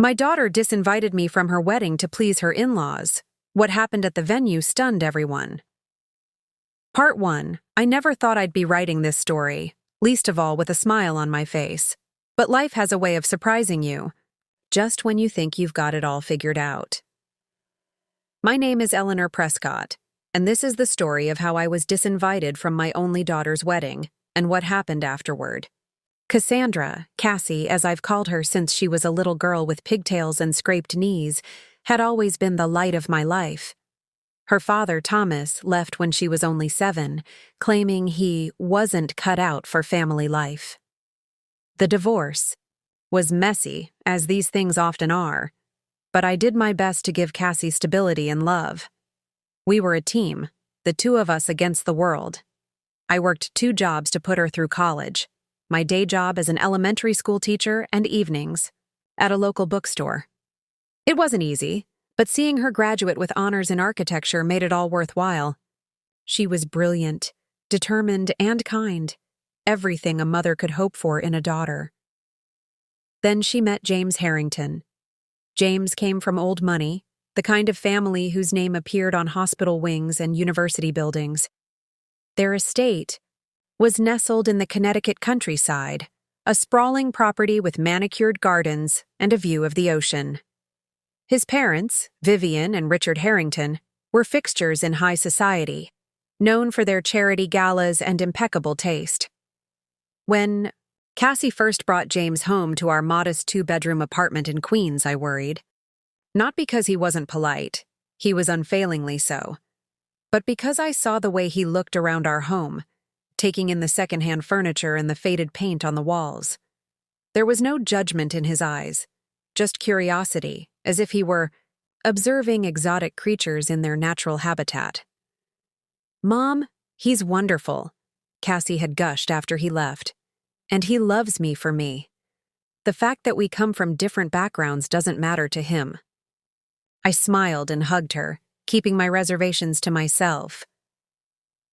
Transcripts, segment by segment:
My daughter disinvited me from her wedding to please her in-laws. What happened at the venue stunned everyone. Part 1. I never thought I'd be writing this story, least of all with a smile on my face. But life has a way of surprising you, just when you think you've got it all figured out. My name is Eleanor Prescott, and this is the story of how I was disinvited from my only daughter's wedding and what happened afterward. Cassandra, Cassie, as I've called her since she was a little girl with pigtails and scraped knees, had always been the light of my life. Her father, Thomas, left when she was only 7, claiming he wasn't cut out for family life. The divorce was messy, as these things often are, but I did my best to give Cassie stability and love. We were a team, the two of us against the world. I worked 2 jobs to put her through college. My day job as an elementary school teacher and evenings at a local bookstore. It wasn't easy, but seeing her graduate with honors in architecture made it all worthwhile. She was brilliant, determined, and kind, everything a mother could hope for in a daughter. Then she met James Harrington. James came from old money, the kind of family whose name appeared on hospital wings and university buildings. Their estate was nestled in the Connecticut countryside, a sprawling property with manicured gardens and a view of the ocean. His parents, Vivian and Richard Harrington, were fixtures in high society, known for their charity galas and impeccable taste. When Cassie first brought James home to our modest 2-bedroom apartment in Queens, I worried. Not because he wasn't polite, he was unfailingly so, but because I saw the way he looked around our home, taking in the secondhand furniture and the faded paint on the walls. There was no judgment in his eyes, just curiosity, as if he were observing exotic creatures in their natural habitat. "Mom, he's wonderful," Cassie had gushed after he left. "And he loves me for me. The fact that we come from different backgrounds doesn't matter to him." I smiled and hugged her, keeping my reservations to myself.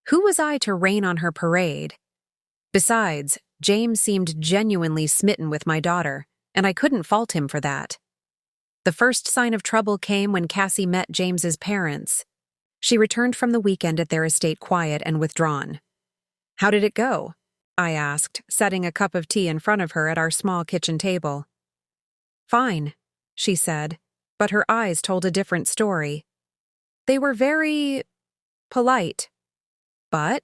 Who was I to rain on her parade? Besides, James seemed genuinely smitten with my daughter, and I couldn't fault him for that. The first sign of trouble came when Cassie met James's parents. She returned from the weekend at their estate quiet and withdrawn. "How did it go?" I asked, setting a cup of tea in front of her at our small kitchen table. "Fine," she said, but her eyes told a different story. "They were very polite. But,"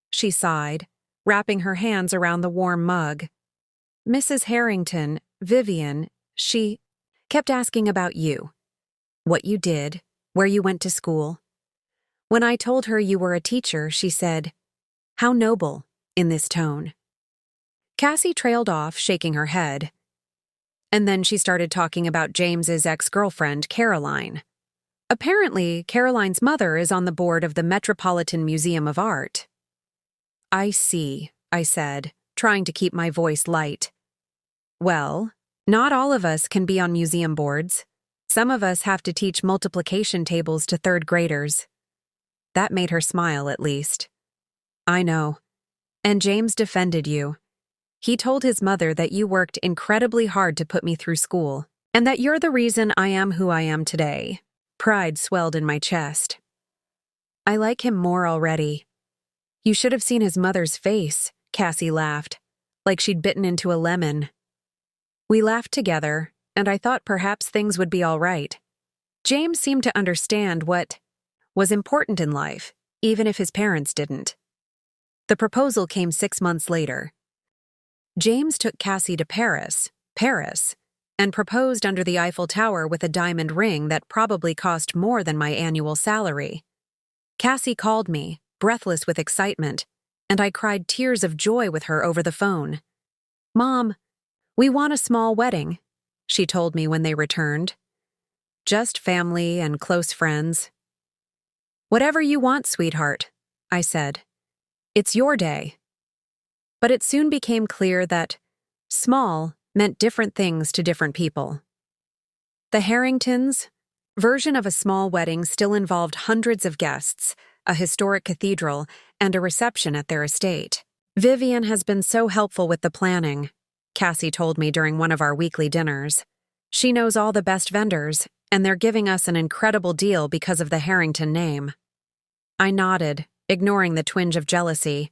she sighed, wrapping her hands around the warm mug, "Mrs. Harrington, Vivian, she kept asking about you. What you did, where you went to school. When I told her you were a teacher, she said, 'How noble,' in this tone." Cassie trailed off, shaking her head. And then she started talking about James's ex-girlfriend, Caroline. Apparently, Caroline's mother is on the board of the Metropolitan Museum of Art. "I see," I said, trying to keep my voice light. "Well, not all of us can be on museum boards. Some of us have to teach multiplication tables to 3rd graders. That made her smile, at least. "I know. And James defended you. He told his mother that you worked incredibly hard to put me through school, and that you're the reason I am who I am today." Pride swelled in my chest. "I like him more already." "You should have seen his mother's face," Cassie laughed, like she'd bitten into a lemon. We laughed together, and I thought perhaps things would be all right. James seemed to understand what was important in life, even if his parents didn't. The proposal came 6 months later. James took Cassie to Paris, and proposed under the Eiffel Tower with a diamond ring that probably cost more than my annual salary. Cassie called me, breathless with excitement, and I cried tears of joy with her over the phone. "Mom, we want a small wedding," she told me when they returned. "Just family and close friends." "Whatever you want, sweetheart," I said. "It's your day." But it soon became clear that small meant different things to different people. The Harringtons' version of a small wedding still involved hundreds of guests, a historic cathedral, and a reception at their estate. "Vivian has been so helpful with the planning," Cassie told me during one of our weekly dinners. She knows all the best vendors, and they're giving us an incredible deal because of the Harrington name. I nodded, ignoring the twinge of jealousy.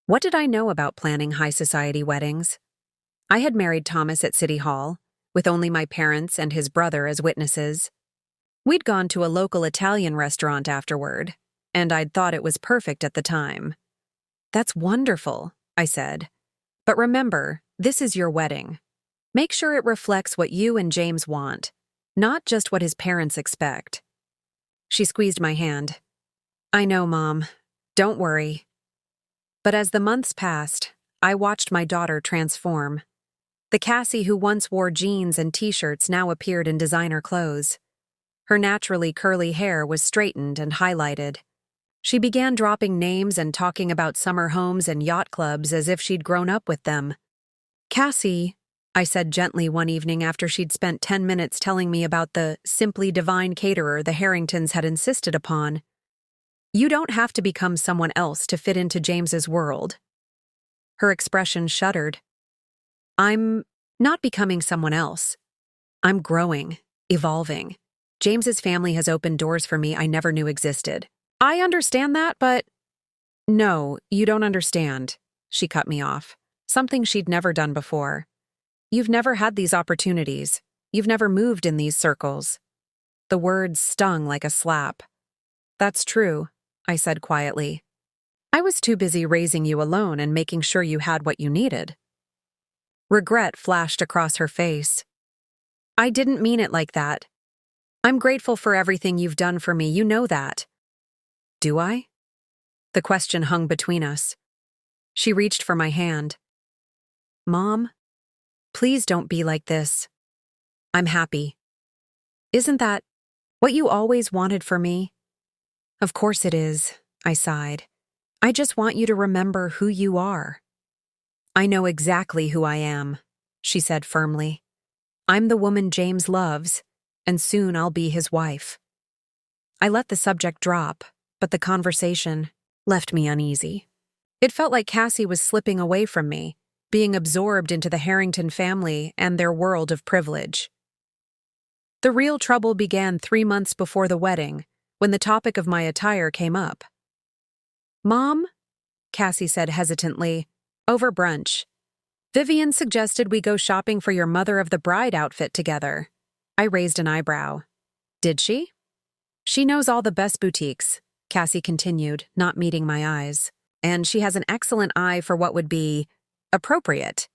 What did I know about planning high society weddings? I had married Thomas at City Hall, with only my parents and his brother as witnesses. We'd gone to a local Italian restaurant afterward, and I'd thought it was perfect at the time. That's wonderful, I said. But remember, this is your wedding. Make sure it reflects what you and James want, not just what his parents expect. She squeezed my hand. I know, Mom. Don't worry. But as the months passed, I watched my daughter transform. The Cassie who once wore jeans and t-shirts now appeared in designer clothes. Her naturally curly hair was straightened and highlighted. She began dropping names and talking about summer homes and yacht clubs as if she'd grown up with them. Cassie, I said gently one evening after she'd spent 10 minutes telling me about the simply divine caterer the Harringtons had insisted upon. You don't have to become someone else to fit into James's world. Her expression shuddered. I'm not becoming someone else. I'm growing, evolving. James's family has opened doors for me I never knew existed. I understand that, but… No, you don't understand, she cut me off. Something she'd never done before. You've never had these opportunities. You've never moved in these circles. The words stung like a slap. That's true, I said quietly. I was too busy raising you alone and making sure you had what you needed. Regret flashed across her face. I didn't mean it like that. I'm grateful for everything you've done for me, you know that. Do I? The question hung between us. She reached for my hand. Mom, please don't be like this. I'm happy. Isn't that what you always wanted for me? Of course it is, I sighed. I just want you to remember who you are. I know exactly who I am, she said firmly. I'm the woman James loves, and soon I'll be his wife. I let the subject drop, but the conversation left me uneasy. It felt like Cassie was slipping away from me, being absorbed into the Harrington family and their world of privilege. The real trouble began 3 months before the wedding, when the topic of my attire came up. Mom, Cassie said hesitantly, over brunch. Vivian suggested we go shopping for your mother of the bride outfit together. I raised an eyebrow. Did she? She knows all the best boutiques, Cassie continued, not meeting my eyes. And she has an excellent eye for what would be appropriate.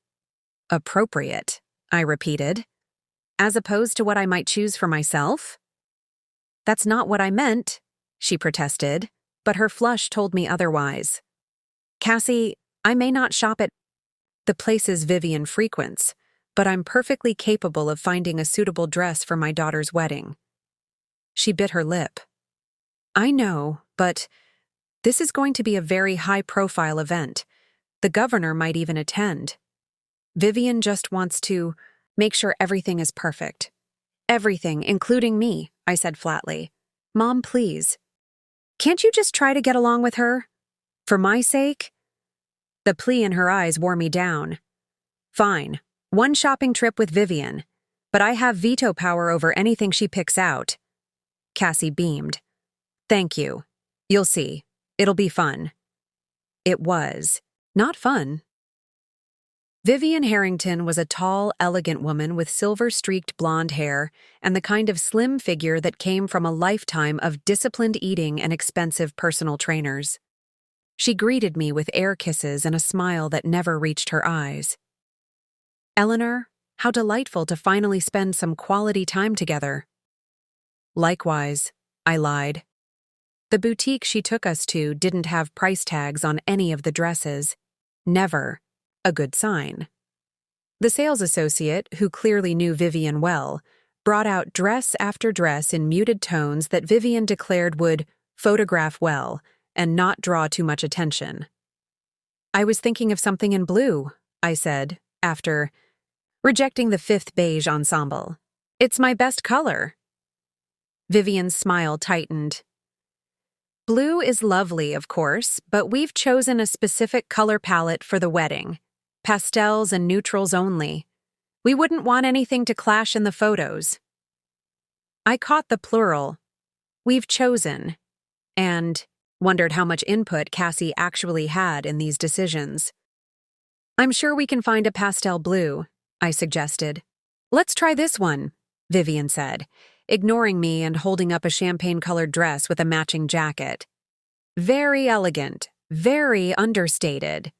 Appropriate, I repeated. As opposed to what I might choose for myself? That's not what I meant, she protested, but her flush told me otherwise. Cassie, I may not shop at the places Vivian frequents, but I'm perfectly capable of finding a suitable dress for my daughter's wedding. She bit her lip. I know, but this is going to be a very high-profile event. The governor might even attend. Vivian just wants to make sure everything is perfect. Everything, including me, I said flatly. Mom, please. Can't you just try to get along with her? For my sake? The plea in her eyes wore me down. Fine, one shopping trip with Vivian, but I have veto power over anything she picks out. Cassie beamed. Thank you. You'll see. It'll be fun. It was. Not fun. Vivian Harrington was a tall, elegant woman with silver-streaked blonde hair and the kind of slim figure that came from a lifetime of disciplined eating and expensive personal trainers. She greeted me with air kisses and a smile that never reached her eyes. Eleanor, how delightful to finally spend some quality time together. Likewise, I lied. The boutique she took us to didn't have price tags on any of the dresses. Never. A good sign. The sales associate, who clearly knew Vivian well, brought out dress after dress in muted tones that Vivian declared would photograph well and not draw too much attention. I was thinking of something in blue, I said, after rejecting the 5th beige ensemble. It's my best color. Vivian's smile tightened. Blue is lovely, of course, but we've chosen a specific color palette for the wedding. Pastels and neutrals only. We wouldn't want anything to clash in the photos. I caught the plural. We've chosen. And wondered how much input Cassie actually had in these decisions. I'm sure we can find a pastel blue, I suggested. Let's try this one, Vivian said, ignoring me and holding up a champagne-colored dress with a matching jacket. Very elegant, very understated.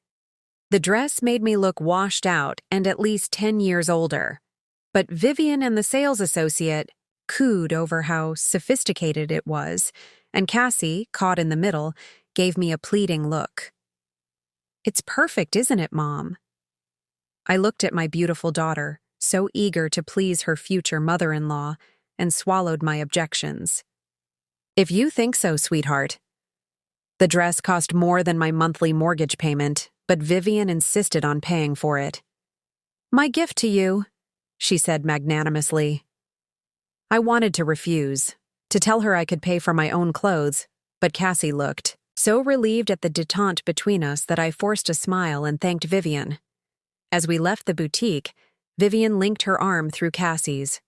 The dress made me look washed out and at least 10 years older. But Vivian and the sales associate cooed over how sophisticated it was, and Cassie, caught in the middle, gave me a pleading look. It's perfect, isn't it, Mom? I looked at my beautiful daughter, so eager to please her future mother-in-law, and swallowed my objections. If you think so, sweetheart. The dress cost more than my monthly mortgage payment, but Vivian insisted on paying for it. My gift to you, she said magnanimously. I wanted to refuse, to tell her I could pay for my own clothes, but Cassie looked so relieved at the détente between us that I forced a smile and thanked Vivian. As we left the boutique, Vivian linked her arm through Cassie's.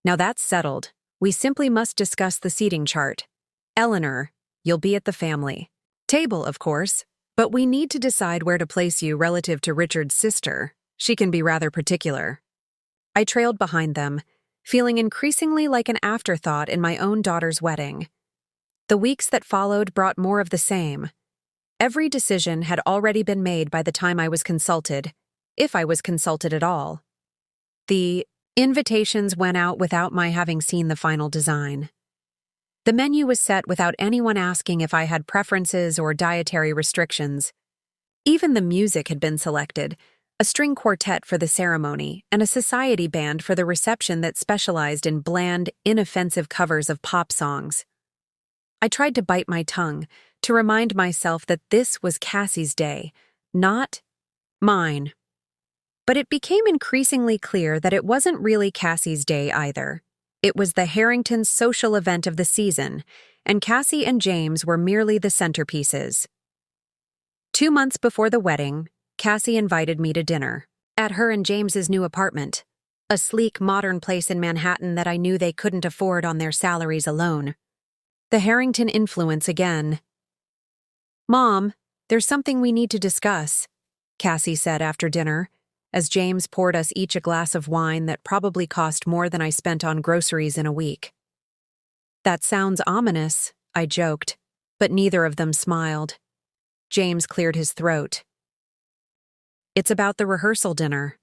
Now that's settled. We simply must discuss the seating chart. Eleanor, you'll be at the family table, of course, but we need to decide where to place you relative to Richard's sister. She can be rather particular. I trailed behind them, feeling increasingly like an afterthought in my own daughter's wedding. The weeks that followed brought more of the same. Every decision had already been made by the time I was consulted, if I was consulted at all. The invitations went out without my having seen the final design. The menu was set without anyone asking if I had preferences or dietary restrictions. Even the music had been selected, a string quartet for the ceremony and a society band for the reception that specialized in bland, inoffensive covers of pop songs. I tried to bite my tongue, to remind myself that this was Cassie's day, not mine. But it became increasingly clear that it wasn't really Cassie's day either. It was the Harringtons' social event of the season, and Cassie and James were merely the centerpieces. 2 months before the wedding, Cassie invited me to dinner, at her and James's new apartment, a sleek, modern place in Manhattan that I knew they couldn't afford on their salaries alone. The Harrington influence again. Mom, there's something we need to discuss, Cassie said after dinner, as James poured us each a glass of wine that probably cost more than I spent on groceries in a week. That sounds ominous, I joked, but neither of them smiled. James cleared his throat. It's about the rehearsal dinner.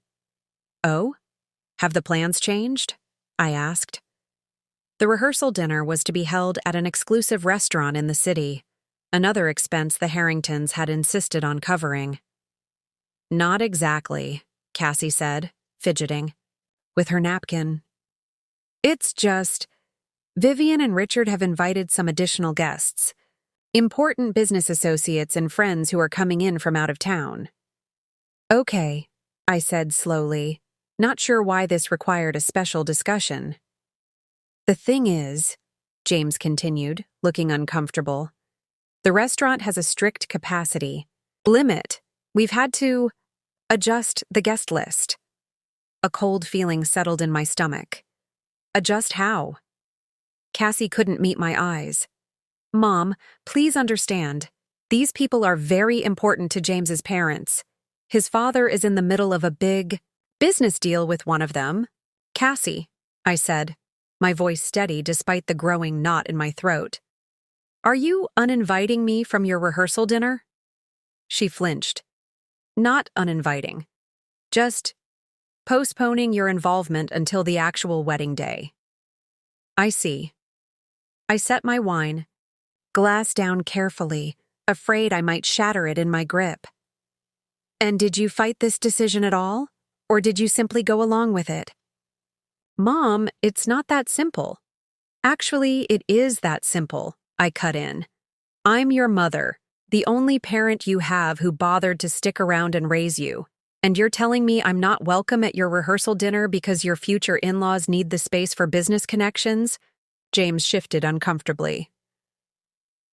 Oh? Have the plans changed? I asked. The rehearsal dinner was to be held at an exclusive restaurant in the city, another expense the Harringtons had insisted on covering. Not exactly, Cassie said, fidgeting, with her napkin. It's just, Vivian and Richard have invited some additional guests, important business associates and friends who are coming in from out of town. Okay, I said slowly, not sure why this required a special discussion. The thing is, James continued, looking uncomfortable, the restaurant has a strict capacity limit. We've had to adjust the guest list. A cold feeling settled in my stomach. Adjust how? Cassie couldn't meet my eyes. Mom, please understand. These people are very important to James's parents. His father is in the middle of a big business deal with one of them. Cassie, I said, my voice steady despite the growing knot in my throat. Are you uninviting me from your rehearsal dinner? She flinched. Not uninviting. Just postponing your involvement until the actual wedding day. I see. I set my wine, glass down carefully, afraid I might shatter it in my grip. And did you fight this decision at all? Or did you simply go along with it? Mom, it's not that simple. Actually, it is that simple, I cut in. I'm your mother, the only parent you have who bothered to stick around and raise you. And you're telling me I'm not welcome at your rehearsal dinner because your future in-laws need the space for business connections? James shifted uncomfortably.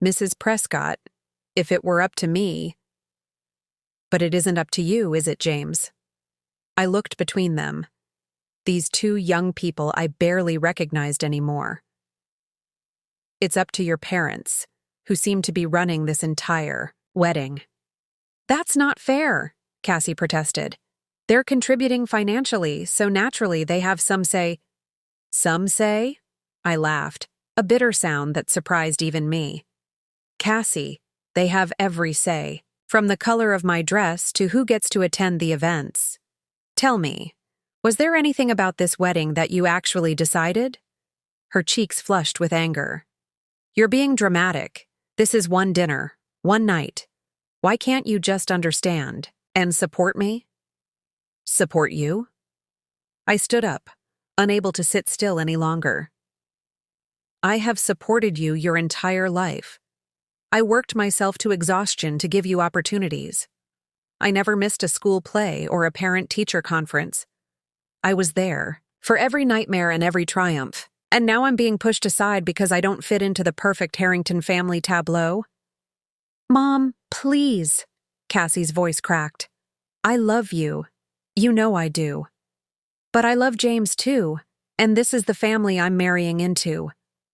Mrs. Prescott, if it were up to me. But it isn't up to you, is it, James? I looked between them, These two young people I barely recognized anymore. It's up to your parents, who seem to be running this entire wedding. That's not fair, Cassie protested. They're contributing financially, so naturally they have some say. Some say? I laughed, a bitter sound that surprised even me. Cassie, they have every say, from the color of my dress to who gets to attend the events. Tell me, was there anything about this wedding that you actually decided? Her cheeks flushed with anger. You're being dramatic. This is one dinner, one night. Why can't you just understand and support me? Support you? I stood up, unable to sit still any longer. I have supported you your entire life. I worked myself to exhaustion to give you opportunities. I never missed a school play or a parent-teacher conference. I was there for every nightmare and every triumph, and now I'm being pushed aside because I don't fit into the perfect Harrington family tableau? Mom, please, Cassie's voice cracked. I love you. You know I do. But I love James too, and this is the family I'm marrying into.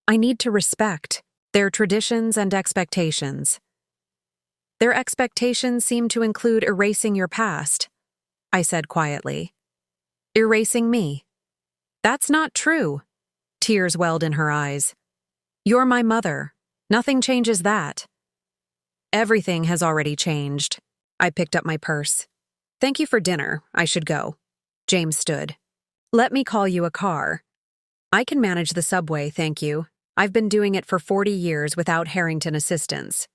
I need to respect their traditions and expectations. Their expectations seem to include erasing your past, I said quietly. Erasing me. That's not true. Tears welled in her eyes. You're my mother. Nothing changes that. Everything has already changed. I picked up my purse. Thank you for dinner. I should go. James stood. Let me call you a car. I can manage the subway, thank you. I've been doing it for 40 years without Harrington assistance.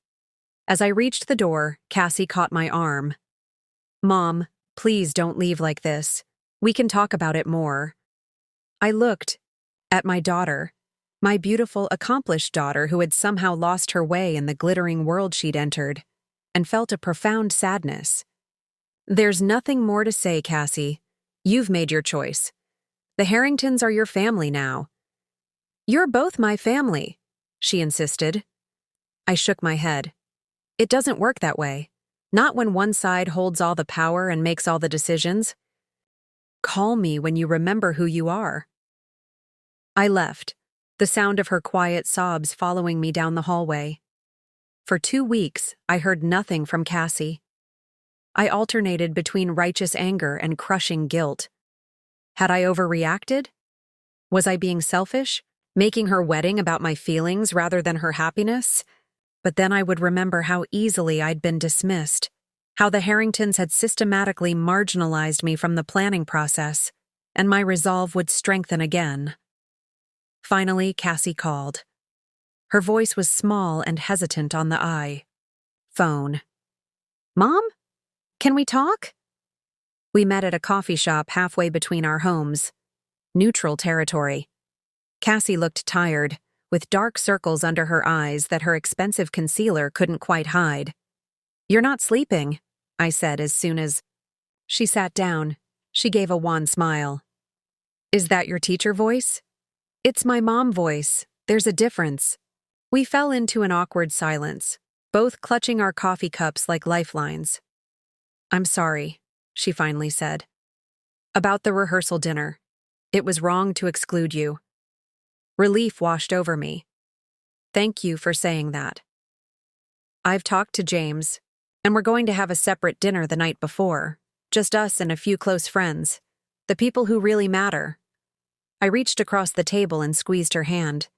As I reached the door, Cassie caught my arm. Mom, please don't leave like this. We can talk about it more. I looked at my daughter, my beautiful, accomplished daughter who had somehow lost her way in the glittering world she'd entered, and felt a profound sadness. There's nothing more to say, Cassie. You've made your choice. The Harringtons are your family now. You're both my family, she insisted. I shook my head. It doesn't work that way. Not when one side holds all the power and makes all the decisions. Call me when you remember who you are. I left, the sound of her quiet sobs following me down the hallway. For 2 weeks, I heard nothing from Cassie. I alternated between righteous anger and crushing guilt. Had I overreacted? Was I being selfish, making her wedding about my feelings rather than her happiness? But then I would remember how easily I'd been dismissed, how the Harringtons had systematically marginalized me from the planning process, and my resolve would strengthen again. Finally, Cassie called. Her voice was small and hesitant on the eye. Phone. Mom? Can we talk? We met at a coffee shop halfway between our homes. Neutral territory. Cassie looked tired, with dark circles under her eyes that her expensive concealer couldn't quite hide. You're not sleeping, I said as soon as she sat down. She gave a wan smile. Is that your teacher voice? It's my mom voice. There's a difference. We fell into an awkward silence, both clutching our coffee cups like lifelines. I'm sorry, she finally said. About the rehearsal dinner. It was wrong to exclude you. Relief washed over me. Thank you for saying that. I've talked to James, and we're going to have a separate dinner the night before, just us and a few close friends, the people who really matter. I reached across the table and squeezed her hand.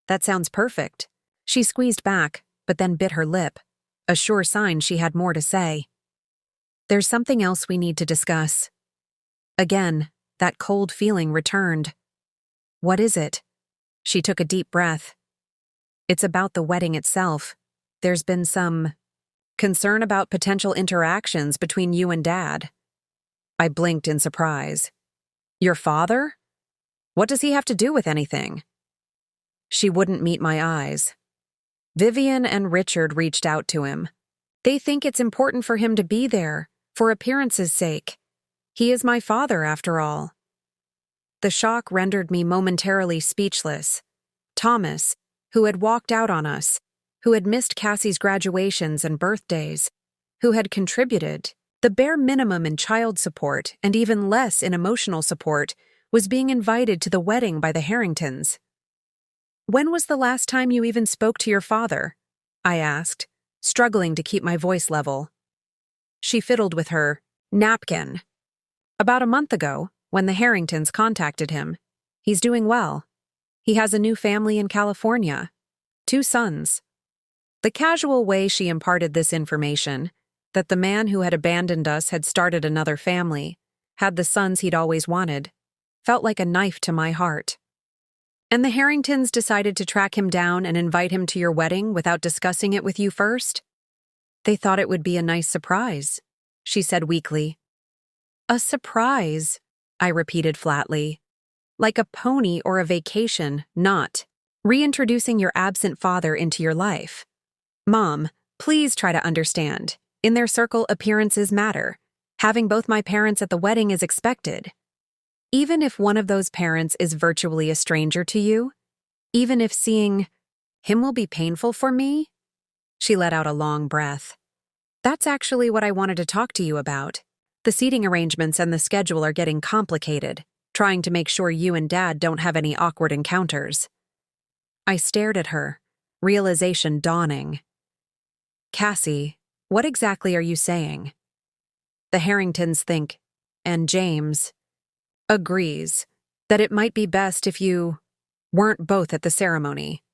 That sounds perfect. She squeezed back, but then bit her lip, a sure sign she had more to say. There's something else we need to discuss. Again, that cold feeling returned. What is it? She took a deep breath. It's about the wedding itself. There's been some concern about potential interactions between you and Dad. I blinked in surprise. Your father? What does he have to do with anything? She wouldn't meet my eyes. Vivian and Richard reached out to him. They think it's important for him to be there, for appearance's sake. He is my father, after all. The shock rendered me momentarily speechless. Thomas, who had walked out on us, who had missed Cassie's graduations and birthdays, who had contributed the bare minimum in child support and even less in emotional support, was being invited to the wedding by the Harringtons. "When was the last time you even spoke to your father?" I asked, struggling to keep my voice level. She fiddled with her napkin. "About a month ago, when the Harringtons contacted him. He's doing well. He has a new family in California. 2 sons." The casual way she imparted this information, that the man who had abandoned us had started another family, had the sons he'd always wanted, felt like a knife to my heart. "And the Harringtons decided to track him down and invite him to your wedding without discussing it with you first? They thought it would be a nice surprise," she said weakly. "A surprise," I repeated flatly. "Like a pony or a vacation, not reintroducing your absent father into your life. Mom, please try to understand. In their circle, appearances matter. Having both my parents at the wedding is expected. Even if one of those parents is virtually a stranger to you, even if seeing him will be painful for me." She let out a long breath. "That's actually what I wanted to talk to you about. The seating arrangements and the schedule are getting complicated, trying to make sure you and Dad don't have any awkward encounters." I stared at her, realization dawning. "Cassie, what exactly are you saying?" "The Harringtons think, and James agrees, that it might be best if you weren't both at the ceremony."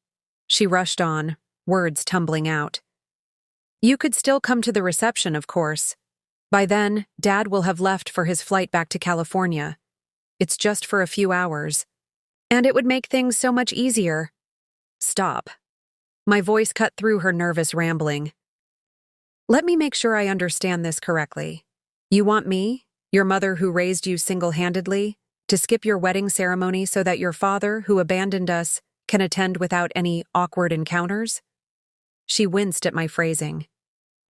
She rushed on, words tumbling out. "You could still come to the reception, of course. By then, Dad will have left for his flight back to California. It's just for a few hours. And it would make things so much easier." "Stop." My voice cut through her nervous rambling. "Let me make sure I understand this correctly. You want me, your mother who raised you single-handedly, to skip your wedding ceremony so that your father, who abandoned us, can attend without any awkward encounters?" She winced at my phrasing.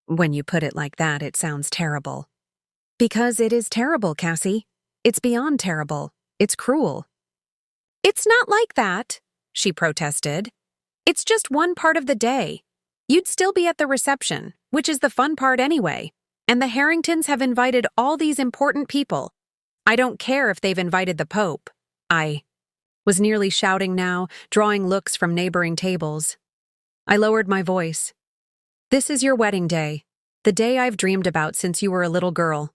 "When you put it like that, it sounds terrible." "Because it is terrible, Cassie. It's beyond terrible. It's cruel." "It's not like that," she protested. "It's just one part of the day. You'd still be at the reception, which is the fun part anyway. And the Harringtons have invited all these important people. I don't care if they've invited the Pope." I was nearly shouting now, drawing looks from neighboring tables. I lowered my voice. "This is your wedding day, the day I've dreamed about since you were a little girl.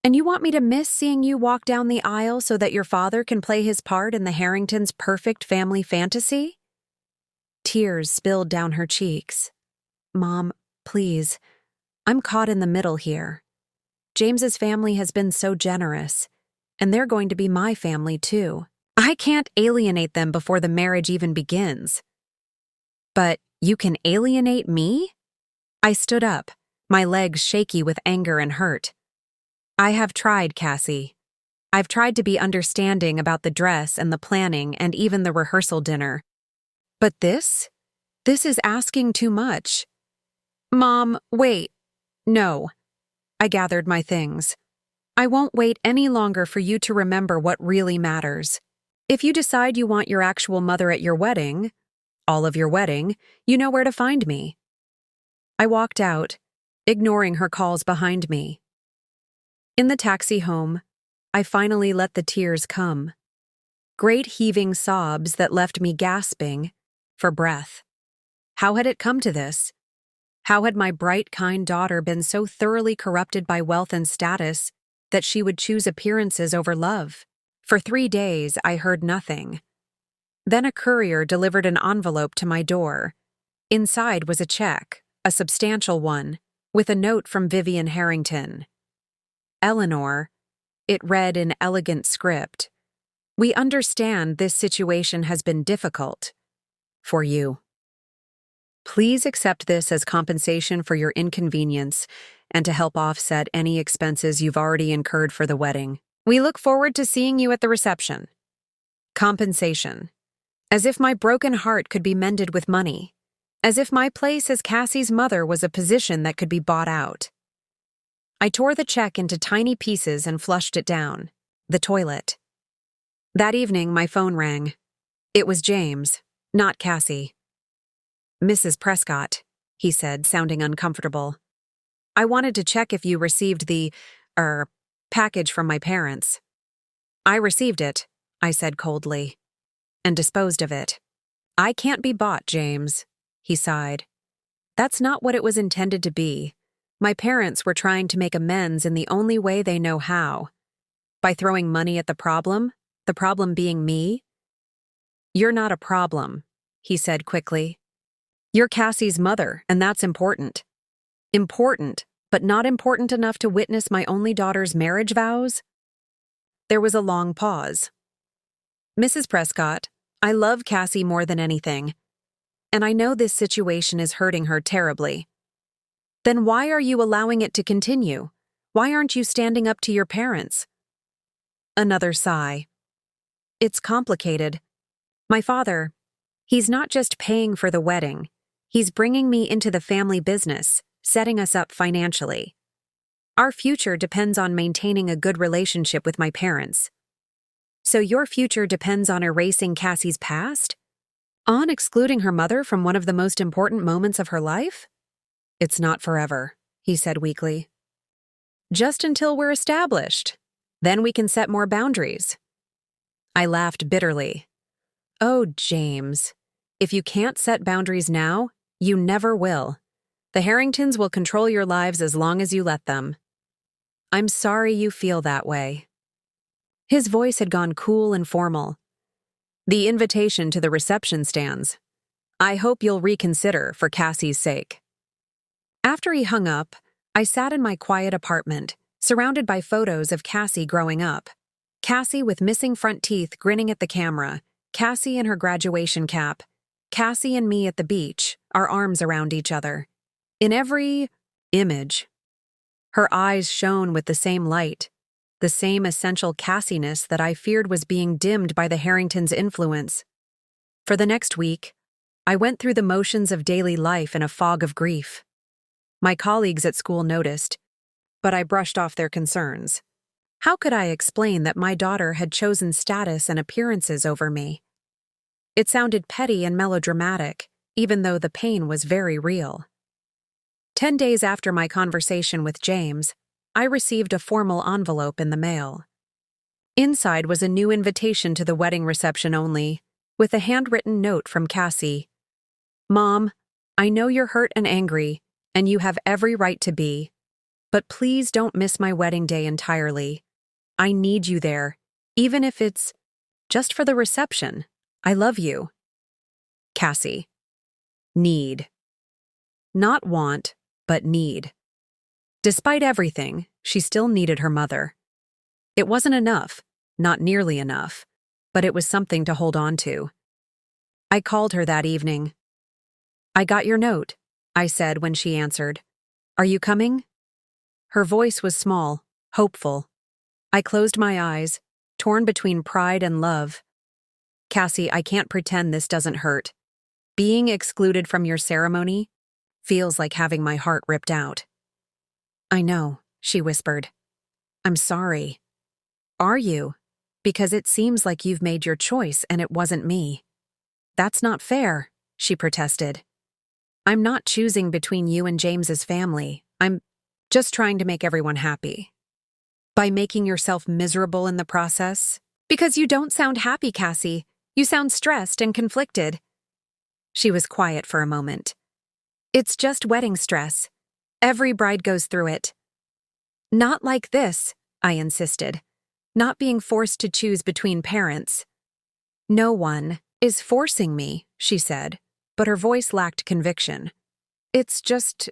And you want me to miss seeing you walk down the aisle so that your father can play his part in the Harringtons' perfect family fantasy?" Tears spilled down her cheeks. "Mom, please. I'm caught in the middle here. James's family has been so generous, and they're going to be my family too. I can't alienate them before the marriage even begins." "But you can alienate me?" I stood up, my legs shaky with anger and hurt. "I have tried, Cassie. I've tried to be understanding about the dress and the planning and even the rehearsal dinner. But this is asking too much." "Mom, wait. No." I gathered my things. "I won't wait any longer for you to remember what really matters. If you decide you want your actual mother at your wedding, all of your wedding, you know where to find me." I walked out, ignoring her calls behind me. In the taxi home, I finally let the tears come. Great heaving sobs that left me gasping for breath. How had it come to this? How had my bright, kind daughter been so thoroughly corrupted by wealth and status that she would choose appearances over love? For 3 days, I heard nothing. Then a courier delivered an envelope to my door. Inside was a check, a substantial one, with a note from Vivian Harrington. "Eleanor," it read in elegant script, "we understand this situation has been difficult for you. Please accept this as compensation for your inconvenience and to help offset any expenses you've already incurred for the wedding. We look forward to seeing you at the reception." Compensation. As if my broken heart could be mended with money. As if my place as Cassie's mother was a position that could be bought out. I tore the check into tiny pieces and flushed it down the toilet. That evening, my phone rang. It was James, not Cassie. "Mrs. Prescott," he said, sounding uncomfortable. "I wanted to check if you received the, package from my parents." "I received it," I said coldly, and disposed of it. I can't be bought, James, he sighed. That's not what it was intended to be. My parents were trying to make amends in the only way they know how. By throwing money at the problem being me. You're not a problem, he said quickly. You're Cassie's mother, and that's important. Important, but not important enough to witness my only daughter's marriage vows? There was a long pause. Mrs. Prescott, I love Cassie more than anything, and I know this situation is hurting her terribly. Then why are you allowing it to continue? Why aren't you standing up to your parents? Another sigh. It's complicated. My father, he's not just paying for the wedding, he's bringing me into the family business, setting us up financially. Our future depends on maintaining a good relationship with my parents. So your future depends on erasing Cassie's past? On excluding her mother from one of the most important moments of her life? It's not forever, he said weakly. Just until we're established. Then we can set more boundaries. I laughed bitterly. Oh, James, if you can't set boundaries now, you never will. The Harringtons will control your lives as long as you let them. I'm sorry you feel that way. His voice had gone cool and formal. The invitation to the reception stands. I hope you'll reconsider for Cassie's sake. After he hung up, I sat in my quiet apartment, surrounded by photos of Cassie growing up. Cassie with missing front teeth grinning at the camera, Cassie in her graduation cap, Cassie and me at the beach, our arms around each other. In every image, her eyes shone with the same light, the same essential Cassiness that I feared was being dimmed by the Harringtons' influence. For the next week, I went through the motions of daily life in a fog of grief. My colleagues at school noticed, but I brushed off their concerns. How could I explain that my daughter had chosen status and appearances over me? It sounded petty and melodramatic, even though the pain was very real. 10 days after my conversation with James, I received a formal envelope in the mail. Inside was a new invitation to the wedding reception only, with a handwritten note from Cassie. Mom, I know you're hurt and angry, and you have every right to be, but please don't miss my wedding day entirely. I need you there, even if it's just for the reception. I love you. Cassie. Need. Not want, but need. Despite everything, she still needed her mother. It wasn't enough, not nearly enough, but it was something to hold on to. I called her that evening. I got your note, I said when she answered. Are you coming? Her voice was small, hopeful. I closed my eyes, torn between pride and love. Cassie, I can't pretend this doesn't hurt. Being excluded from your ceremony feels like having my heart ripped out. I know, she whispered. I'm sorry. Are you? Because it seems like you've made your choice and it wasn't me. That's not fair, she protested. I'm not choosing between you and James's family. I'm just trying to make everyone happy. By making yourself miserable in the process? Because you don't sound happy, Cassie. You sound stressed and conflicted. She was quiet for a moment. It's just wedding stress. Every bride goes through it. Not like this, I insisted. Not being forced to choose between parents. No one is forcing me, she said, but her voice lacked conviction. It's just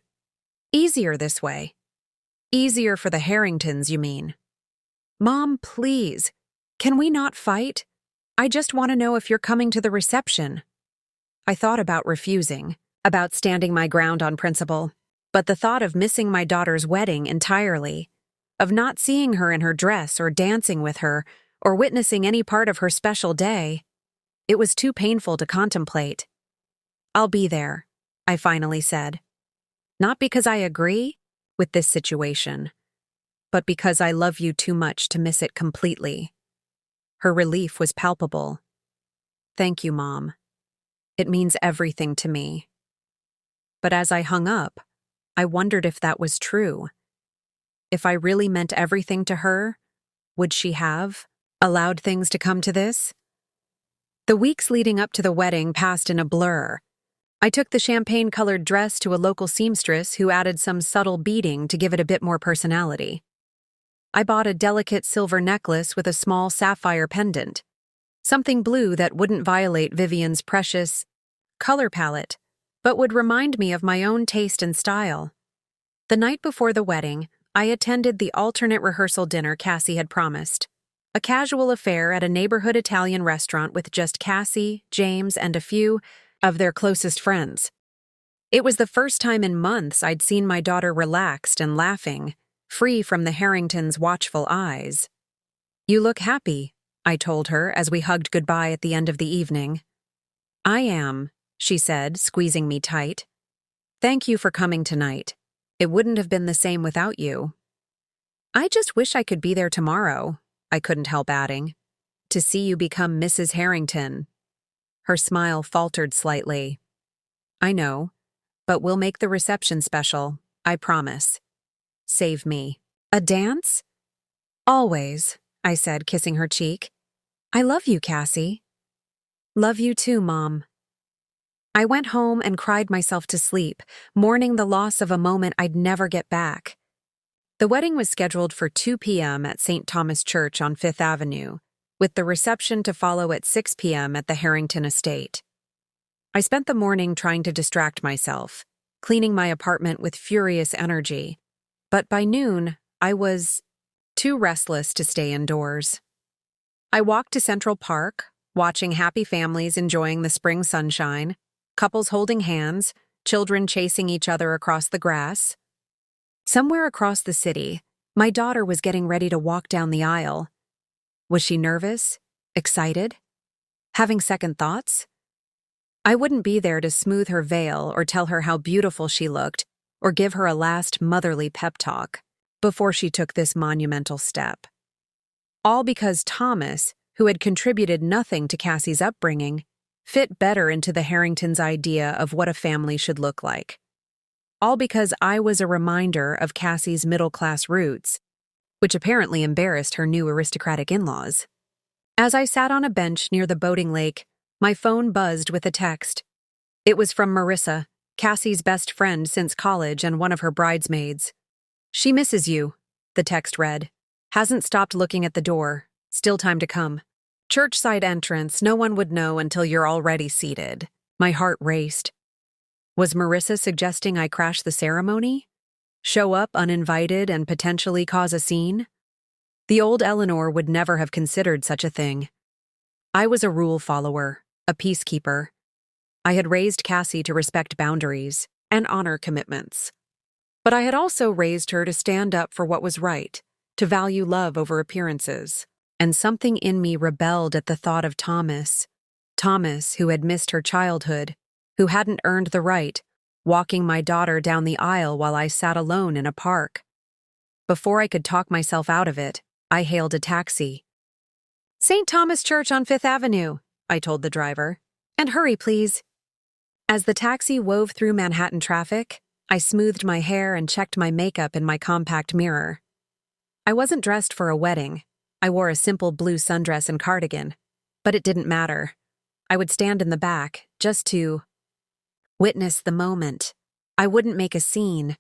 easier this way. Easier for the Harringtons, you mean? Mom, please. Can we not fight? I just want to know if you're coming to the reception. I thought about refusing, about standing my ground on principle, but the thought of missing my daughter's wedding entirely, of not seeing her in her dress or dancing with her or witnessing any part of her special day, it was too painful to contemplate. I'll be there, I finally said. Not because I agree with this situation, but because I love you too much to miss it completely. Her relief was palpable. Thank you, Mom. It means everything to me. But as I hung up, I wondered if that was true. If I really meant everything to her, would she have allowed things to come to this? The weeks leading up to the wedding passed in a blur. I took the champagne-colored dress to a local seamstress who added some subtle beading to give it a bit more personality. I bought a delicate silver necklace with a small sapphire pendant, something blue that wouldn't violate Vivian's precious color palette, but would remind me of my own taste and style. The night before the wedding, I attended the alternate rehearsal dinner Cassie had promised, a casual affair at a neighborhood Italian restaurant with just Cassie, James, and a few of their closest friends. It was the first time in months I'd seen my daughter relaxed and laughing, free from the Harringtons' watchful eyes. "You look happy," I told her as we hugged goodbye at the end of the evening. "I am," she said, squeezing me tight. "Thank you for coming tonight. It wouldn't have been the same without you." "I just wish I could be there tomorrow," I couldn't help adding, "to see you become Mrs. Harrington." Her smile faltered slightly. "I know, but we'll make the reception special, I promise. Save me. A dance?" "Always," I said, kissing her cheek. "I love you, Cassie." "Love you too, Mom." I went home and cried myself to sleep, mourning the loss of a moment I'd never get back. The wedding was scheduled for 2 p.m. at St. Thomas Church on 5th Avenue, with the reception to follow at 6 p.m. at the Harrington estate. I spent the morning trying to distract myself, cleaning my apartment with furious energy, but by noon, I was too restless to stay indoors. I walked to Central Park, watching happy families enjoying the spring sunshine, couples holding hands, children chasing each other across the grass. Somewhere across the city, my daughter was getting ready to walk down the aisle. Was she nervous? Excited? Having second thoughts? I wouldn't be there to smooth her veil or tell her how beautiful she looked or give her a last motherly pep talk before she took this monumental step. All because Thomas, who had contributed nothing to Cassie's upbringing, fit better into the Harringtons' idea of what a family should look like. All because I was a reminder of Cassie's middle-class roots, which apparently embarrassed her new aristocratic in-laws. As I sat on a bench near the boating lake, my phone buzzed with a text. It was from Marissa, Cassie's best friend since college and one of her bridesmaids. "She misses you," the text read. "Hasn't stopped looking at the door. Still time to come. Church-side entrance, no one would know until you're already seated." My heart raced. Was Marissa suggesting I crash the ceremony? Show up uninvited and potentially cause a scene? The old Eleanor would never have considered such a thing. I was a rule follower, a peacekeeper. I had raised Cassie to respect boundaries and honor commitments. But I had also raised her to stand up for what was right, to value love over appearances. And something in me rebelled at the thought of Thomas. Thomas, who had missed her childhood, who hadn't earned the right, walking my daughter down the aisle while I sat alone in a park. Before I could talk myself out of it, I hailed a taxi. "St. Thomas Church on 5th Avenue, I told the driver. "And hurry, please." As the taxi wove through Manhattan traffic, I smoothed my hair and checked my makeup in my compact mirror. I wasn't dressed for a wedding. I wore a simple blue sundress and cardigan, but it didn't matter. I would stand in the back, just to witness the moment. I wouldn't make a scene.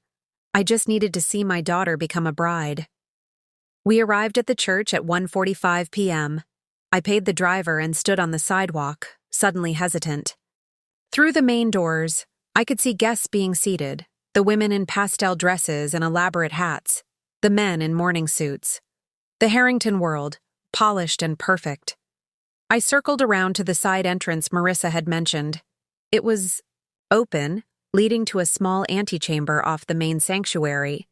I just needed to see my daughter become a bride. We arrived at the church at 1:45 p.m. I paid the driver and stood on the sidewalk, suddenly hesitant. Through the main doors, I could see guests being seated, the women in pastel dresses and elaborate hats, the men in morning suits. The Harrington world, polished and perfect. I circled around to the side entrance Marissa had mentioned. It was open, leading to a small antechamber off the main sanctuary.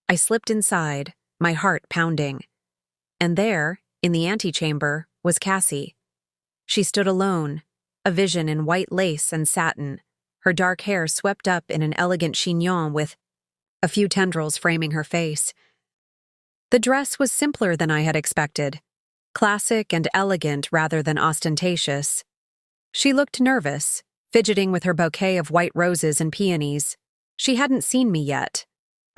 I slipped inside, my heart pounding. And there, in the antechamber, was Cassie. She stood alone, a vision in white lace and satin, her dark hair swept up in an elegant chignon with a few tendrils framing her face. The dress was simpler than I had expected, classic and elegant rather than ostentatious. She looked nervous, fidgeting with her bouquet of white roses and peonies. She hadn't seen me yet.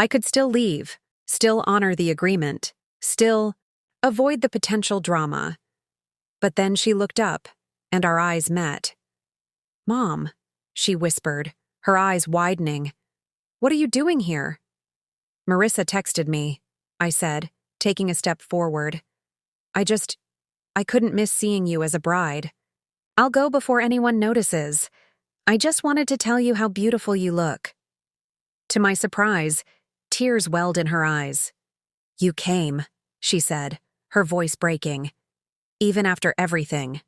I could still leave, still honor the agreement, still avoid the potential drama. But then she looked up, and our eyes met. "Mom," she whispered, her eyes widening. "What are you doing here?" "Marissa texted me," I said, taking a step forward. I couldn't miss seeing you as a bride. I'll go before anyone notices. I just wanted to tell you how beautiful you look." To my surprise, tears welled in her eyes. "You came," she said, her voice breaking. "Even after everything."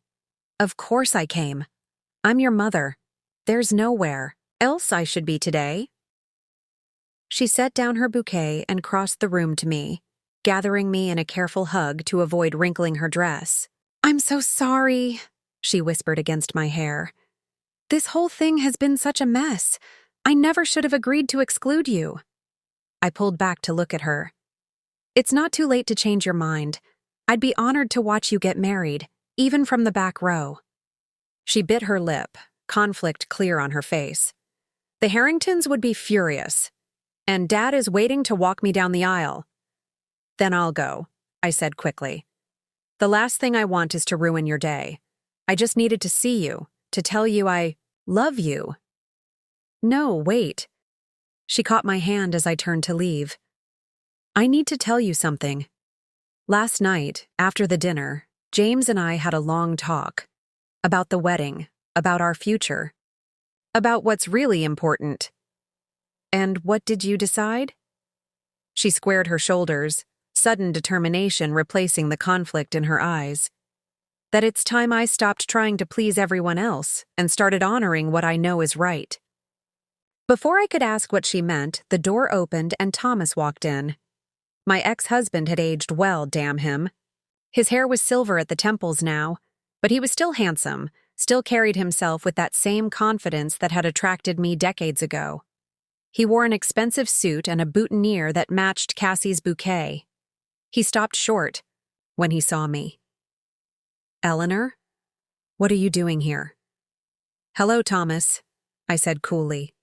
"Of course I came. I'm your mother. There's nowhere else I should be today." She set down her bouquet and crossed the room to me, gathering me in a careful hug to avoid wrinkling her dress. "I'm so sorry," she whispered against my hair. "This whole thing has been such a mess. I never should have agreed to exclude you." I pulled back to look at her. "It's not too late to change your mind. I'd be honored to watch you get married, even from the back row." She bit her lip, conflict clear on her face. "The Harringtons would be furious. And Dad is waiting to walk me down the aisle." "Then I'll go," I said quickly. "The last thing I want is to ruin your day. I just needed to see you, to tell you I love you." "No, wait." She caught my hand as I turned to leave. "I need to tell you something." Last night, after the dinner, James and I had a long talk. About the wedding, about our future, about what's really important. "And what did you decide?" She squared her shoulders, sudden determination replacing the conflict in her eyes. "That it's time I stopped trying to please everyone else and started honoring what I know is right." Before I could ask what she meant, the door opened and Thomas walked in. My ex-husband had aged well, damn him. His hair was silver at the temples now, but he was still handsome, still carried himself with that same confidence that had attracted me decades ago. He wore an expensive suit and a boutonniere that matched Cassie's bouquet. He stopped short when he saw me. "Eleanor, what are you doing here?" "Hello, Thomas," I said coolly.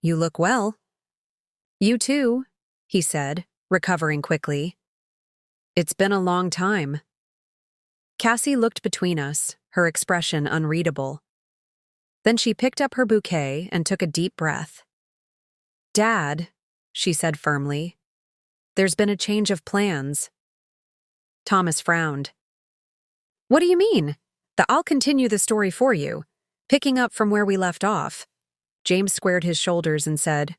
"You look well." "You too," he said, recovering quickly. "It's been a long time." Cassie looked between us, her expression unreadable. Then she picked up her bouquet and took a deep breath. "Dad," she said firmly, "there's been a change of plans." Thomas frowned. "What do you mean?" "I'll continue the story for you, picking up from where we left off." James squared his shoulders and said,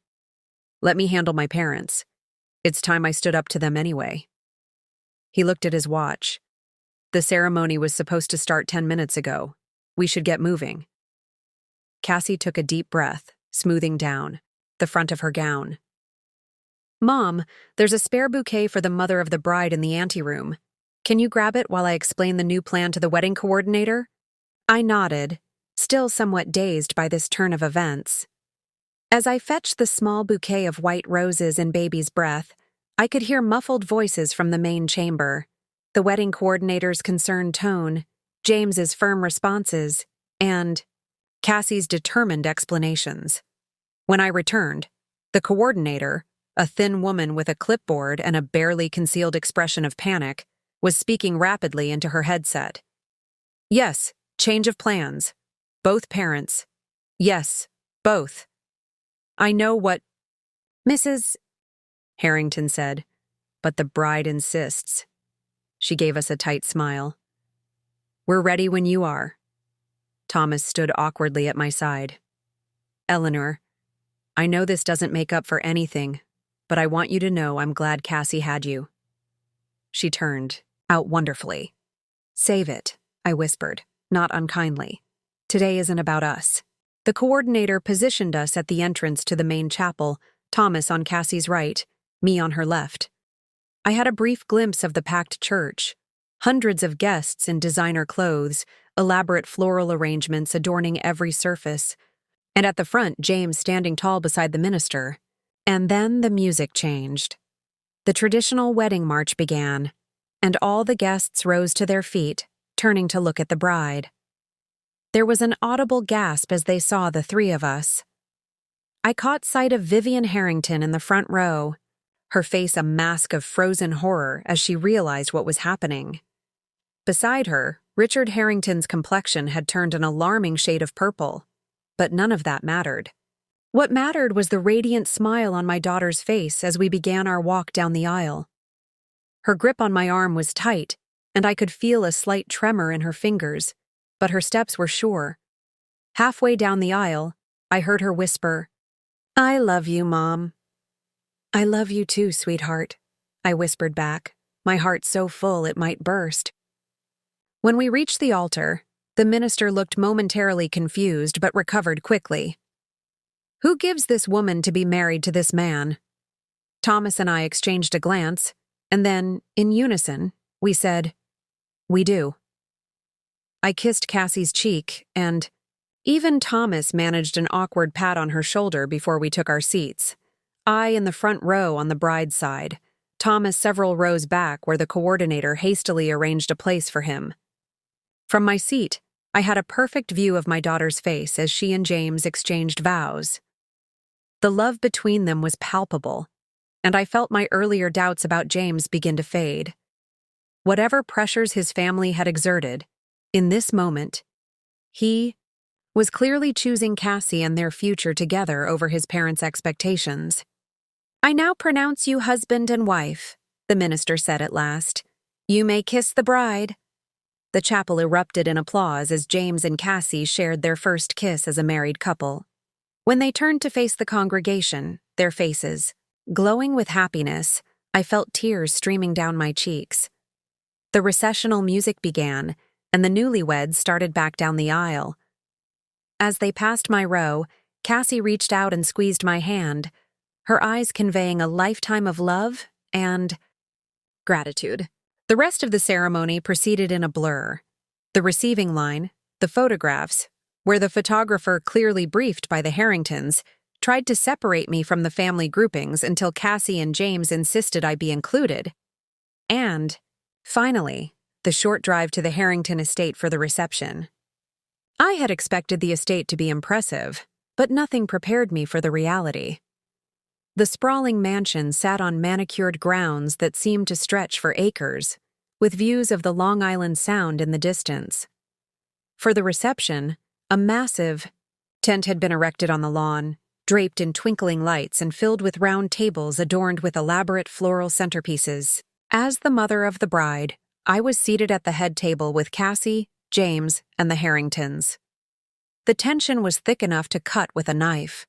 "Let me handle my parents. It's time I stood up to them anyway." He looked at his watch. "The ceremony was supposed to start 10 minutes ago. We should get moving." Cassie took a deep breath, smoothing down the front of her gown. "Mom, there's a spare bouquet for the mother of the bride in the anteroom. Can you grab it while I explain the new plan to the wedding coordinator?" I nodded, still somewhat dazed by this turn of events. As I fetched the small bouquet of white roses in baby's breath, I could hear muffled voices from the main chamber. The wedding coordinator's concerned tone, James's firm responses, and Cassie's determined explanations. When I returned, the coordinator, a thin woman with a clipboard and a barely concealed expression of panic, was speaking rapidly into her headset. "Yes, change of plans. Both parents. Yes, both. I know what Mrs. Harrington said, but the bride insists." She gave us a tight smile. "We're ready when you are." Thomas stood awkwardly at my side. "Eleanor, I know this doesn't make up for anything, but I want you to know I'm glad Cassie had you." She turned out wonderfully. "Save it," I whispered, not unkindly. "Today isn't about us." The coordinator positioned us at the entrance to the main chapel, Thomas on Cassie's right, me on her left. I had a brief glimpse of the packed church. Hundreds of guests in designer clothes, elaborate floral arrangements adorning every surface, and at the front, James standing tall beside the minister. And then the music changed. The traditional wedding march began, and all the guests rose to their feet, turning to look at the bride. There was an audible gasp as they saw the three of us. I caught sight of Vivian Harrington in the front row, her face a mask of frozen horror as she realized what was happening. Beside her, Richard Harrington's complexion had turned an alarming shade of purple, but none of that mattered. What mattered was the radiant smile on my daughter's face as we began our walk down the aisle. Her grip on my arm was tight, and I could feel a slight tremor in her fingers, but her steps were sure. Halfway down the aisle, I heard her whisper, "I love you, Mom." "I love you too, sweetheart," I whispered back, my heart so full it might burst. When we reached the altar, the minister looked momentarily confused but recovered quickly. "Who gives this woman to be married to this man?" Thomas and I exchanged a glance, and then, in unison, we said, "We do." I kissed Cassie's cheek, and even Thomas managed an awkward pat on her shoulder before we took our seats. I in the front row on the bride's side, Thomas several rows back where the coordinator hastily arranged a place for him. From my seat, I had a perfect view of my daughter's face as she and James exchanged vows. The love between them was palpable, and I felt my earlier doubts about James begin to fade. Whatever pressures his family had exerted, in this moment, he was clearly choosing Cassie and their future together over his parents' expectations. "I now pronounce you husband and wife," the minister said at last. "You may kiss the bride." The chapel erupted in applause as James and Cassie shared their first kiss as a married couple. When they turned to face the congregation, their faces glowing with happiness, I felt tears streaming down my cheeks. The recessional music began, and the newlyweds started back down the aisle. As they passed my row, Cassie reached out and squeezed my hand, her eyes conveying a lifetime of love and gratitude. The rest of the ceremony proceeded in a blur. The receiving line, the photographs, where the photographer, clearly briefed by the Harringtons, tried to separate me from the family groupings until Cassie and James insisted I be included. And, finally, the short drive to the Harrington estate for the reception. I had expected the estate to be impressive, but nothing prepared me for the reality. The sprawling mansion sat on manicured grounds that seemed to stretch for acres, with views of the Long Island Sound in the distance. For the reception, a massive tent had been erected on the lawn, draped in twinkling lights and filled with round tables adorned with elaborate floral centerpieces. As the mother of the bride, I was seated at the head table with Cassie, James, and the Harringtons. The tension was thick enough to cut with a knife.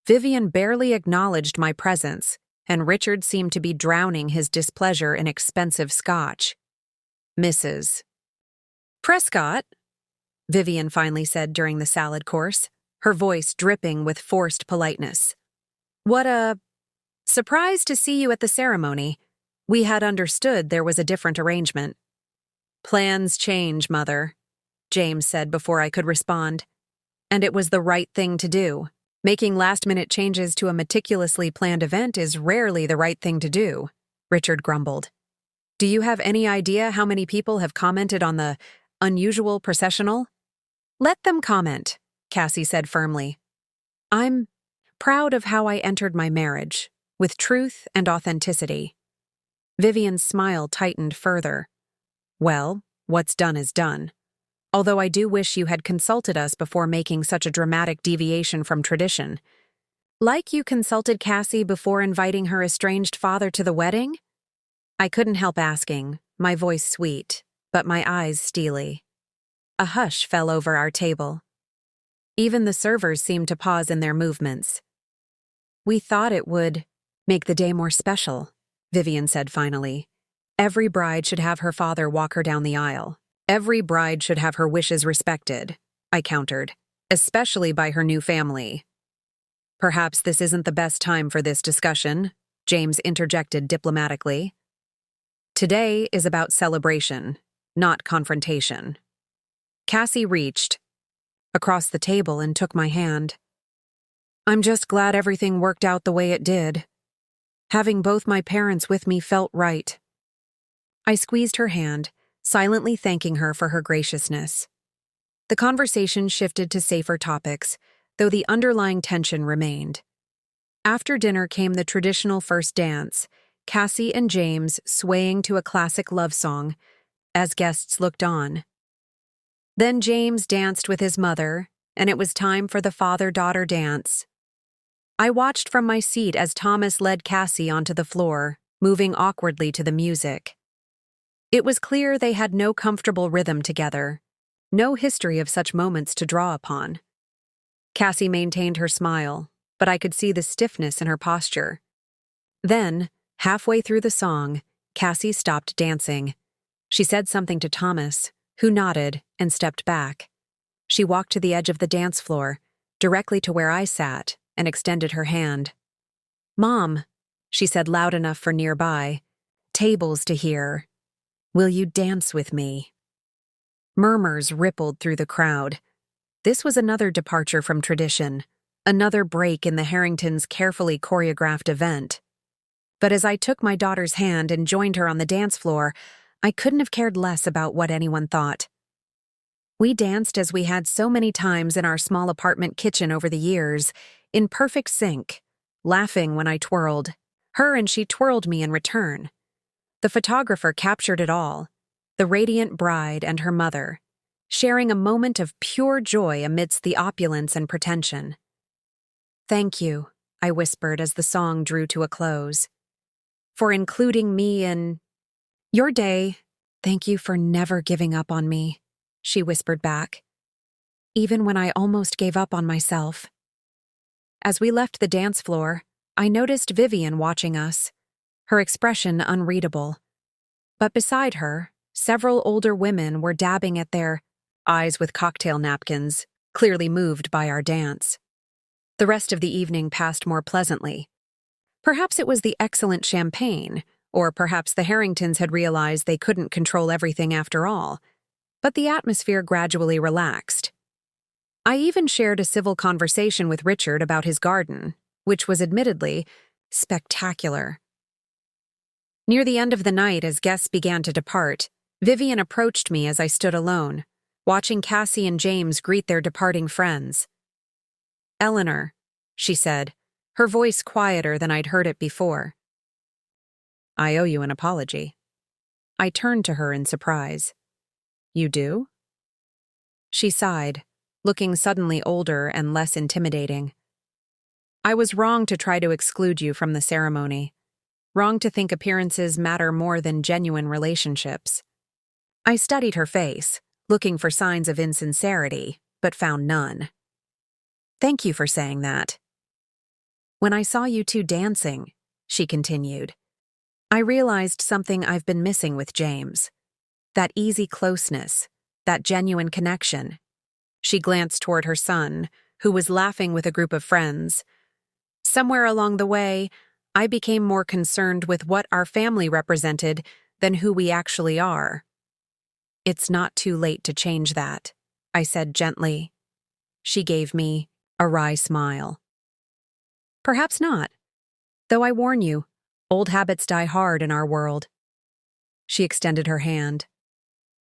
Vivian barely acknowledged my presence, and Richard seemed to be drowning his displeasure in expensive scotch. "Mrs. Prescott," Vivian finally said during the salad course, her voice dripping with forced politeness. "What a surprise to see you at the ceremony. We had understood there was a different arrangement." "Plans change, Mother," James said before I could respond. "And it was the right thing to do. Making last-minute changes to a meticulously planned event is rarely the right thing to do," Richard grumbled. "Do you have any idea how many people have commented on the unusual processional?" "Let them comment," Cassie said firmly. "I'm proud of how I entered my marriage, with truth and authenticity." Vivian's smile tightened further. "Well, what's done is done. Although I do wish you had consulted us before making such a dramatic deviation from tradition. Like you consulted Cassie before inviting her estranged father to the wedding?" I couldn't help asking, my voice sweet, but my eyes steely. A hush fell over our table. Even the servers seemed to pause in their movements. "We thought it would make the day more special," Vivian said finally. "Every bride should have her father walk her down the aisle. Every bride should have her wishes respected," I countered, "especially by her new family." "Perhaps this isn't the best time for this discussion," James interjected diplomatically. "Today is about celebration, not confrontation." Cassie reached across the table and took my hand. "I'm just glad everything worked out the way it did. Having both my parents with me felt right." I squeezed her hand, silently thanking her for her graciousness. The conversation shifted to safer topics, though the underlying tension remained. After dinner came the traditional first dance, Cassie and James swaying to a classic love song as guests looked on. Then James danced with his mother, and it was time for the father-daughter dance. I watched from my seat as Thomas led Cassie onto the floor, moving awkwardly to the music. It was clear they had no comfortable rhythm together, no history of such moments to draw upon. Cassie maintained her smile, but I could see the stiffness in her posture. Then, halfway through the song, Cassie stopped dancing. She said something to Thomas, who nodded and stepped back. She walked to the edge of the dance floor, directly to where I sat, and extended her hand. "Mom," she said loud enough for nearby, "tables to hear. Will you dance with me?" Murmurs rippled through the crowd. This was another departure from tradition, another break in the Harringtons' carefully choreographed event. But as I took my daughter's hand and joined her on the dance floor, I couldn't have cared less about what anyone thought. We danced as we had so many times in our small apartment kitchen over the years, in perfect sync, laughing when I twirled. Her and she twirled me in return. The photographer captured it all, the radiant bride and her mother, sharing a moment of pure joy amidst the opulence and pretension. "Thank you," I whispered as the song drew to a close, "for including me in your day. Thank you for never giving up on me," she whispered back, "even when I almost gave up on myself." As we left the dance floor, I noticed Vivian watching us, her expression unreadable. But beside her, several older women were dabbing at their eyes with cocktail napkins, clearly moved by our dance. The rest of the evening passed more pleasantly. Perhaps it was the excellent champagne, or perhaps the Harringtons had realized they couldn't control everything after all. But the atmosphere gradually relaxed. I even shared a civil conversation with Richard about his garden, which was admittedly spectacular. Near the end of the night, as guests began to depart, Vivian approached me as I stood alone, watching Cassie and James greet their departing friends. "Eleanor," she said, her voice quieter than I'd heard it before. "I owe you an apology." I turned to her in surprise. "You do?" She sighed, looking suddenly older and less intimidating. "I was wrong to try to exclude you from the ceremony. Wrong to think appearances matter more than genuine relationships." I studied her face, looking for signs of insincerity, but found none. "Thank you for saying that." "When I saw you two dancing," she continued, "I realized something I've been missing with James. That easy closeness, that genuine connection." She glanced toward her son, who was laughing with a group of friends. Somewhere along the way, I became more concerned with what our family represented than who we actually are. "It's not too late to change that," I said gently. She gave me a wry smile. "Perhaps not. Though I warn you, old habits die hard in our world." She extended her hand.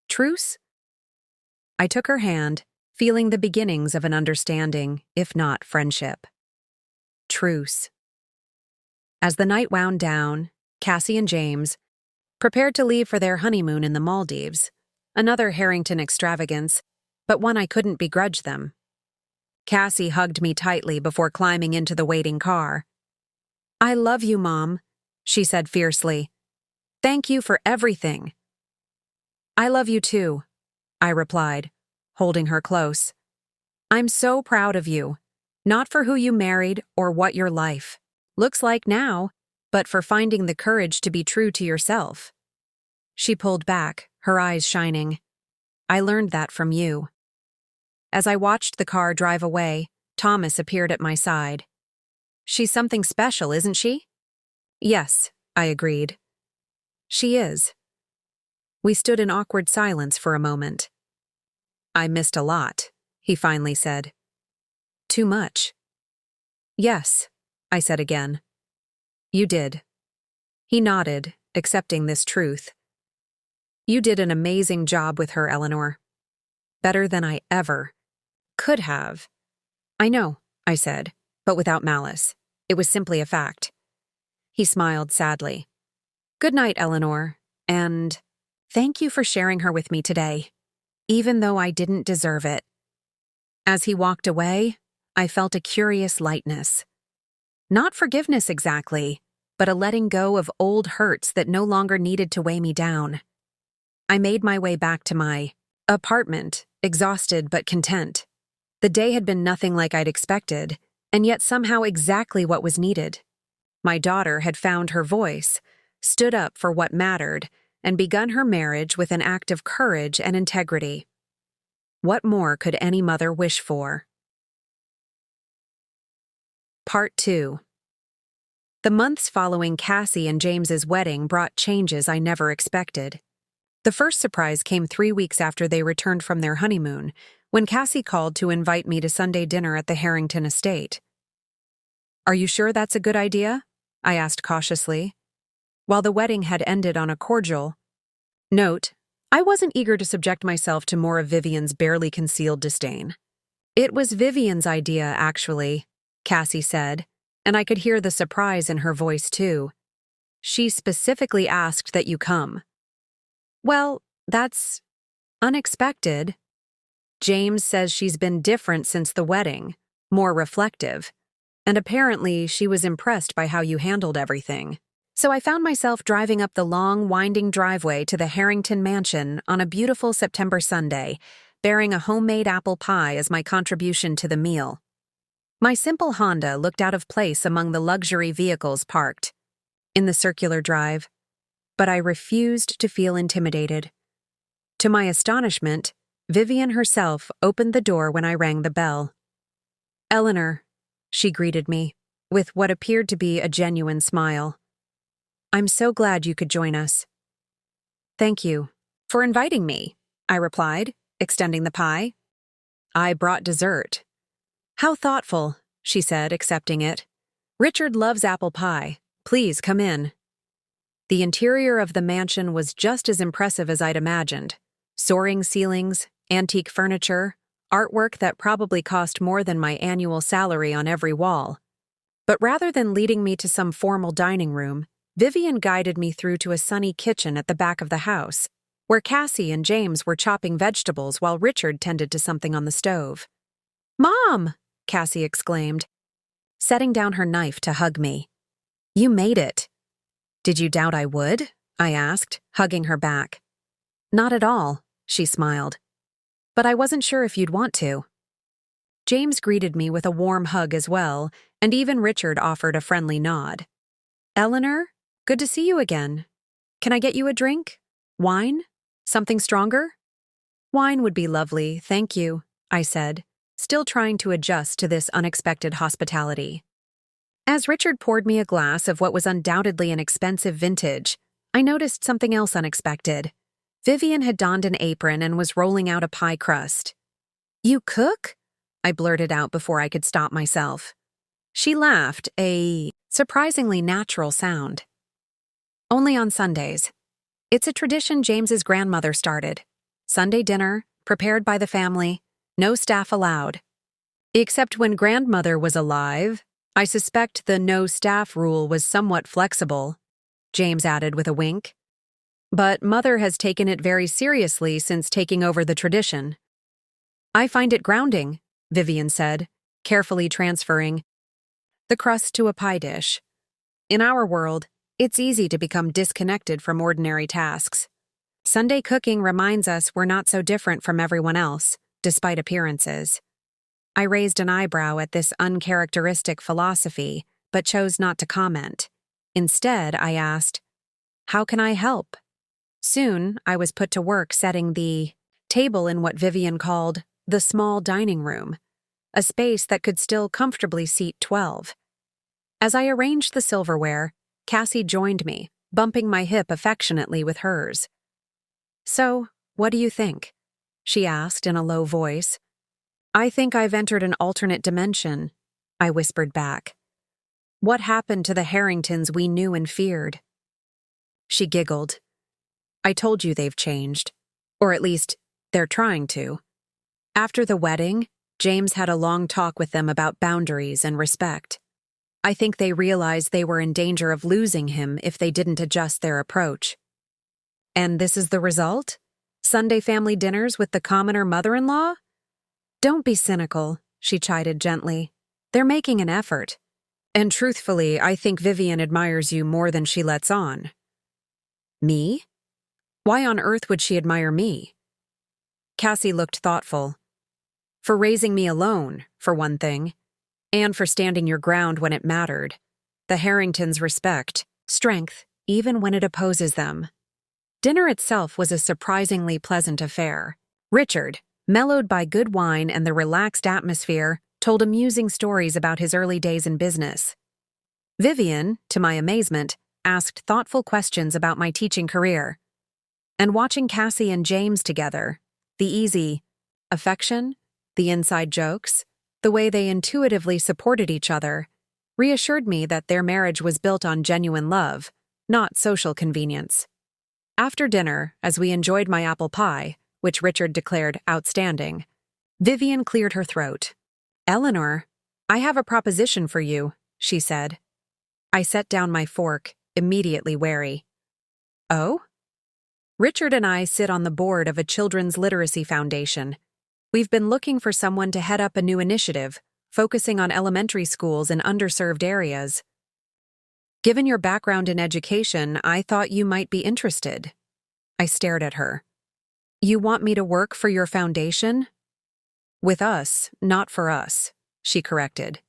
"Truce?" I took her hand, feeling the beginnings of an understanding, if not friendship. Truce. As the night wound down, Cassie and James prepared to leave for their honeymoon in the Maldives, another Harrington extravagance, but one I couldn't begrudge them. Cassie hugged me tightly before climbing into the waiting car. "I love you, Mom," she said fiercely. "Thank you for everything." "I love you too," I replied, holding her close. "I'm so proud of you, not for who you married or what your life looks like now, but for finding the courage to be true to yourself." She pulled back, her eyes shining. "I learned that from you." As I watched the car drive away, Thomas appeared at my side. "She's something special, isn't she?" "Yes," I agreed. "She is." We stood in awkward silence for a moment. "I missed a lot," he finally said. "Too much." "Yes," I said again. "You did." He nodded, accepting this truth. "You did an amazing job with her, Eleanor. Better than I ever could have." "I know," I said, but without malice. It was simply a fact. He smiled sadly. Good night, Eleanor, and thank you for sharing her with me today, even though I didn't deserve it. As he walked away, I felt a curious lightness. Not forgiveness exactly, but a letting go of old hurts that no longer needed to weigh me down. I made my way back to my apartment, exhausted but content. The day had been nothing like I'd expected, and yet somehow exactly what was needed. My daughter had found her voice, stood up for what mattered, and begun her marriage with an act of courage and integrity. What more could any mother wish for? Part 2. The months following Cassie and James's wedding brought changes I never expected. The first surprise came 3 weeks after they returned from their honeymoon, when Cassie called to invite me to Sunday dinner at the Harrington estate. Are you sure that's a good idea? I asked cautiously. While the wedding had ended on a cordial note, I wasn't eager to subject myself to more of Vivian's barely concealed disdain. It was Vivian's idea, actually, Cassie said, and I could hear the surprise in her voice too. She specifically asked that you come. Well, that's unexpected. James says she's been different since the wedding, more reflective, and apparently she was impressed by how you handled everything. So I found myself driving up the long, winding driveway to the Harrington mansion on a beautiful September Sunday, bearing a homemade apple pie as my contribution to the meal. My simple Honda looked out of place among the luxury vehicles parked in the circular drive, but I refused to feel intimidated. To my astonishment, Vivian herself opened the door when I rang the bell. Eleanor, she greeted me, with what appeared to be a genuine smile. I'm so glad you could join us. Thank you for inviting me, I replied, extending the pie. I brought dessert. How thoughtful, she said, accepting it. Richard loves apple pie. Please come in. The interior of the mansion was just as impressive as I'd imagined. Soaring ceilings, antique furniture, artwork that probably cost more than my annual salary on every wall. But rather than leading me to some formal dining room, Vivian guided me through to a sunny kitchen at the back of the house, where Cassie and James were chopping vegetables while Richard tended to something on the stove. Mom! Cassie exclaimed, setting down her knife to hug me. You made it. Did you doubt I would? I asked, hugging her back. Not at all, she smiled. But I wasn't sure if you'd want to. James greeted me with a warm hug as well, and even Richard offered a friendly nod. Eleanor? Good to see you again. Can I get you a drink? Wine? Something stronger? Wine would be lovely, thank you, I said, still trying to adjust to this unexpected hospitality. As Richard poured me a glass of what was undoubtedly an expensive vintage, I noticed something else unexpected. Vivian had donned an apron and was rolling out a pie crust. You cook? I blurted out before I could stop myself. She laughed, a surprisingly natural sound. Only on Sundays. It's a tradition James's grandmother started. Sunday dinner, prepared by the family, no staff allowed. Except when grandmother was alive, I suspect the no staff rule was somewhat flexible, James added with a wink. But mother has taken it very seriously since taking over the tradition. I find it grounding, Vivian said, carefully transferring the crust to a pie dish. In our world, it's easy to become disconnected from ordinary tasks. Sunday cooking reminds us we're not so different from everyone else, despite appearances. I raised an eyebrow at this uncharacteristic philosophy, but chose not to comment. Instead, I asked, how can I help? Soon, I was put to work setting the table in what Vivian called the small dining room, a space that could still comfortably seat 12. As I arranged the silverware, Cassie joined me, bumping my hip affectionately with hers. So, what do you think? She asked in a low voice. I think I've entered an alternate dimension, I whispered back. What happened to the Harringtons we knew and feared? She giggled. I told you they've changed. Or at least, they're trying to. After the wedding, James had a long talk with them about boundaries and respect. I think they realized they were in danger of losing him if they didn't adjust their approach. And this is the result? Sunday family dinners with the commoner mother-in-law? Don't be cynical, she chided gently. They're making an effort. And truthfully, I think Vivian admires you more than she lets on. Me? Why on earth would she admire me? Cassie looked thoughtful. For raising me alone, for one thing, and for standing your ground when it mattered. The Harringtons respect strength, even when it opposes them. Dinner itself was a surprisingly pleasant affair. Richard, mellowed by good wine and the relaxed atmosphere, told amusing stories about his early days in business. Vivian, to my amazement, asked thoughtful questions about my teaching career. And watching Cassie and James together, the easy affection, the inside jokes, the way they intuitively supported each other, reassured me that their marriage was built on genuine love, not social convenience. After dinner, as we enjoyed my apple pie, which Richard declared outstanding, Vivian cleared her throat. "Eleanor, I have a proposition for you," she said. I set down my fork, immediately wary. "Oh?" Richard and I sit on the board of a children's literacy foundation. We've been looking for someone to head up a new initiative, focusing on elementary schools in underserved areas. Given your background in education, I thought you might be interested. I stared at her. You want me to work for your foundation? With us, not for us, she corrected.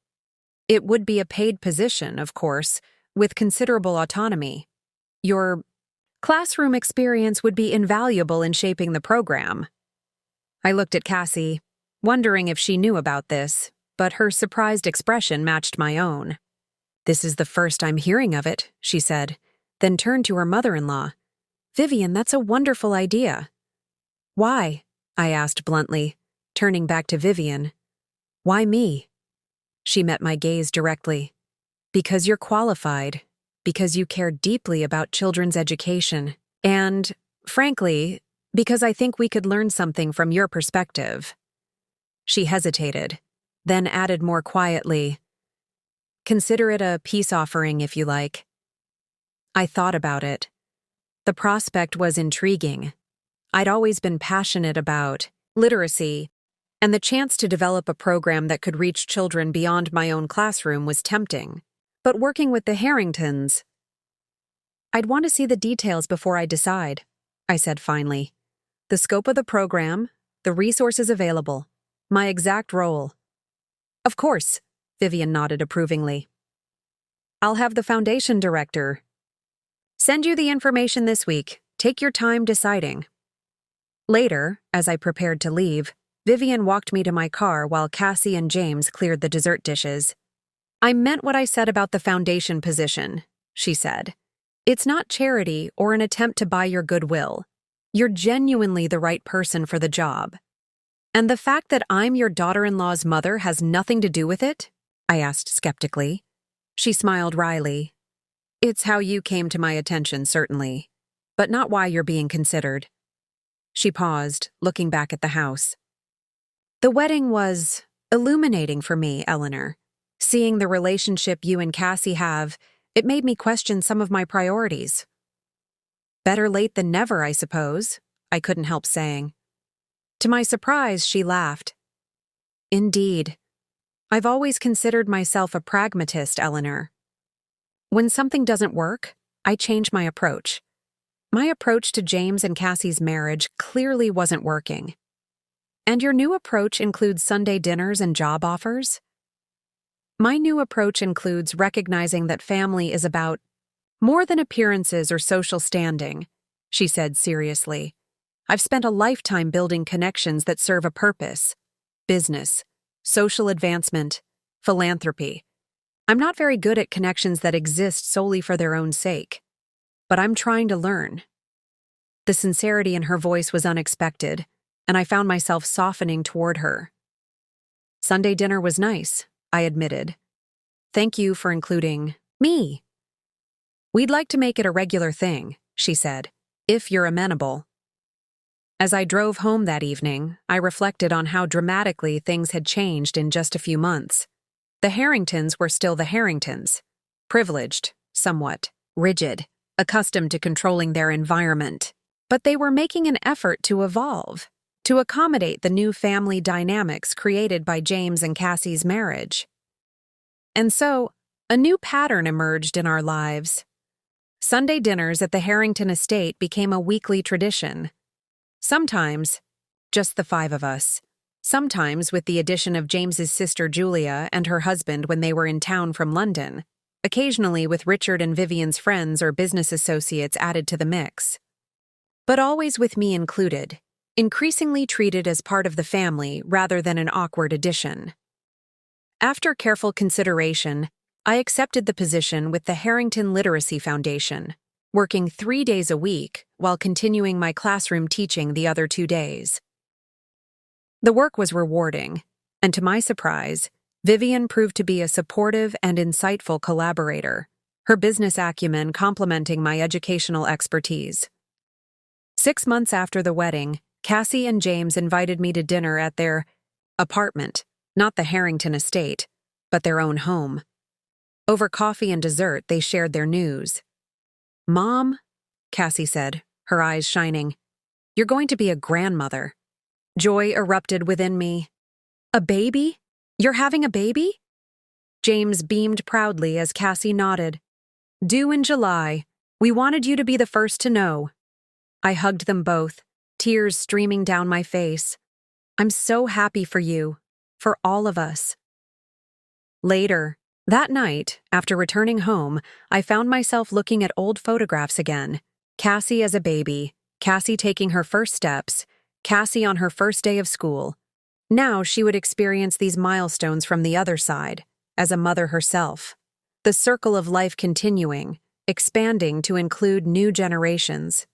It would be a paid position, of course, with considerable autonomy. Your classroom experience would be invaluable in shaping the program. I looked at Cassie, wondering if she knew about this, but her surprised expression matched my own. "This is the first I'm hearing of it," she said, then turned to her mother-in-law. "Vivian, that's a wonderful idea." "Why?" I asked bluntly, turning back to Vivian. "Why me?" She met my gaze directly. "Because you're qualified, because you care deeply about children's education, and, frankly, because I think we could learn something from your perspective." She hesitated, then added more quietly, "Consider it a peace offering if you like." I thought about it. The prospect was intriguing. I'd always been passionate about literacy, and the chance to develop a program that could reach children beyond my own classroom was tempting. But working with the Harringtons, I'd want to see the details before I decide, I said finally. The scope of the program, the resources available, my exact role. Of course, Vivian nodded approvingly. I'll have the foundation director send you the information this week. Take your time deciding. Later, as I prepared to leave, Vivian walked me to my car while Cassie and James cleared the dessert dishes. "I meant what I said about the foundation position," she said. "It's not charity or an attempt to buy your goodwill. You're genuinely the right person for the job. And the fact that I'm your daughter-in-law's mother has nothing to do with it?" I asked skeptically. She smiled wryly. "It's how you came to my attention, certainly, but not why you're being considered." She paused, looking back at the house. "The wedding was illuminating for me, Eleanor. Seeing the relationship you and Cassie have, it made me question some of my priorities." "Better late than never, I suppose," I couldn't help saying. To my surprise, she laughed. "Indeed. I've always considered myself a pragmatist, Eleanor. When something doesn't work, I change my approach. My approach to James and Cassie's marriage clearly wasn't working. And your new approach includes Sunday dinners and job offers?" "My new approach includes recognizing that family is about more than appearances or social standing," she said seriously. "I've spent a lifetime building connections that serve a purpose: business, social advancement, philanthropy. I'm not very good at connections that exist solely for their own sake. But I'm trying to learn." The sincerity in her voice was unexpected, and I found myself softening toward her. "Sunday dinner was nice," I admitted. "Thank you for including me." "We'd like to make it a regular thing," she said, "if you're amenable." As I drove home that evening, I reflected on how dramatically things had changed in just a few months. The Harringtons were still the Harringtons, privileged, somewhat, rigid, accustomed to controlling their environment. But they were making an effort to evolve, to accommodate the new family dynamics created by James and Cassie's marriage. And so, a new pattern emerged in our lives. Sunday dinners at the Harrington estate became a weekly tradition. Sometimes, just the five of us. Sometimes with the addition of James's sister Julia and her husband when they were in town from London. Occasionally with Richard and Vivian's friends or business associates added to the mix. But always with me included, increasingly treated as part of the family rather than an awkward addition. After careful consideration, I accepted the position with the Harrington Literacy Foundation, working 3 days a week while continuing my classroom teaching the other 2 days. The work was rewarding, and to my surprise, Vivian proved to be a supportive and insightful collaborator, her business acumen complementing my educational expertise. 6 months after the wedding, Cassie and James invited me to dinner at their apartment, not the Harrington estate, but their own home. Over coffee and dessert, they shared their news. "Mom," Cassie said, her eyes shining, "you're going to be a grandmother." Joy erupted within me. "A baby? You're having a baby?" James beamed proudly as Cassie nodded. "Due in July. We wanted you to be the first to know." I hugged them both, tears streaming down my face. "I'm so happy for you, for all of us." Later, that night, after returning home, I found myself looking at old photographs again. Cassie as a baby, Cassie taking her first steps, Cassie on her first day of school. Now she would experience these milestones from the other side, as a mother herself. The circle of life continuing, expanding to include new generations.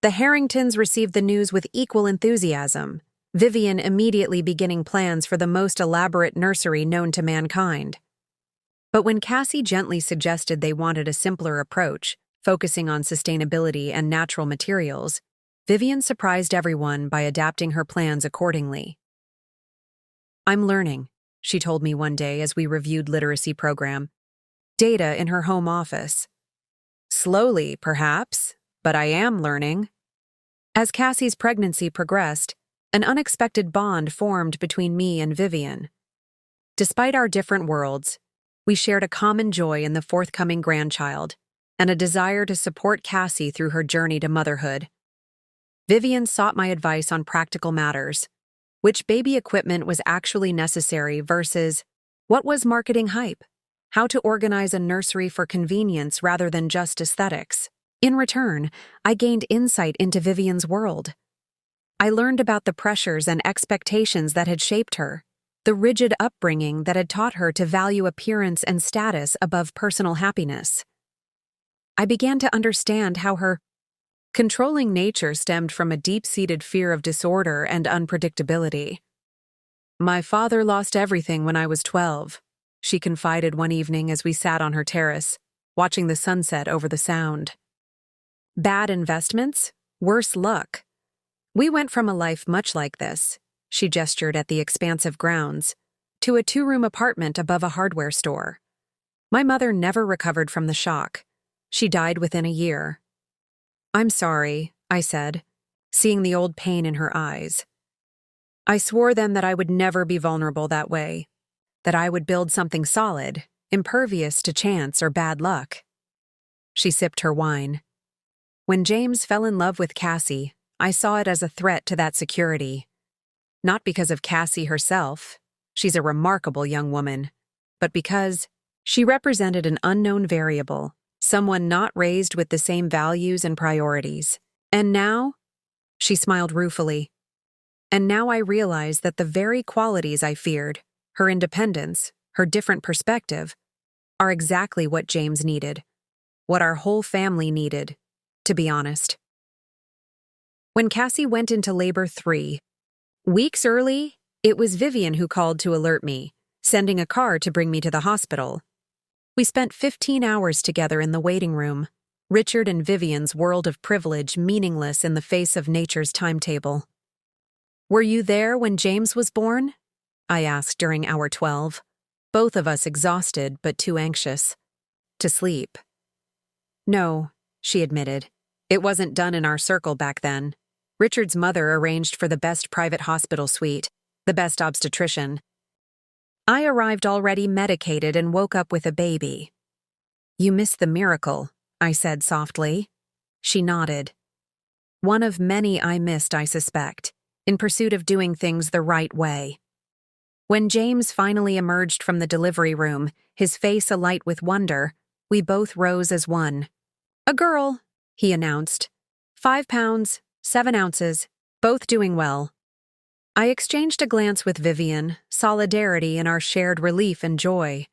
The Harringtons received the news with equal enthusiasm, Vivian immediately beginning plans for the most elaborate nursery known to mankind. But when Cassie gently suggested they wanted a simpler approach, focusing on sustainability and natural materials, Vivian surprised everyone by adapting her plans accordingly. "I'm learning," she told me one day as we reviewed literacy program. Data in her home office. "Slowly, perhaps, but I am learning." As Cassie's pregnancy progressed, an unexpected bond formed between me and Vivian. Despite our different worlds, we shared a common joy in the forthcoming grandchild and a desire to support Cassie through her journey to motherhood. Vivian sought my advice on practical matters. Which baby equipment was actually necessary versus what was marketing hype? How to organize a nursery for convenience rather than just aesthetics. In return, I gained insight into Vivian's world. I learned about the pressures and expectations that had shaped her, the rigid upbringing that had taught her to value appearance and status above personal happiness. I began to understand how her controlling nature stemmed from a deep-seated fear of disorder and unpredictability. "My father lost everything when I was 12, she confided one evening as we sat on her terrace, watching the sunset over the Sound. "Bad investments? Worse luck. We went from a life much like this," she gestured at the expansive grounds, "to a 2-room apartment above a hardware store. My mother never recovered from the shock. She died within a year." "I'm sorry," I said, seeing the old pain in her eyes. "I swore then that I would never be vulnerable that way, that I would build something solid, impervious to chance or bad luck." She sipped her wine. "When James fell in love with Cassie, I saw it as a threat to that security. Not because of Cassie herself, she's a remarkable young woman, but because she represented an unknown variable, someone not raised with the same values and priorities. And now," she smiled ruefully, "and now I realize that the very qualities I feared, her independence, her different perspective, are exactly what James needed, what our whole family needed, to be honest." When Cassie went into labor 3 weeks early, it was Vivian who called to alert me, sending a car to bring me to the hospital. We spent 15 hours together in the waiting room, Richard and Vivian's world of privilege meaningless in the face of nature's timetable. "Were you there when James was born?" I asked during hour 12. both of us exhausted but too anxious to sleep. No, she admitted. It wasn't done in our circle back then. Richard's mother arranged for the best private hospital suite, the best obstetrician. I arrived already medicated and woke up with a baby. You missed the miracle, I said softly. She nodded. One of many I missed, I suspect, in pursuit of doing things the right way. When James finally emerged from the delivery room, his face alight with wonder, we both rose as one. A girl, he announced. 5 pounds, 7 ounces, both doing well. I exchanged a glance with Vivian, solidarity in our shared relief and joy.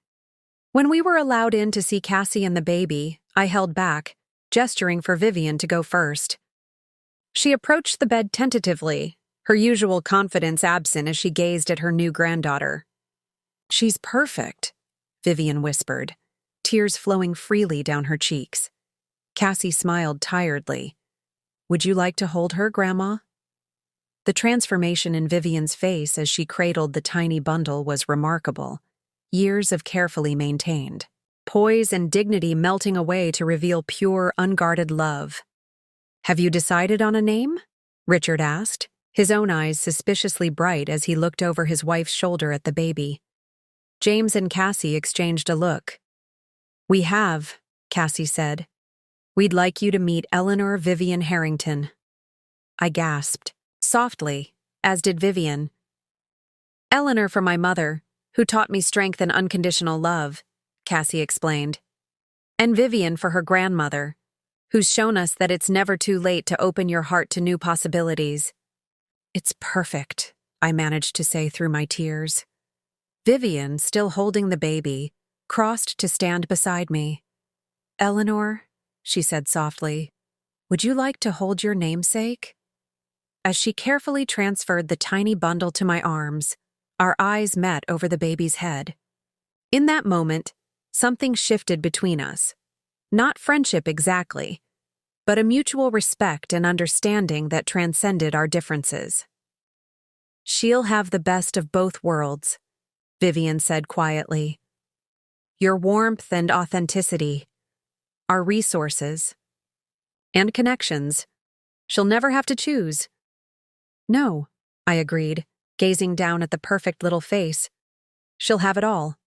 When we were allowed in to see Cassie and the baby, I held back, gesturing for Vivian to go first. She approached the bed tentatively, her usual confidence absent as she gazed at her new granddaughter. She's perfect, Vivian whispered, tears flowing freely down her cheeks. Cassie smiled tiredly. Would you like to hold her, Grandma? The transformation in Vivian's face as she cradled the tiny bundle was remarkable. Years of carefully maintained. Poise and dignity melting away to reveal pure, unguarded love. Have you decided on a name? Richard asked, his own eyes suspiciously bright as he looked over his wife's shoulder at the baby. James and Cassie exchanged a look. We have, Cassie said. We'd like you to meet Eleanor Vivian Harrington. I gasped, softly, as did Vivian. Eleanor for my mother, who taught me strength and unconditional love, Cassie explained. And Vivian for her grandmother, who's shown us that it's never too late to open your heart to new possibilities. It's perfect, I managed to say through my tears. Vivian, still holding the baby, crossed to stand beside me. Eleanor, she said softly, would you like to hold your namesake? As she carefully transferred the tiny bundle to my arms, our eyes met over the baby's head. In that moment, something shifted between us. Not friendship exactly, but a mutual respect and understanding that transcended our differences. She'll have the best of both worlds, Vivian said quietly. Your warmth and authenticity, our resources, and connections. She'll never have to choose. No, I agreed, gazing down at the perfect little face. She'll have it all.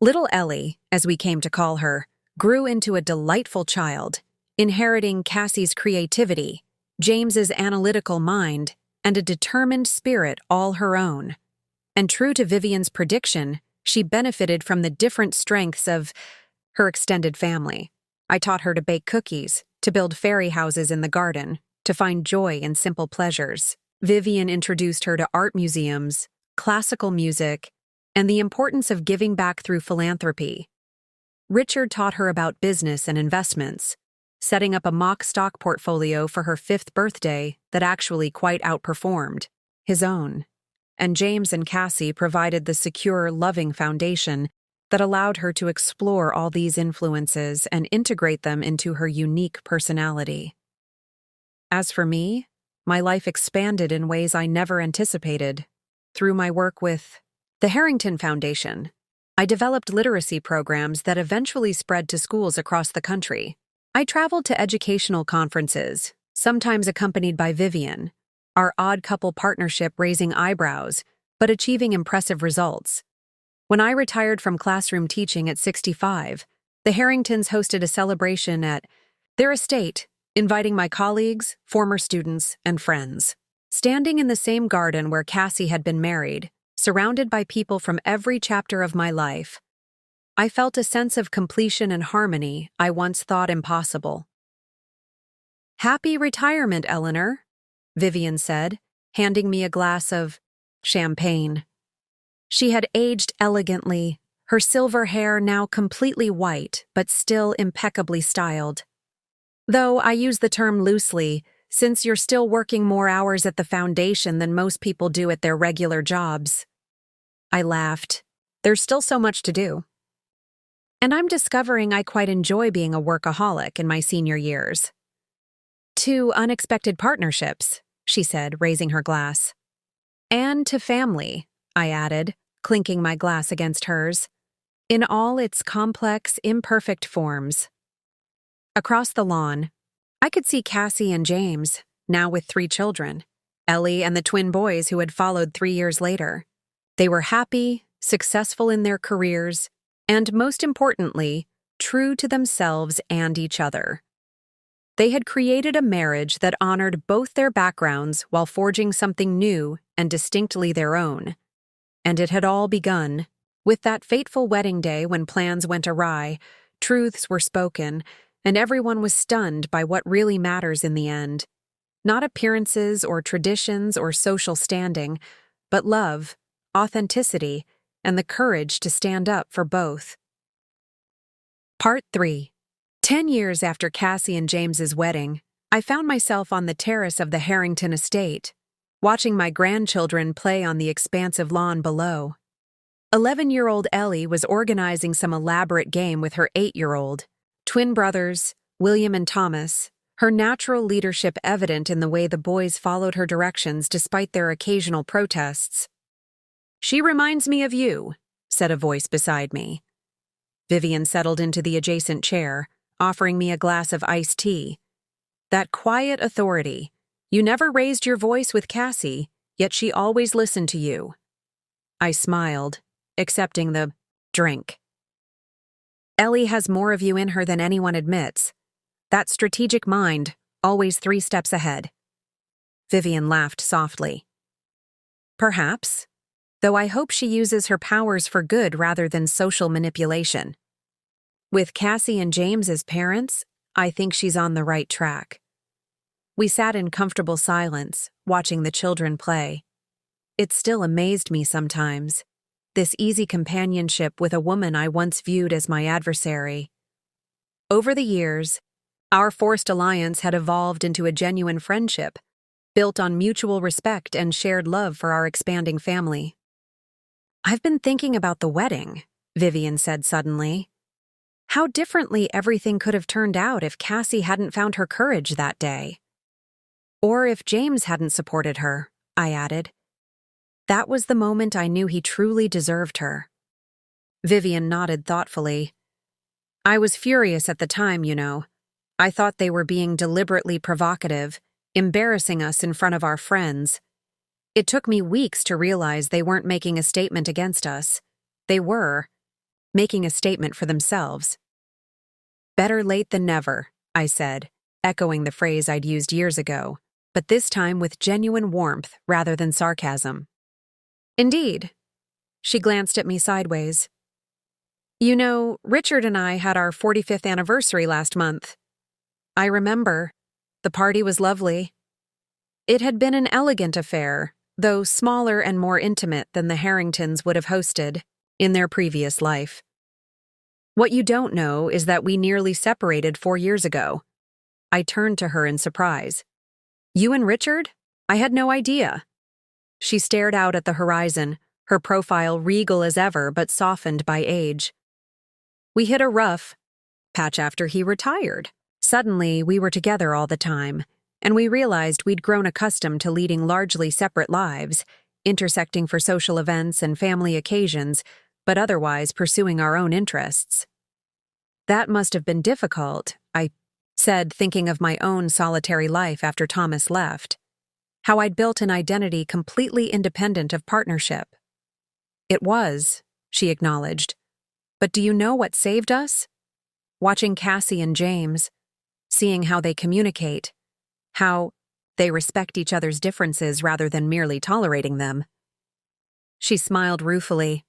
Little Ellie, as we came to call her, grew into a delightful child, inheriting Cassie's creativity, James's analytical mind, and a determined spirit all her own. And true to Vivian's prediction, she benefited from the different strengths of her extended family. I taught her to bake cookies, to build fairy houses in the garden, to find joy in simple pleasures. Vivian introduced her to art museums, classical music, and the importance of giving back through philanthropy. Richard taught her about business and investments, setting up a mock stock portfolio for her 5th birthday that actually quite outperformed his own. And James and Cassie provided the secure, loving foundation that allowed her to explore all these influences and integrate them into her unique personality. As for me, my life expanded in ways I never anticipated. Through my work with the Harrington Foundation, I developed literacy programs that eventually spread to schools across the country. I traveled to educational conferences, sometimes accompanied by Vivian, our odd couple partnership raising eyebrows, but achieving impressive results. When I retired from classroom teaching at 65, the Harringtons hosted a celebration at their estate, inviting my colleagues, former students, and friends. Standing in the same garden where Cassie had been married, surrounded by people from every chapter of my life, I felt a sense of completion and harmony I once thought impossible. Happy retirement, Eleanor, Vivian said, handing me a glass of champagne. She had aged elegantly, her silver hair now completely white, but still impeccably styled. Though I use the term loosely, since you're still working more hours at the foundation than most people do at their regular jobs. I laughed. There's still so much to do. And I'm discovering I quite enjoy being a workaholic in my senior years. 2 unexpected partnerships, she said, raising her glass. And to family, I added, clinking my glass against hers, in all its complex, imperfect forms. Across the lawn, I could see Cassie and James, now with 3 children, Ellie and the twin boys who had followed 3 years later. They were happy, successful in their careers, and most importantly, true to themselves and each other. They had created a marriage that honored both their backgrounds while forging something new and distinctly their own. And it had all begun with that fateful wedding day when plans went awry, truths were spoken, and everyone was stunned by what really matters in the end. Not appearances or traditions or social standing, but love, authenticity, and the courage to stand up for both. Part 3. 10 years after Cassie and James's wedding, I found myself on the terrace of the Harrington estate, watching my grandchildren play on the expansive lawn below. 11-year-old Ellie was organizing some elaborate game with her 8-year-old. Twin brothers, William and Thomas, her natural leadership evident in the way the boys followed her directions despite their occasional protests. "She reminds me of you," said a voice beside me. Vivian settled into the adjacent chair, offering me a glass of iced tea. That quiet authority. You never raised your voice with Cassie, yet she always listened to you. I smiled, accepting the drink. Ellie has more of you in her than anyone admits. That strategic mind, always 3 steps ahead. Vivian laughed softly. Perhaps, though I hope she uses her powers for good rather than social manipulation. With Cassie and James as parents, I think she's on the right track. We sat in comfortable silence, watching the children play. It still amazed me sometimes, this easy companionship with a woman I once viewed as my adversary. Over the years, our forced alliance had evolved into a genuine friendship, built on mutual respect and shared love for our expanding family. "I've been thinking about the wedding," Vivian said suddenly. "How differently everything could have turned out if Cassie hadn't found her courage that day. Or if James hadn't supported her," I added. That was the moment I knew he truly deserved her. Vivian nodded thoughtfully. "I was furious at the time, you know. I thought they were being deliberately provocative, embarrassing us in front of our friends. It took me weeks to realize they weren't making a statement against us. They were making a statement for themselves." "Better late than never," I said, echoing the phrase I'd used years ago, but this time with genuine warmth rather than sarcasm. "Indeed." She glanced at me sideways. "You know, Richard and I had our 45th anniversary last month. I remember. The party was lovely. It had been an elegant affair, though smaller and more intimate than the Harringtons would have hosted in their previous life. What you don't know is that we nearly separated 4 years ago." I turned to her in surprise. "You and Richard? I had no idea." She stared out at the horizon, her profile regal as ever but softened by age. "We hit a rough patch after he retired. Suddenly, we were together all the time, and we realized we'd grown accustomed to leading largely separate lives, intersecting for social events and family occasions, but otherwise pursuing our own interests. That must have been difficult," I said, thinking of my own solitary life after Thomas left. How I'd built an identity completely independent of partnership. "It was," she acknowledged. "But do you know what saved us? Watching Cassie and James, seeing how they communicate, how they respect each other's differences rather than merely tolerating them." She smiled ruefully.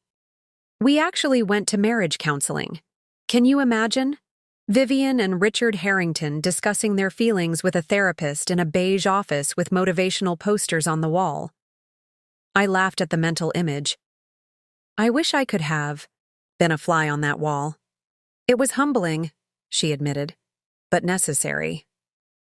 "We actually went to marriage counseling. Can you imagine? Vivian and Richard Harrington discussing their feelings with a therapist in a beige office with motivational posters on the wall." I laughed at the mental image. I wish I could have been a fly on that wall. "It was humbling," she admitted, "but necessary."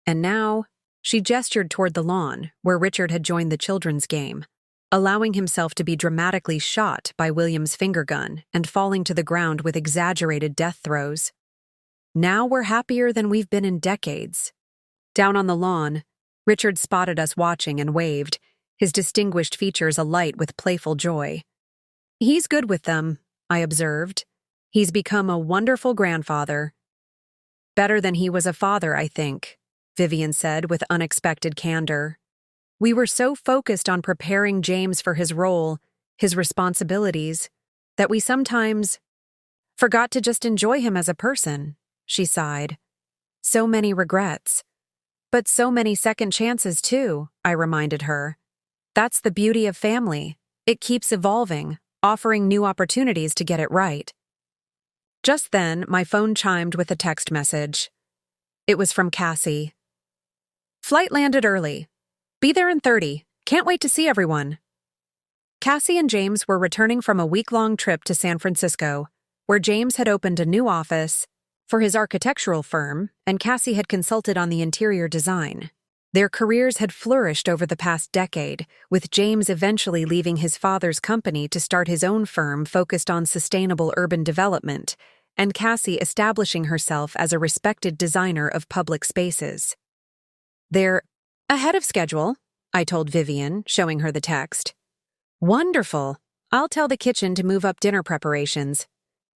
And now, she gestured toward the lawn, where Richard had joined the children's game, allowing himself to be dramatically shot by William's finger gun and falling to the ground with exaggerated death throes. Now we're happier than we've been in decades. Down on the lawn, Richard spotted us watching and waved, his distinguished features alight with playful joy. He's good with them, I observed. He's become a wonderful grandfather. Better than he was a father, I think, Vivian said with unexpected candor. We were so focused on preparing James for his role, his responsibilities, that we sometimes forgot to just enjoy him as a person, she sighed. So many regrets. But so many second chances, too, I reminded her. That's the beauty of family. It keeps evolving, offering new opportunities to get it right. Just then, my phone chimed with a text message. It was from Cassie. Flight landed early. Be there in 30. Can't wait to see everyone. Cassie and James were returning from a week-long trip to San Francisco, where James had opened a new office for his architectural firm, and Cassie had consulted on the interior design. Their careers had flourished over the past decade, with James eventually leaving his father's company to start his own firm focused on sustainable urban development, and Cassie establishing herself as a respected designer of public spaces. They're ahead of schedule, I told Vivian, showing her the text. Wonderful. I'll tell the kitchen to move up dinner preparations.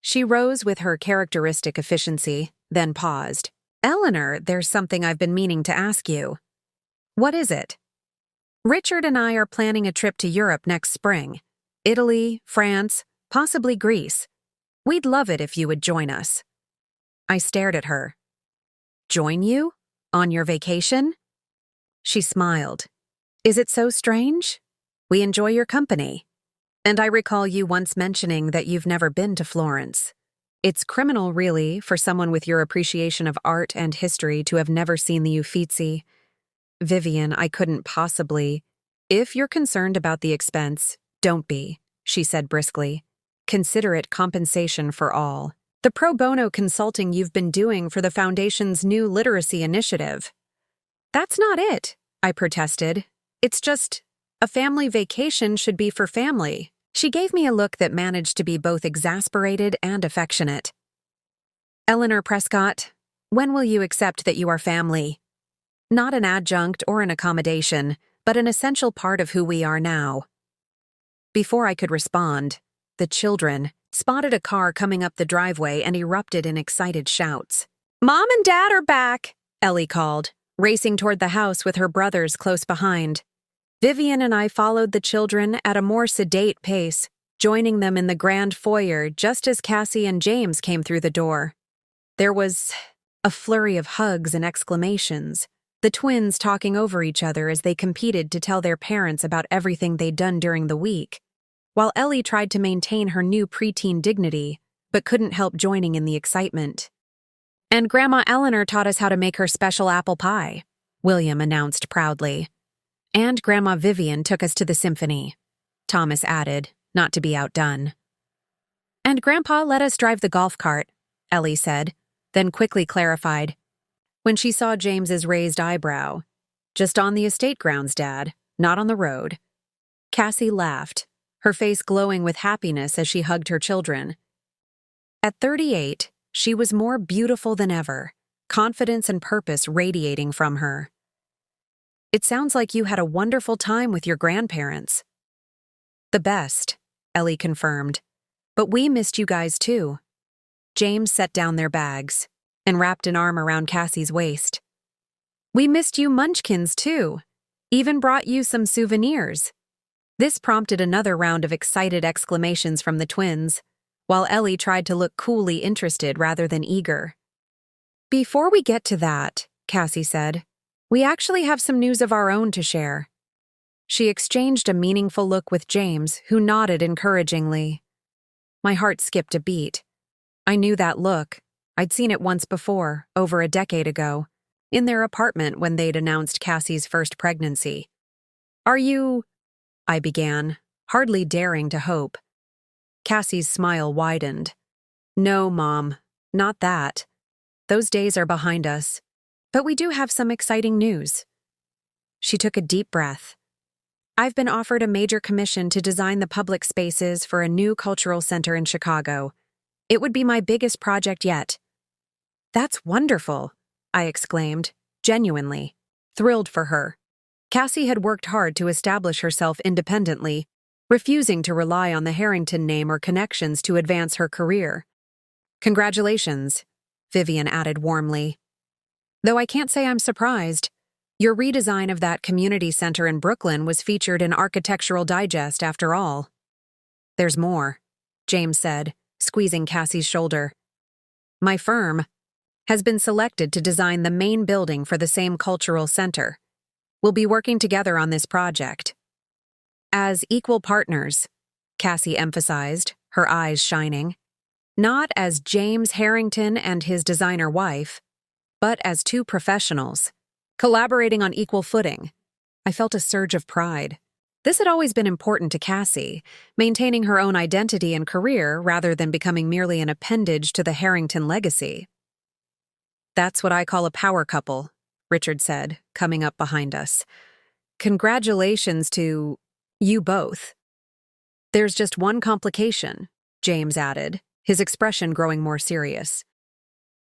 She rose with her characteristic efficiency, then paused. Eleanor, there's something I've been meaning to ask you. What is it? Richard and I are planning a trip to Europe next spring. Italy, France, possibly Greece. We'd love it if you would join us. I stared at her. Join you? On your vacation? She smiled. Is it so strange? We enjoy your company. And I recall you once mentioning that you've never been to Florence. It's criminal, really, for someone with your appreciation of art and history to have never seen the Uffizi. Vivian, I couldn't possibly. If you're concerned about the expense, don't be, she said briskly. Consider it compensation for all. The pro bono consulting you've been doing for the Foundation's new literacy initiative. That's not it, I protested. It's just, a family vacation should be for family. She gave me a look that managed to be both exasperated and affectionate. Eleanor Prescott, when will you accept that you are family? Not an adjunct or an accommodation, but an essential part of who we are now. Before I could respond, the children spotted a car coming up the driveway and erupted in excited shouts. Mom and Dad are back, Ellie called, racing toward the house with her brothers close behind. Vivian and I followed the children at a more sedate pace, joining them in the grand foyer just as Cassie and James came through the door. There was a flurry of hugs and exclamations, the twins talking over each other as they competed to tell their parents about everything they'd done during the week, while Ellie tried to maintain her new preteen dignity, but couldn't help joining in the excitement. And Grandma Eleanor taught us how to make her special apple pie, William announced proudly. And Grandma Vivian took us to the symphony, Thomas added, not to be outdone. And Grandpa let us drive the golf cart, Ellie said, then quickly clarified. When she saw James's raised eyebrow, just on the estate grounds, Dad, not on the road. Cassie laughed, her face glowing with happiness as she hugged her children. At 38, she was more beautiful than ever, confidence and purpose radiating from her. It sounds like you had a wonderful time with your grandparents. The best, Ellie confirmed. But we missed you guys too. James set down their bags and wrapped an arm around Cassie's waist. We missed you munchkins too. Even brought you some souvenirs. This prompted another round of excited exclamations from the twins, while Ellie tried to look coolly interested rather than eager. Before we get to that, Cassie said, we actually have some news of our own to share. She exchanged a meaningful look with James, who nodded encouragingly. My heart skipped a beat. I knew that look. I'd seen it once before, over a decade ago, in their apartment when they'd announced Cassie's first pregnancy. Are you... I began, hardly daring to hope. Cassie's smile widened. No, Mom, not that. Those days are behind us. But we do have some exciting news. She took a deep breath. I've been offered a major commission to design the public spaces for a new cultural center in Chicago. It would be my biggest project yet. That's wonderful, I exclaimed, genuinely, thrilled for her. Cassie had worked hard to establish herself independently, refusing to rely on the Harrington name or connections to advance her career. "Congratulations," Vivian added warmly. "Though I can't say I'm surprised. Your redesign of that community center in Brooklyn was featured in Architectural Digest after all." "There's more," James said, squeezing Cassie's shoulder. "My firm has been selected to design the main building for the same cultural center. We'll be working together on this project." "As equal partners," Cassie emphasized, her eyes shining. "Not as James Harrington and his designer wife, but as two professionals, collaborating on equal footing." I felt a surge of pride. This had always been important to Cassie, maintaining her own identity and career rather than becoming merely an appendage to the Harrington legacy. "That's what I call a power couple," Richard said, coming up behind us. "Congratulations to you both." "There's just one complication," James added, his expression growing more serious.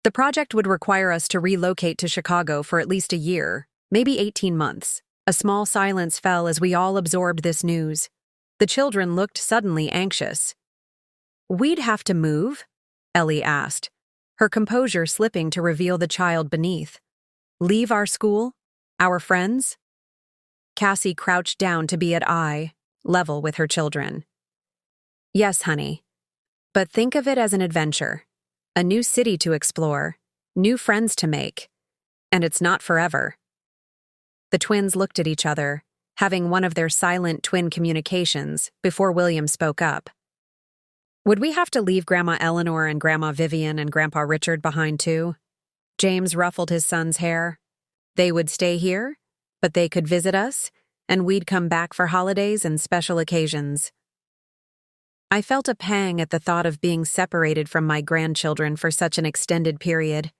"The project would require us to relocate to Chicago for at least a year, maybe 18 months. A small silence fell as we all absorbed this news. The children looked suddenly anxious. "We'd have to move?" Ellie asked, her composure slipping to reveal the child beneath. "Leave our school? Our friends?" Cassie crouched down to be at eye level with her children. "Yes, honey. But think of it as an adventure. A new city to explore, new friends to make. And it's not forever." The twins looked at each other, having one of their silent twin communications, before William spoke up. "Would we have to leave Grandma Eleanor and Grandma Vivian and Grandpa Richard behind too?" James ruffled his son's hair. "They would stay here, but they could visit us, and we'd come back for holidays and special occasions." I felt a pang at the thought of being separated from my grandchildren for such an extended period,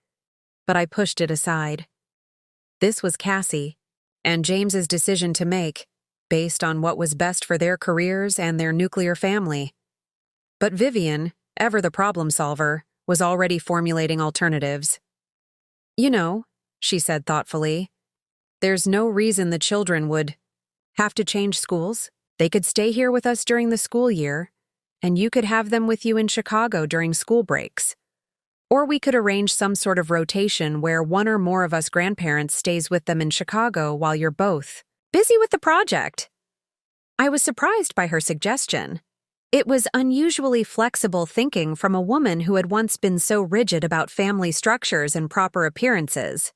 but I pushed it aside. This was Cassie and James's decision to make, based on what was best for their careers and their nuclear family. But Vivian, ever the problem solver, was already formulating alternatives. "You know," she said thoughtfully, "there's no reason the children would have to change schools. They could stay here with us during the school year, and you could have them with you in Chicago during school breaks. Or we could arrange some sort of rotation where one or more of us grandparents stays with them in Chicago while you're both busy with the project." I was surprised by her suggestion. It was unusually flexible thinking from a woman who had once been so rigid about family structures and proper appearances.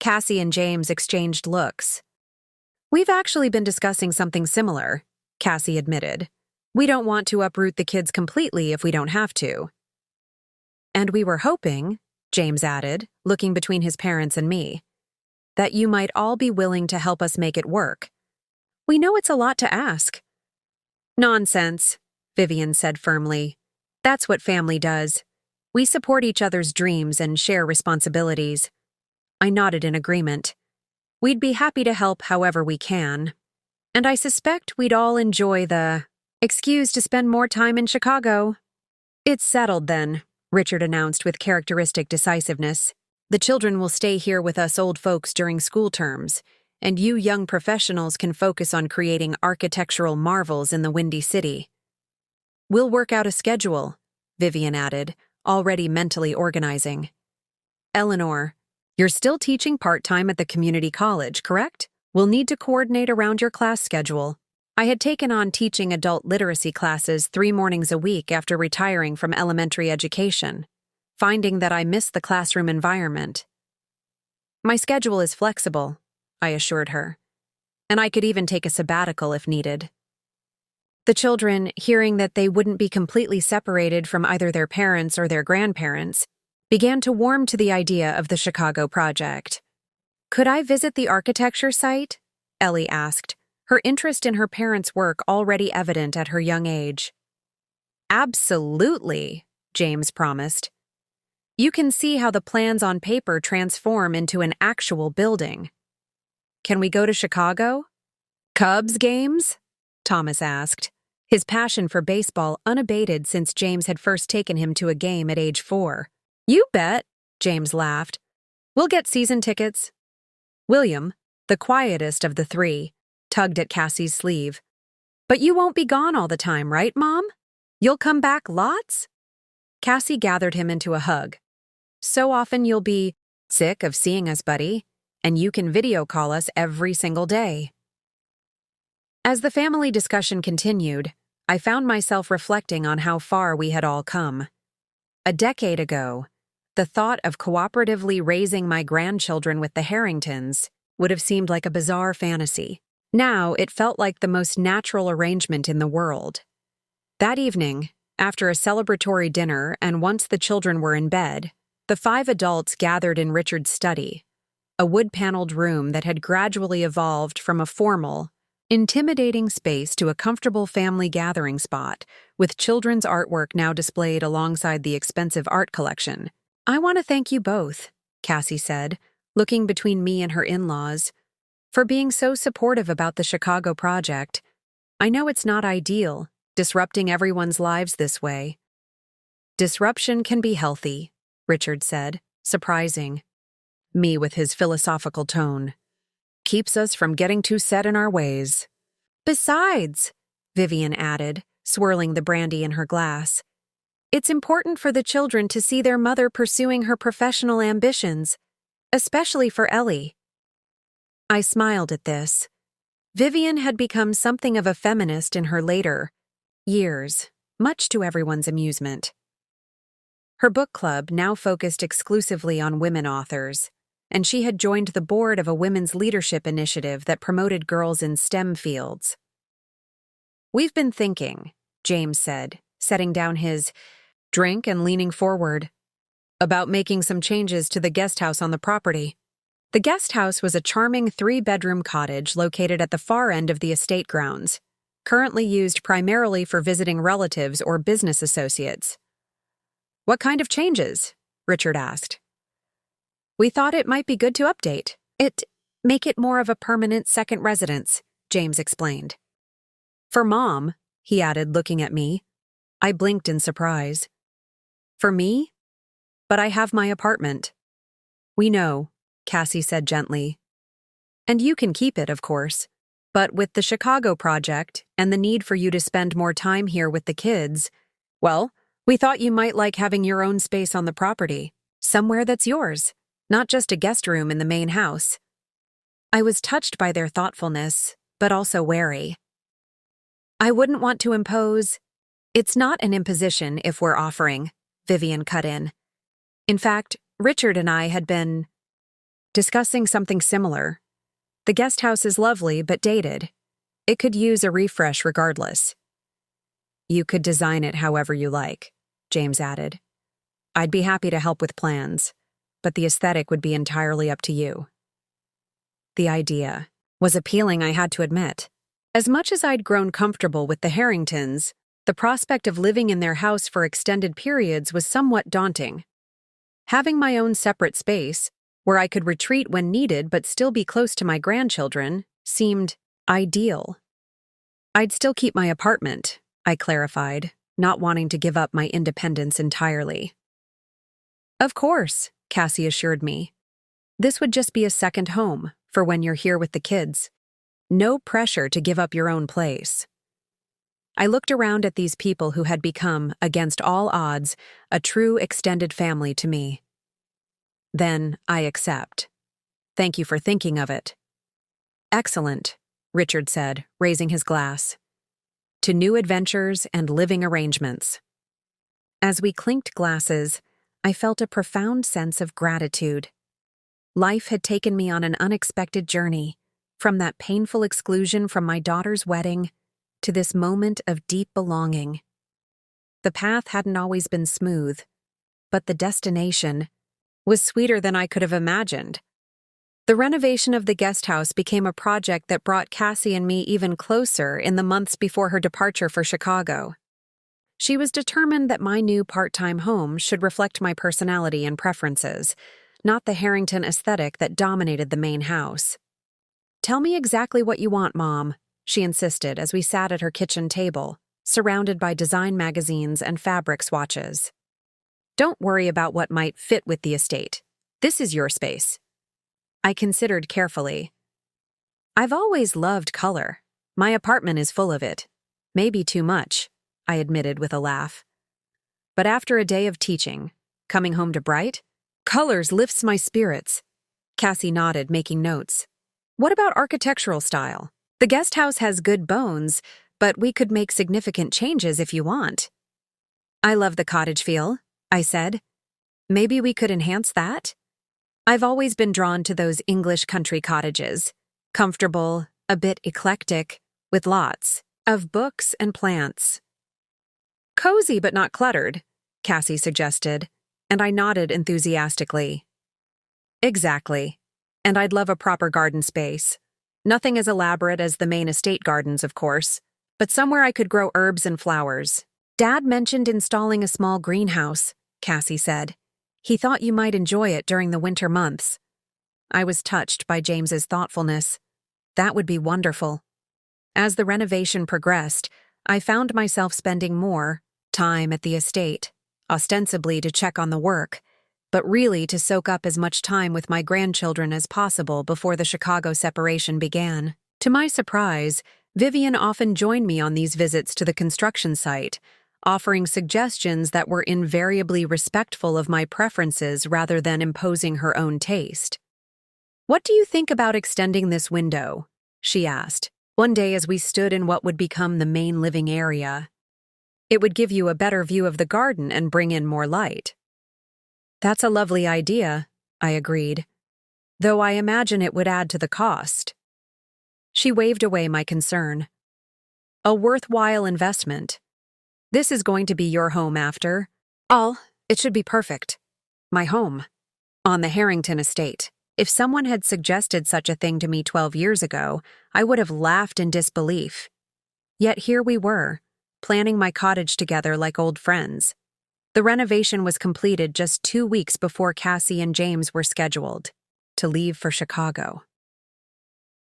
Cassie and James exchanged looks. "We've actually been discussing something similar," Cassie admitted. "We don't want to uproot the kids completely if we don't have to." "And we were hoping," James added, looking between his parents and me, "that you might all be willing to help us make it work. We know it's a lot to ask." "Nonsense," Vivian said firmly. "That's what family does. We support each other's dreams and share responsibilities." I nodded in agreement. "We'd be happy to help however we can. And I suspect we'd all enjoy the excuse to spend more time in Chicago." "It's settled then," Richard announced with characteristic decisiveness. "The children will stay here with us old folks during school terms, and you young professionals can focus on creating architectural marvels in the Windy City." "We'll work out a schedule," Vivian added, already mentally organizing. "Eleanor, you're still teaching part-time at the community college, correct? We'll need to coordinate around your class schedule." I had taken on teaching adult literacy classes 3 mornings a week after retiring from elementary education, finding that I missed the classroom environment. "My schedule is flexible," I assured her, "and I could even take a sabbatical if needed." The children, hearing that they wouldn't be completely separated from either their parents or their grandparents, began to warm to the idea of the Chicago project. "Could I visit the architecture site?" Ellie asked, her interest in her parents' work already evident at her young age. "Absolutely," James promised. "You can see how the plans on paper transform into an actual building." "Can we go to Chicago?" "Cubs games?" Thomas asked, his passion for baseball unabated since James had first taken him to a game at age 4. "You bet," James laughed. "We'll get season tickets." William, the quietest of the three, tugged at Cassie's sleeve. But you won't be gone all the time, right, Mom? You'll come back lots? Cassie gathered him into a hug. So often you'll be sick of seeing us, buddy, and you can video call us every single day. As the family discussion continued, I found myself reflecting on how far we had all come. A decade ago, the thought of cooperatively raising my grandchildren with the Harringtons would have seemed like a bizarre fantasy. Now it felt like the most natural arrangement in the world. That evening, after a celebratory dinner and once the children were in bed, the 5 adults gathered in Richard's study, a wood-paneled room that had gradually evolved from a formal, intimidating space to a comfortable family gathering spot, with children's artwork now displayed alongside the expensive art collection. "I want to thank you both," Cassie said, looking between me and her in-laws, "for being so supportive about the Chicago project. I know it's not ideal, disrupting everyone's lives this way." "Disruption can be healthy," Richard said, surprising me with his philosophical tone. "Keeps us from getting too set in our ways." "Besides," Vivian added, swirling the brandy in her glass, "it's important for the children to see their mother pursuing her professional ambitions, especially for Ellie." I smiled at this. Vivian had become something of a feminist in her later years, much to everyone's amusement. Her book club now focused exclusively on women authors, and she had joined the board of a women's leadership initiative that promoted girls in STEM fields. "We've been thinking," James said, setting down his drink and leaning forward, "about making some changes to the guest house on the property." The guest house was a charming 3-bedroom cottage located at the far end of the estate grounds, currently used primarily for visiting relatives or business associates. "What kind of changes?" Richard asked. "We thought it might be good to update it, make it more of a permanent second residence," James explained. "For Mom," he added, looking at me. I blinked in surprise. "For me? But I have my apartment." "We know," Cassie said gently. "And you can keep it, of course. But with the Chicago project and the need for you to spend more time here with the kids, well, we thought you might like having your own space on the property, somewhere that's yours, not just a guest room in the main house." I was touched by their thoughtfulness, but also wary. "I wouldn't want to impose—" "It's not an imposition if we're offering," Vivian cut in. "In fact, Richard and I had been discussing something similar. The guest house is lovely but dated. It could use a refresh regardless." "You could design it however you like," James added. "I'd be happy to help with plans, but the aesthetic would be entirely up to you." The idea was appealing, I had to admit. As much as I'd grown comfortable with the Harringtons, the prospect of living in their house for extended periods was somewhat daunting. Having my own separate space, where I could retreat when needed but still be close to my grandchildren, seemed ideal. "I'd still keep my apartment," I clarified, not wanting to give up my independence entirely. "Of course," Cassie assured me. "This would just be a second home for when you're here with the kids. No pressure to give up your own place." I looked around at these people who had become, against all odds, a true extended family to me. "Then I accept. Thank you for thinking of it." "Excellent," Richard said, raising his glass. "To new adventures and living arrangements." As we clinked glasses, I felt a profound sense of gratitude. Life had taken me on an unexpected journey, from that painful exclusion from my daughter's wedding to this moment of deep belonging. The path hadn't always been smooth, but the destination was sweeter than I could have imagined. The renovation of the guest house became a project that brought Cassie and me even closer in the months before her departure for Chicago. She was determined that my new part-time home should reflect my personality and preferences, not the Harrington aesthetic that dominated the main house. "Tell me exactly what you want, Mom," she insisted as we sat at her kitchen table, surrounded by design magazines and fabric swatches. "Don't worry about what might fit with the estate. This is your space." I considered carefully. "I've always loved color. My apartment is full of it, Maybe too much, I admitted with a laugh. But after a day of teaching, coming home to Bright, colors lifts my spirits. Cassie nodded, making notes. What about architectural style? The guest house has good bones, but we could make significant changes if you want. I love the cottage feel, I said. Maybe we could enhance that? I've always been drawn to those English country cottages. Comfortable, a bit eclectic, with lots of books and plants. Cozy but not cluttered, Cassie suggested, and I nodded enthusiastically. Exactly. And I'd love a proper garden space. Nothing as elaborate as the main estate gardens, of course, but somewhere I could grow herbs and flowers. Dad mentioned installing a small greenhouse, Cassie said. He thought you might enjoy it during the winter months. I was touched by James's thoughtfulness. That would be wonderful. As the renovation progressed, I found myself spending more time at the estate, ostensibly to check on the work, but really to soak up as much time with my grandchildren as possible before the Chicago separation began. To my surprise, Vivian often joined me on these visits to the construction site, offering suggestions that were invariably respectful of my preferences rather than imposing her own taste. "What do you think about extending this window?" she asked, one day as we stood in what would become the main living area. "It would give you a better view of the garden and bring in more light." "That's a lovely idea," I agreed, "though I imagine it would add to the cost." She waved away my concern. "A worthwhile investment. This is going to be your home after all. It should be perfect. My home. On the Harrington estate. If someone had suggested such a thing to me 12 years ago, I would have laughed in disbelief. Yet here we were, planning my cottage together like old friends. The renovation was completed just 2 weeks before Cassie and James were scheduled to leave for Chicago.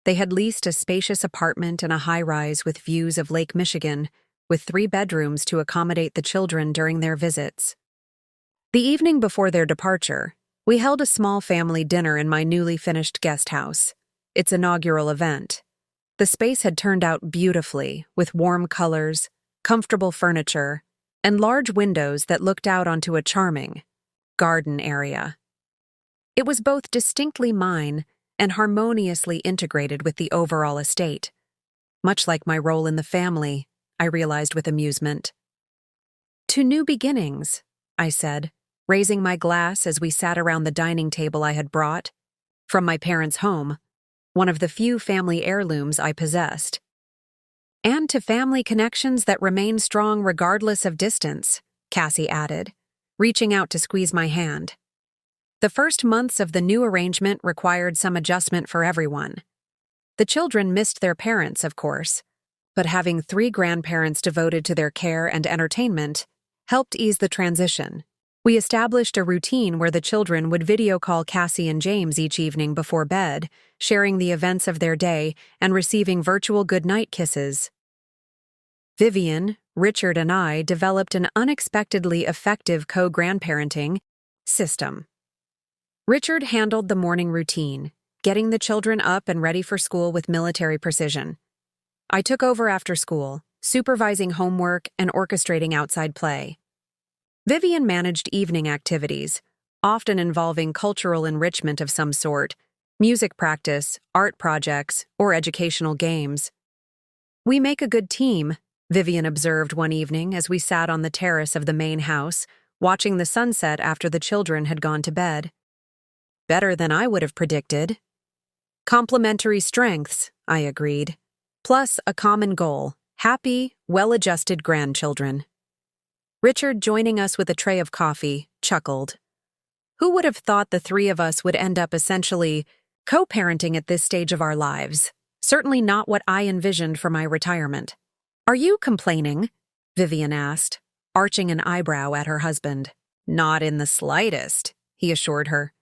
They had leased a spacious apartment in a high-rise with views of Lake Michigan, with 3 bedrooms to accommodate the children during their visits. The evening before their departure, we held a small family dinner in my newly finished guest house, its inaugural event. The space had turned out beautifully, with warm colors, comfortable furniture, and large windows that looked out onto a charming garden area. It was both distinctly mine and harmoniously integrated with the overall estate. Much like my role in the family, I realized with amusement. "To new beginnings," I said, raising my glass as we sat around the dining table I had brought from my parents' home, one of the few family heirlooms I possessed. "And to family connections that remain strong regardless of distance," Cassie added, reaching out to squeeze my hand. The first months of the new arrangement required some adjustment for everyone. The children missed their parents, of course, but having 3 grandparents devoted to their care and entertainment helped ease the transition. We established a routine where the children would video call Cassie and James each evening before bed, sharing the events of their day and receiving virtual goodnight kisses. Vivian, Richard, and I developed an unexpectedly effective co-grandparenting system. Richard handled the morning routine, getting the children up and ready for school with military precision. I took over after school, supervising homework and orchestrating outside play. Vivian managed evening activities, often involving cultural enrichment of some sort, music practice, art projects, or educational games. "We make a good team," Vivian observed one evening as we sat on the terrace of the main house, watching the sunset after the children had gone to bed. "Better than I would have predicted." "Complementary strengths," I agreed. "Plus a common goal, happy, well-adjusted grandchildren." Richard, joining us with a tray of coffee, chuckled. "Who would have thought the 3 of us would end up essentially co-parenting at this stage of our lives? Certainly not what I envisioned for my retirement." "Are you complaining?" Vivian asked, arching an eyebrow at her husband. "Not in the slightest," he assured her.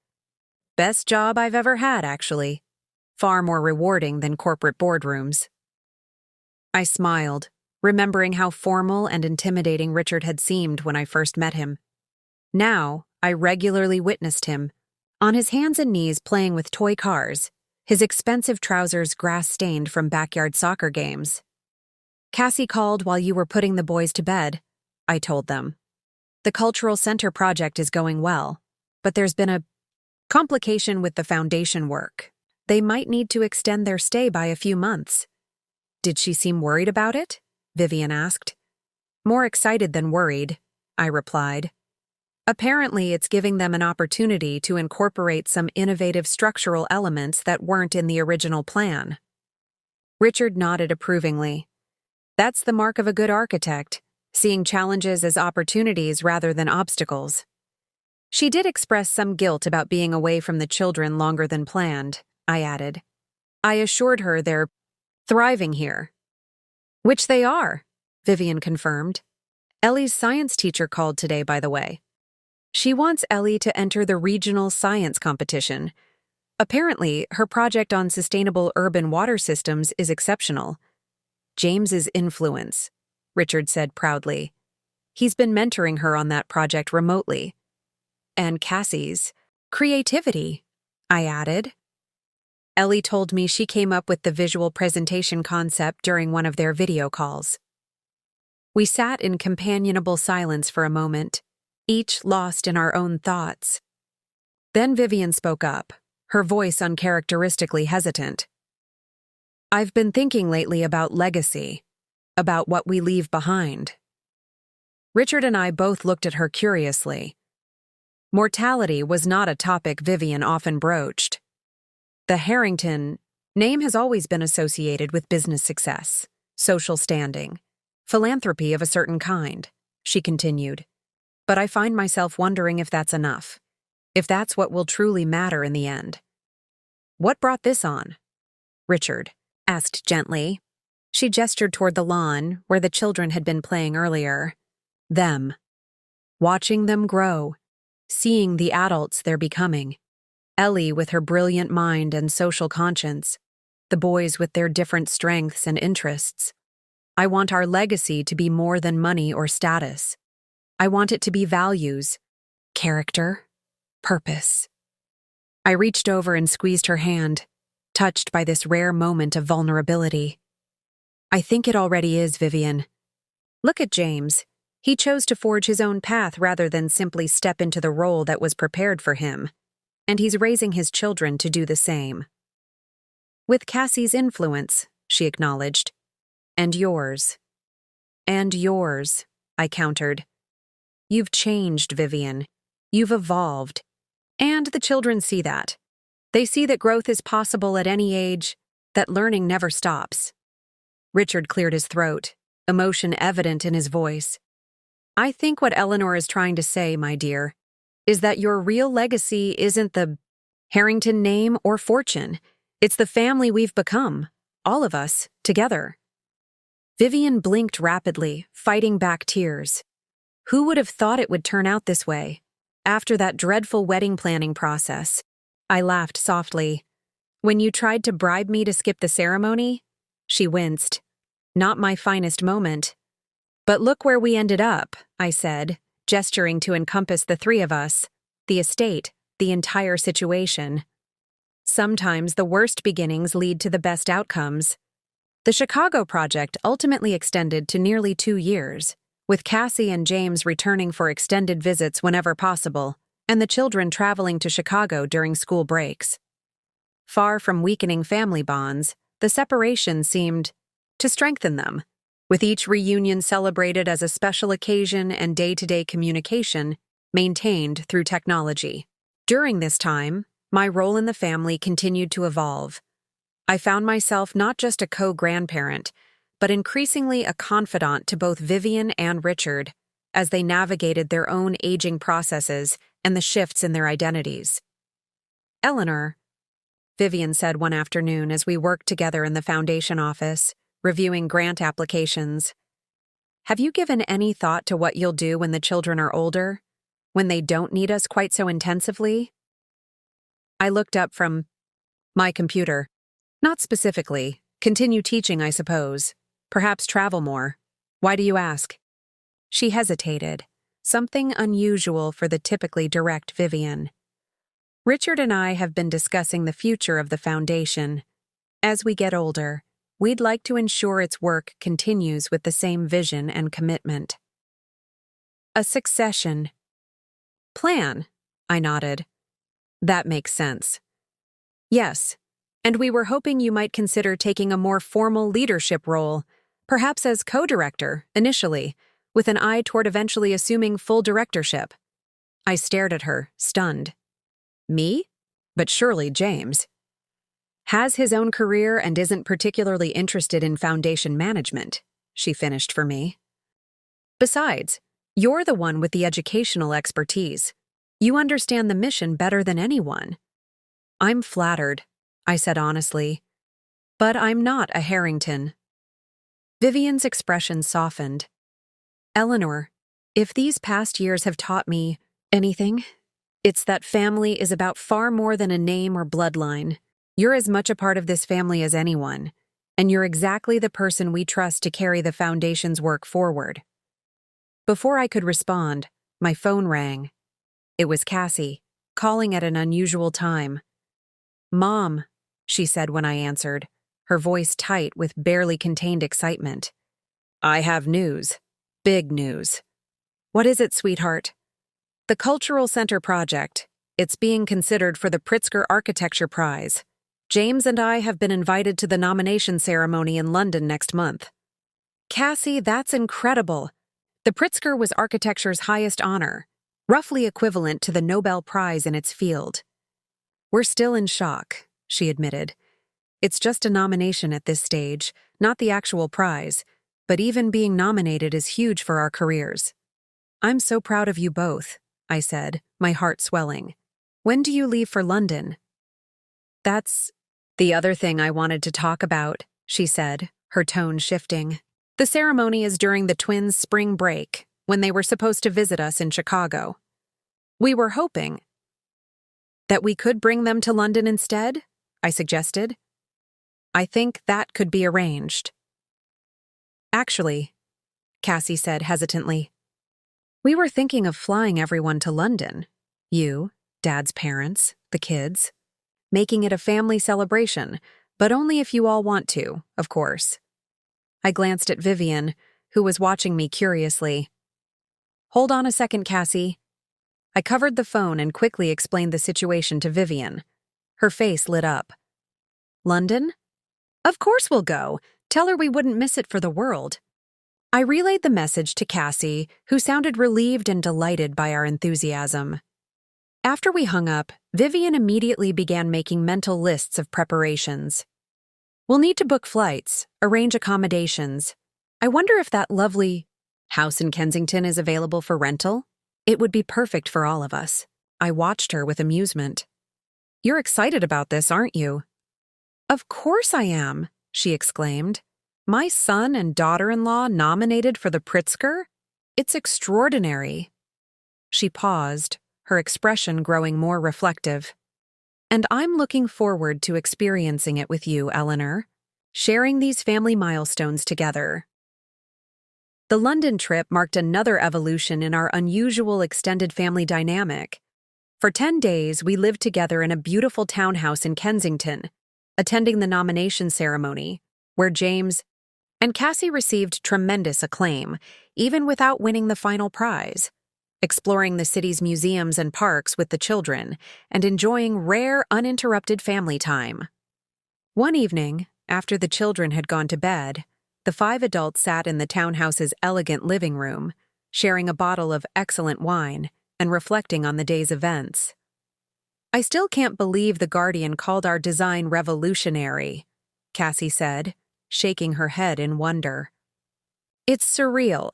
"Best job I've ever had, actually. Far more rewarding than corporate boardrooms." I smiled, remembering how formal and intimidating Richard had seemed when I first met him. Now, I regularly witnessed him, on his hands and knees playing with toy cars, his expensive trousers grass-stained from backyard soccer games. Cassie called while you were putting the boys to bed, I told them. The cultural center project is going well, but there's been a complication with the foundation work. They might need to extend their stay by a few months. Did she seem worried about it? Vivian asked. More excited than worried, I replied. Apparently, it's giving them an opportunity to incorporate some innovative structural elements that weren't in the original plan. Richard nodded approvingly. That's the mark of a good architect, seeing challenges as opportunities rather than obstacles. She did express some guilt about being away from the children longer than planned, I added. I assured her they're thriving here. Which they are, Vivian confirmed. Ellie's science teacher called today, by the way. She wants Ellie to enter the regional science competition. Apparently, her project on sustainable urban water systems is exceptional. James's influence, Richard said proudly. He's been mentoring her on that project remotely. And Cassie's creativity, I added. Ellie told me she came up with the visual presentation concept during one of their video calls. We sat in companionable silence for a moment, each lost in our own thoughts. Then Vivian spoke up, her voice uncharacteristically hesitant. I've been thinking lately about legacy, about what we leave behind. Richard and I both looked at her curiously. Mortality was not a topic Vivian often broached. The Harrington name has always been associated with business success, social standing, philanthropy of a certain kind, she continued. But I find myself wondering if that's enough, if that's what will truly matter in the end. What brought this on? Richard asked gently. She gestured toward the lawn where the children had been playing earlier. Them. Watching them grow, seeing the adults they're becoming. Ellie with her brilliant mind and social conscience, the boys with their different strengths and interests. I want our legacy to be more than money or status. I want it to be values, character, purpose. I reached over and squeezed her hand, touched by this rare moment of vulnerability. I think it already is, Vivian. Look at James. He chose to forge his own path rather than simply step into the role that was prepared for him. And he's raising his children to do the same. With Cassie's influence, she acknowledged. And yours. And yours, I countered. You've changed, Vivian. You've evolved. And the children see that. They see that growth is possible at any age, that learning never stops. Richard cleared his throat, emotion evident in his voice. I think what Eleanor is trying to say, my dear, is that your real legacy isn't the Harrington name or fortune. It's the family we've become, all of us, together. Vivian blinked rapidly, fighting back tears. Who would have thought it would turn out this way? After that dreadful wedding planning process, I laughed softly. When you tried to bribe me to skip the ceremony? She winced. Not my finest moment. But look where we ended up, I said, gesturing to encompass the three of us, the estate, the entire situation. Sometimes the worst beginnings lead to the best outcomes. The Chicago project ultimately extended to nearly 2 years, with Cassie and James returning for extended visits whenever possible, and the children traveling to Chicago during school breaks. Far from weakening family bonds, the separation seemed to strengthen them, with each reunion celebrated as a special occasion and day-to-day communication maintained through technology. During this time, my role in the family continued to evolve. I found myself not just a co-grandparent, but increasingly a confidant to both Vivian and Richard as they navigated their own aging processes and the shifts in their identities. Eleanor, Vivian said one afternoon as we worked together in the foundation office, reviewing grant applications. Have you given any thought to what you'll do when the children are older, when they don't need us quite so intensively? I looked up from my computer. Not specifically. Continue teaching, I suppose. Perhaps travel more. Why do you ask? She hesitated, something unusual for the typically direct Vivian. Richard and I have been discussing the future of the foundation. As we get older, We'd like to ensure its work continues with the same vision and commitment. A succession plan, I nodded. That makes sense. Yes, and we were hoping you might consider taking a more formal leadership role, perhaps as co-director, initially, with an eye toward eventually assuming full directorship. I stared at her, stunned. Me? But surely James has his own career and isn't particularly interested in foundation management, she finished for me. Besides, you're the one with the educational expertise. You understand the mission better than anyone. I'm flattered, I said honestly. But I'm not a Harrington. Vivian's expression softened. Eleanor, if these past years have taught me anything, it's that family is about far more than a name or bloodline. You're as much a part of this family as anyone, and you're exactly the person we trust to carry the Foundation's work forward. Before I could respond, my phone rang. It was Cassie, calling at an unusual time. Mom, she said when I answered, her voice tight with barely contained excitement. I have news. Big news. What is it, sweetheart? The Cultural Center project. It's being considered for the Pritzker Architecture Prize. James and I have been invited to the nomination ceremony in London next month. Cassie, that's incredible. The Pritzker was architecture's highest honor, roughly equivalent to the Nobel Prize in its field. We're still in shock, she admitted. It's just a nomination at this stage, not the actual prize, but even being nominated is huge for our careers. I'm so proud of you both, I said, my heart swelling. When do you leave for London? That's the other thing I wanted to talk about, she said, her tone shifting. The ceremony is during the twins' spring break, when they were supposed to visit us in Chicago. We were hoping that we could bring them to London instead, I suggested. I think that could be arranged. Actually, Cassie said hesitantly, we were thinking of flying everyone to London. You, Dad's parents, the kids. Making it a family celebration, but only if you all want to, of course. I glanced at Vivian, who was watching me curiously. Hold on a second, Cassie. I covered the phone and quickly explained the situation to Vivian. Her face lit up. London? Of course we'll go. Tell her we wouldn't miss it for the world. I relayed the message to Cassie, who sounded relieved and delighted by our enthusiasm. After we hung up, Vivian immediately began making mental lists of preparations. We'll need to book flights, arrange accommodations. I wonder if that lovely house in Kensington is available for rental? It would be perfect for all of us. I watched her with amusement. You're excited about this, aren't you? Of course I am, she exclaimed. My son and daughter-in-law nominated for the Pritzker? It's extraordinary. She paused, her expression growing more reflective. And I'm looking forward to experiencing it with you, Eleanor, sharing these family milestones together. The London trip marked another evolution in our unusual extended family dynamic. For 10 days, we lived together in a beautiful townhouse in Kensington, attending the nomination ceremony, where James and Cassie received tremendous acclaim, even without winning the final prize. Exploring the city's museums and parks with the children, and enjoying rare, uninterrupted family time. One evening, after the children had gone to bed, the 5 adults sat in the townhouse's elegant living room, sharing a bottle of excellent wine and reflecting on the day's events. I still can't believe the Guardian called our design revolutionary, Cassie said, shaking her head in wonder. It's surreal.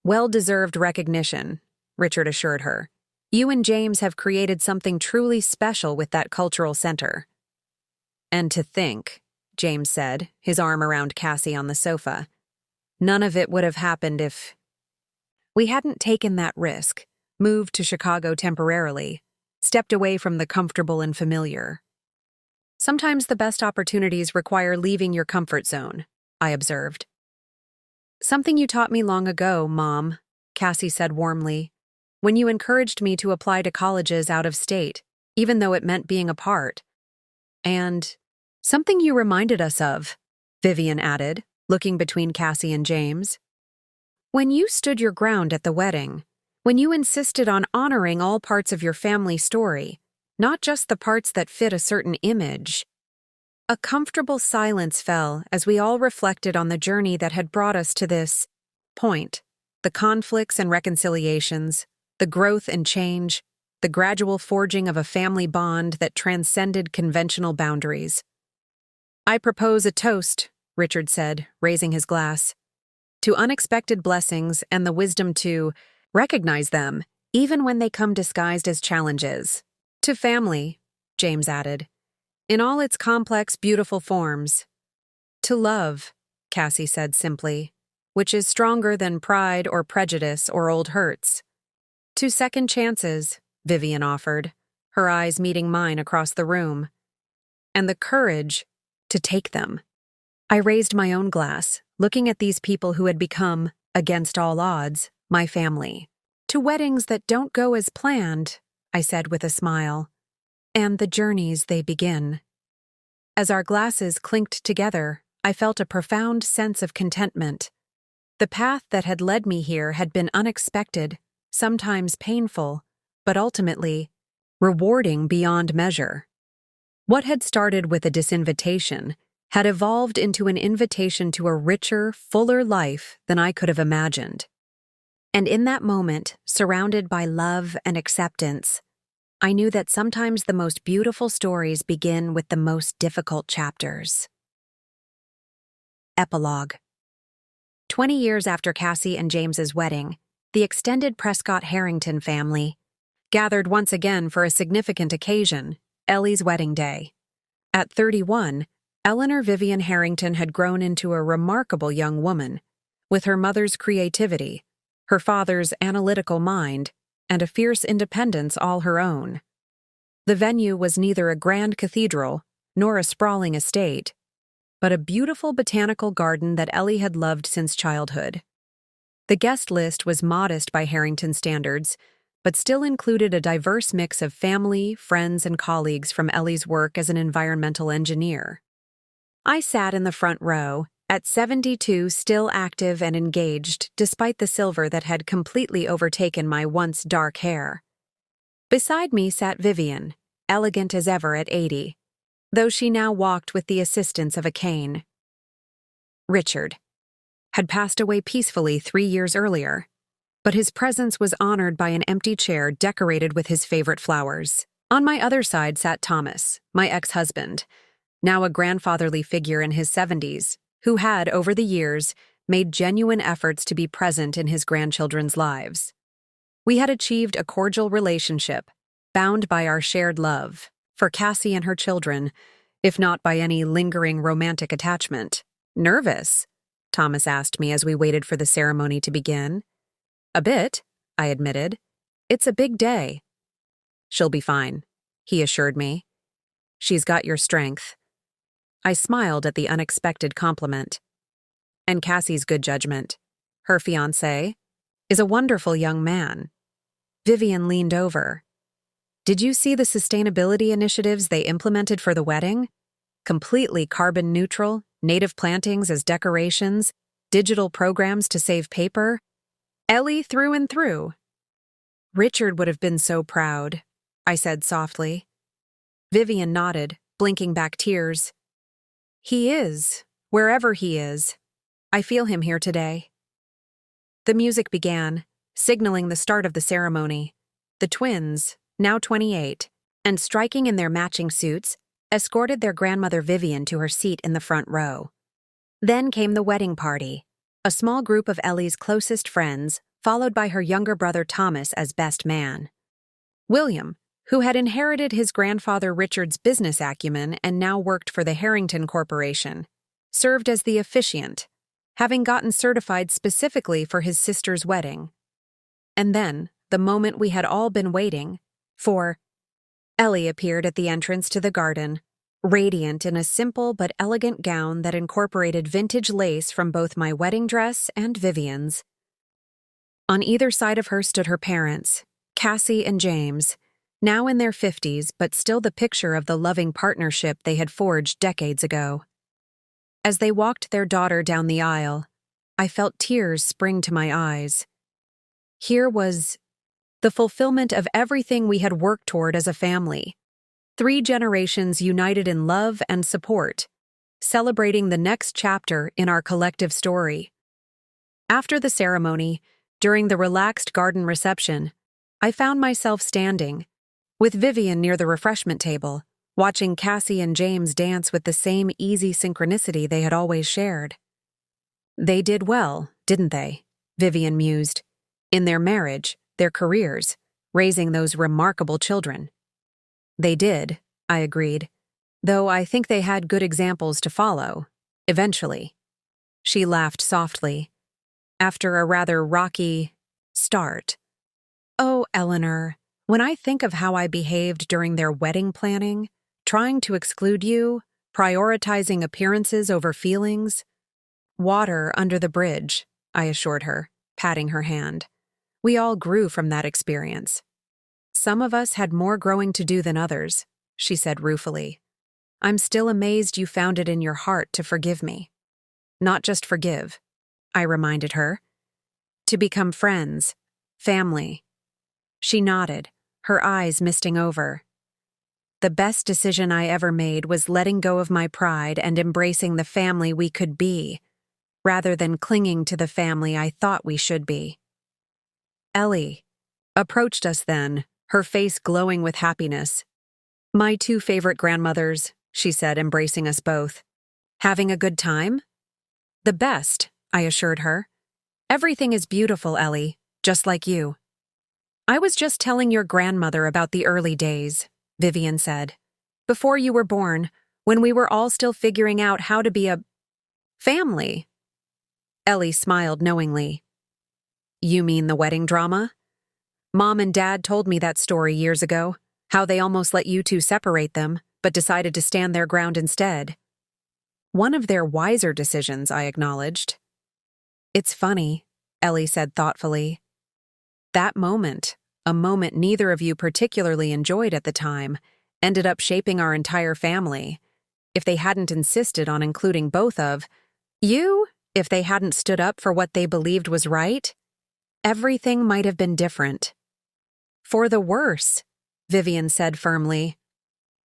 Well-deserved recognition, Richard assured her. You and James have created something truly special with that cultural center. And to think, James said, his arm around Cassie on the sofa, none of it would have happened if we hadn't taken that risk, moved to Chicago temporarily, stepped away from the comfortable and familiar. Sometimes the best opportunities require leaving your comfort zone, I observed. Something you taught me long ago, Mom, Cassie said warmly, when you encouraged me to apply to colleges out of state, even though it meant being apart. And something you reminded us of, Vivian added, looking between Cassie and James. When you stood your ground at the wedding, when you insisted on honoring all parts of your family story, not just the parts that fit a certain image. A comfortable silence fell as we all reflected on the journey that had brought us to this point, the conflicts and reconciliations, the growth and change, the gradual forging of a family bond that transcended conventional boundaries. I propose a toast, Richard said, raising his glass, to unexpected blessings and the wisdom to recognize them, even when they come disguised as challenges. To family, James added, in all its complex, beautiful forms. To love, Cassie said simply, which is stronger than pride or prejudice or old hurts. To second chances, Vivian offered, her eyes meeting mine across the room. And the courage to take them. I raised my own glass, looking at these people who had become, against all odds, my family. To weddings that don't go as planned, I said with a smile, and the journeys they begin. As our glasses clinked together, I felt a profound sense of contentment. The path that had led me here had been unexpected, sometimes painful, but ultimately rewarding beyond measure. What had started with a disinvitation had evolved into an invitation to a richer, fuller life than I could have imagined. And in that moment, surrounded by love and acceptance, I knew that sometimes the most beautiful stories begin with the most difficult chapters. Epilogue. 20 years after Cassie and James's wedding, the extended Prescott-Harrington family gathered once again for a significant occasion, Ellie's wedding day. At 31, Eleanor Vivian Harrington had grown into a remarkable young woman, with her mother's creativity, her father's analytical mind, and a fierce independence all her own. The venue was neither a grand cathedral nor a sprawling estate, but a beautiful botanical garden that Ellie had loved since childhood. The guest list was modest by Harrington standards, but still included a diverse mix of family, friends, and colleagues from Ellie's work as an environmental engineer. I sat in the front row, at 72 still active and engaged despite the silver that had completely overtaken my once dark hair. Beside me sat Vivian, elegant as ever at 80, though she now walked with the assistance of a cane. Richard had passed away peacefully 3 years earlier, but his presence was honored by an empty chair decorated with his favorite flowers. On my other side sat Thomas, my ex-husband, now a grandfatherly figure in his 70s, who had, over the years, made genuine efforts to be present in his grandchildren's lives. We had achieved a cordial relationship, bound by our shared love, for Cassie and her children, if not by any lingering romantic attachment. Nervous? Thomas asked me as we waited for the ceremony to begin. A bit, I admitted. It's a big day. She'll be fine, he assured me. She's got your strength. I smiled at the unexpected compliment. And Cassie's good judgment. Her fiancé is a wonderful young man. Vivian leaned over. Did you see the sustainability initiatives they implemented for the wedding? Completely carbon neutral, native plantings as decorations, digital programs to save paper. Ellie through and through. Richard would have been so proud, I said softly. Vivian nodded, blinking back tears. He is, wherever he is. I feel him here today. The music began, signaling the start of the ceremony. The twins, now 28, and striking in their matching suits, escorted their grandmother Vivian to her seat in the front row. Then came the wedding party, a small group of Ellie's closest friends, followed by her younger brother Thomas as best man. William, who had inherited his grandfather Richard's business acumen and now worked for the Harrington Corporation, served as the officiant, having gotten certified specifically for his sister's wedding. And then, the moment we had all been waiting for, Ellie appeared at the entrance to the garden, radiant in a simple but elegant gown that incorporated vintage lace from both my wedding dress and Vivian's. On either side of her stood her parents, Cassie and James, now in their 50s but still the picture of the loving partnership they had forged decades ago. As they walked their daughter down the aisle, I felt tears spring to my eyes. Here was the fulfillment of everything we had worked toward as a family. 3 generations united in love and support, celebrating the next chapter in our collective story. After the ceremony, during the relaxed garden reception, I found myself standing, with Vivian near the refreshment table, watching Cassie and James dance with the same easy synchronicity they had always shared. They did well, didn't they? Vivian mused. In their marriage, their careers, raising those remarkable children. They did, I agreed, though I think they had good examples to follow, eventually. She laughed softly. After a rather rocky start. Oh, Eleanor, when I think of how I behaved during their wedding planning, trying to exclude you, prioritizing appearances over feelings. Water under the bridge, I assured her, patting her hand. We all grew from that experience. Some of us had more growing to do than others, she said ruefully. I'm still amazed you found it in your heart to forgive me. Not just forgive, I reminded her. To become friends, family. She nodded, her eyes misting over. The best decision I ever made was letting go of my pride and embracing the family we could be, rather than clinging to the family I thought we should be. Ellie approached us then, her face glowing with happiness. My 2 favorite grandmothers, she said, embracing us both. Having a good time? The best, I assured her. Everything is beautiful, Ellie, just like you. I was just telling your grandmother about the early days, Vivian said. Before you were born, when we were all still figuring out how to be a family. Ellie smiled knowingly. You mean the wedding drama? Mom and Dad told me that story years ago, how they almost let you 2 separate them, but decided to stand their ground instead. One of their wiser decisions, I acknowledged. It's funny, Ellie said thoughtfully. That moment, a moment neither of you particularly enjoyed at the time, ended up shaping our entire family. If they hadn't insisted on including both of you, if they hadn't stood up for what they believed was right, everything might have been different. For the worse, Vivian said firmly.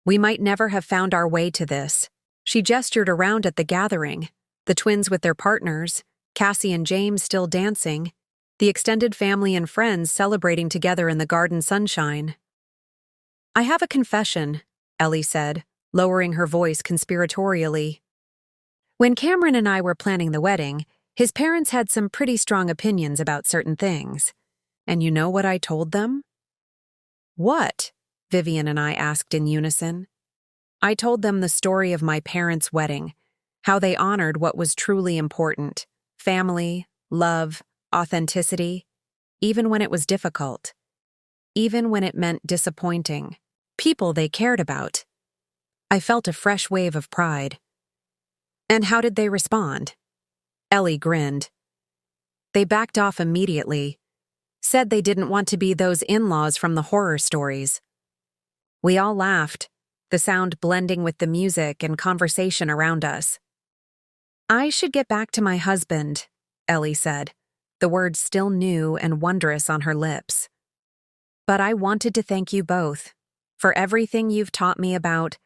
We might never have found our way to this. She gestured around at the gathering, the twins with their partners, Cassie and James still dancing, the extended family and friends celebrating together in the garden sunshine. I have a confession, Ellie said, lowering her voice conspiratorially. When Cameron and I were planning the wedding, his parents had some pretty strong opinions about certain things. And you know what I told them? What? Vivian and I asked in unison. I told them the story of my parents' wedding, how they honored what was truly important, family, love, authenticity, even when it was difficult, even when it meant disappointing, people they cared about. I felt a fresh wave of pride. And how did they respond? Ellie grinned. They backed off immediately, said they didn't want to be those in-laws from the horror stories. We all laughed, the sound blending with the music and conversation around us. I should get back to my husband, Ellie said, the words still new and wondrous on her lips. But I wanted to thank you both for everything you've taught me about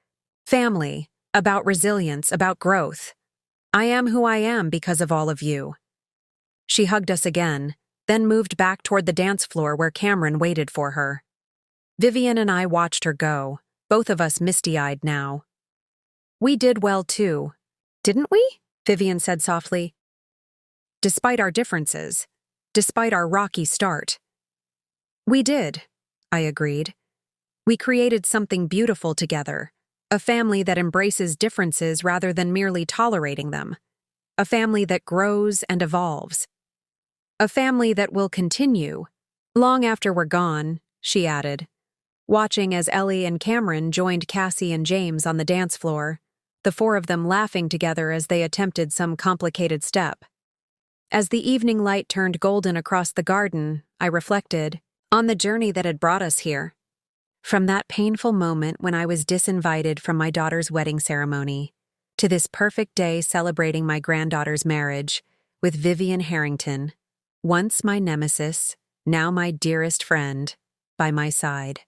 family, about resilience, about growth. I am who I am because of all of you. She hugged us again, then moved back toward the dance floor where Cameron waited for her. Vivian and I watched her go, both of us misty-eyed now. We did well too, didn't we? Vivian said softly. Despite our differences, despite our rocky start. We did, I agreed. We created something beautiful together, a family that embraces differences rather than merely tolerating them, a family that grows and evolves, a family that will continue, long after we're gone, she added, watching as Ellie and Cameron joined Cassie and James on the dance floor, the 4 of them laughing together as they attempted some complicated step. As the evening light turned golden across the garden, I reflected on the journey that had brought us here. From that painful moment when I was disinvited from my daughter's wedding ceremony, to this perfect day celebrating my granddaughter's marriage with Vivian Harrington, once my nemesis, now my dearest friend, by my side.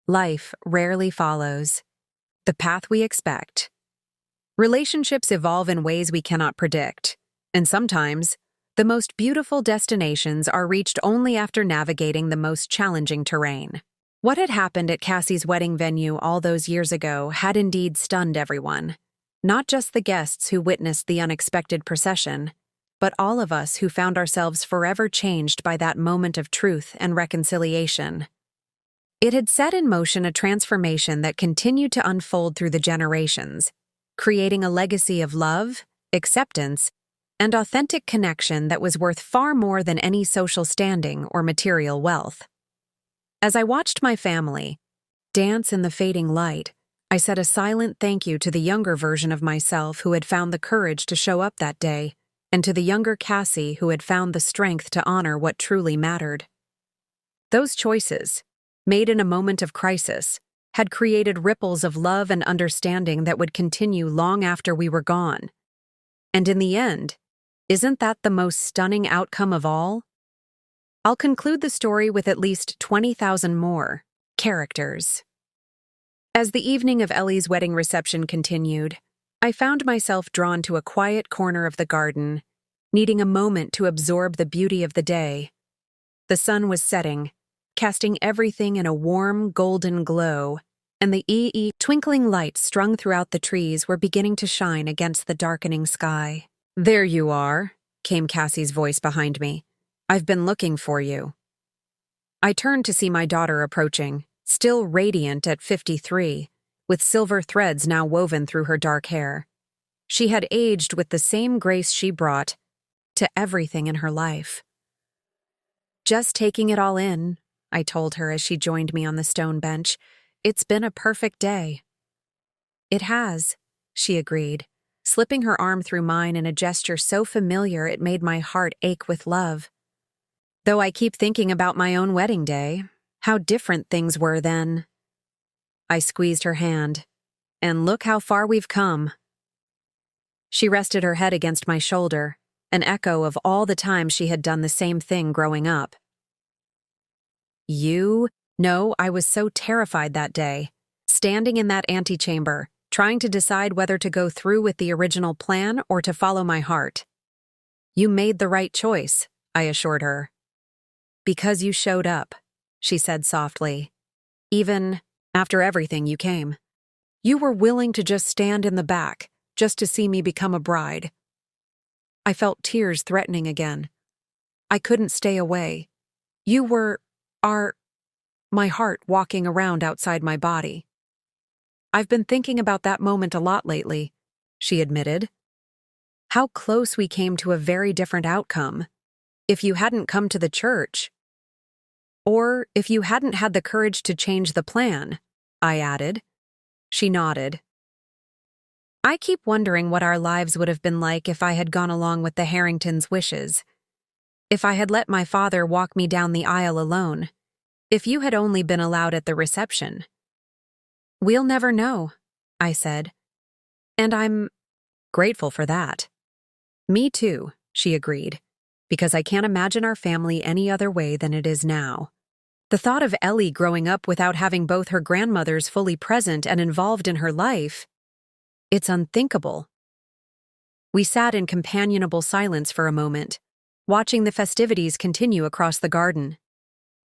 Life rarely follows the path we expect. Relationships evolve in ways we cannot predict, and sometimes the most beautiful destinations are reached only after navigating the most challenging terrain. What had happened at Cassie's wedding venue all those years ago had indeed stunned everyone. Not just the guests who witnessed the unexpected procession, but all of us who found ourselves forever changed by that moment of truth and reconciliation. It had set in motion a transformation that continued to unfold through the generations, creating a legacy of love, acceptance, and authentic connection that was worth far more than any social standing or material wealth. As I watched my family dance in the fading light, I said a silent thank you to the younger version of myself who had found the courage to show up that day, and to the younger Cassie who had found the strength to honor what truly mattered. Those choices, made in a moment of crisis, had created ripples of love and understanding that would continue long after we were gone. And in the end, isn't that the most stunning outcome of all? I'll conclude the story with at least 20,000 more characters. As the evening of Ellie's wedding reception continued, I found myself drawn to a quiet corner of the garden, needing a moment to absorb the beauty of the day. The sun was setting, casting everything in a warm, golden glow, and the twinkling lights strung throughout the trees were beginning to shine against the darkening sky. "There you are," came Cassie's voice behind me. "I've been looking for you." I turned to see my daughter approaching, still radiant at 53, with silver threads now woven through her dark hair. She had aged with the same grace she brought to everything in her life. "Just taking it all in," I told her as she joined me on the stone bench. "It's been a perfect day." "It has," she agreed, slipping her arm through mine in a gesture so familiar it made my heart ache with love. "Though I keep thinking about my own wedding day, how different things were then." I squeezed her hand. "And look how far we've come." She rested her head against my shoulder, an echo of all the times she had done the same thing growing up. No, I was so terrified that day, standing in that antechamber, trying to decide whether to go through with the original plan or to follow my heart. "You made the right choice," I assured her. "Because you showed up," she said softly. "Even after everything you came. You were willing to just stand in the back, just to see me become a bride." I felt tears threatening again. I couldn't stay away. "You were my heart walking around outside my body." "I've been thinking about that moment a lot lately," she admitted. "How close we came to a very different outcome. If you hadn't come to the church. Or if you hadn't had the courage to change the plan," I added. She nodded. "I keep wondering what our lives would have been like if I had gone along with the Harringtons' wishes. If I had let my father walk me down the aisle alone. If you had only been allowed at the reception." "We'll never know," I said. "And I'm grateful for that." "Me too," she agreed, "because I can't imagine our family any other way than it is now." The thought of Ellie growing up without having both her grandmothers fully present and involved in her life, it's unthinkable. We sat in companionable silence for a moment, watching the festivities continue across the garden.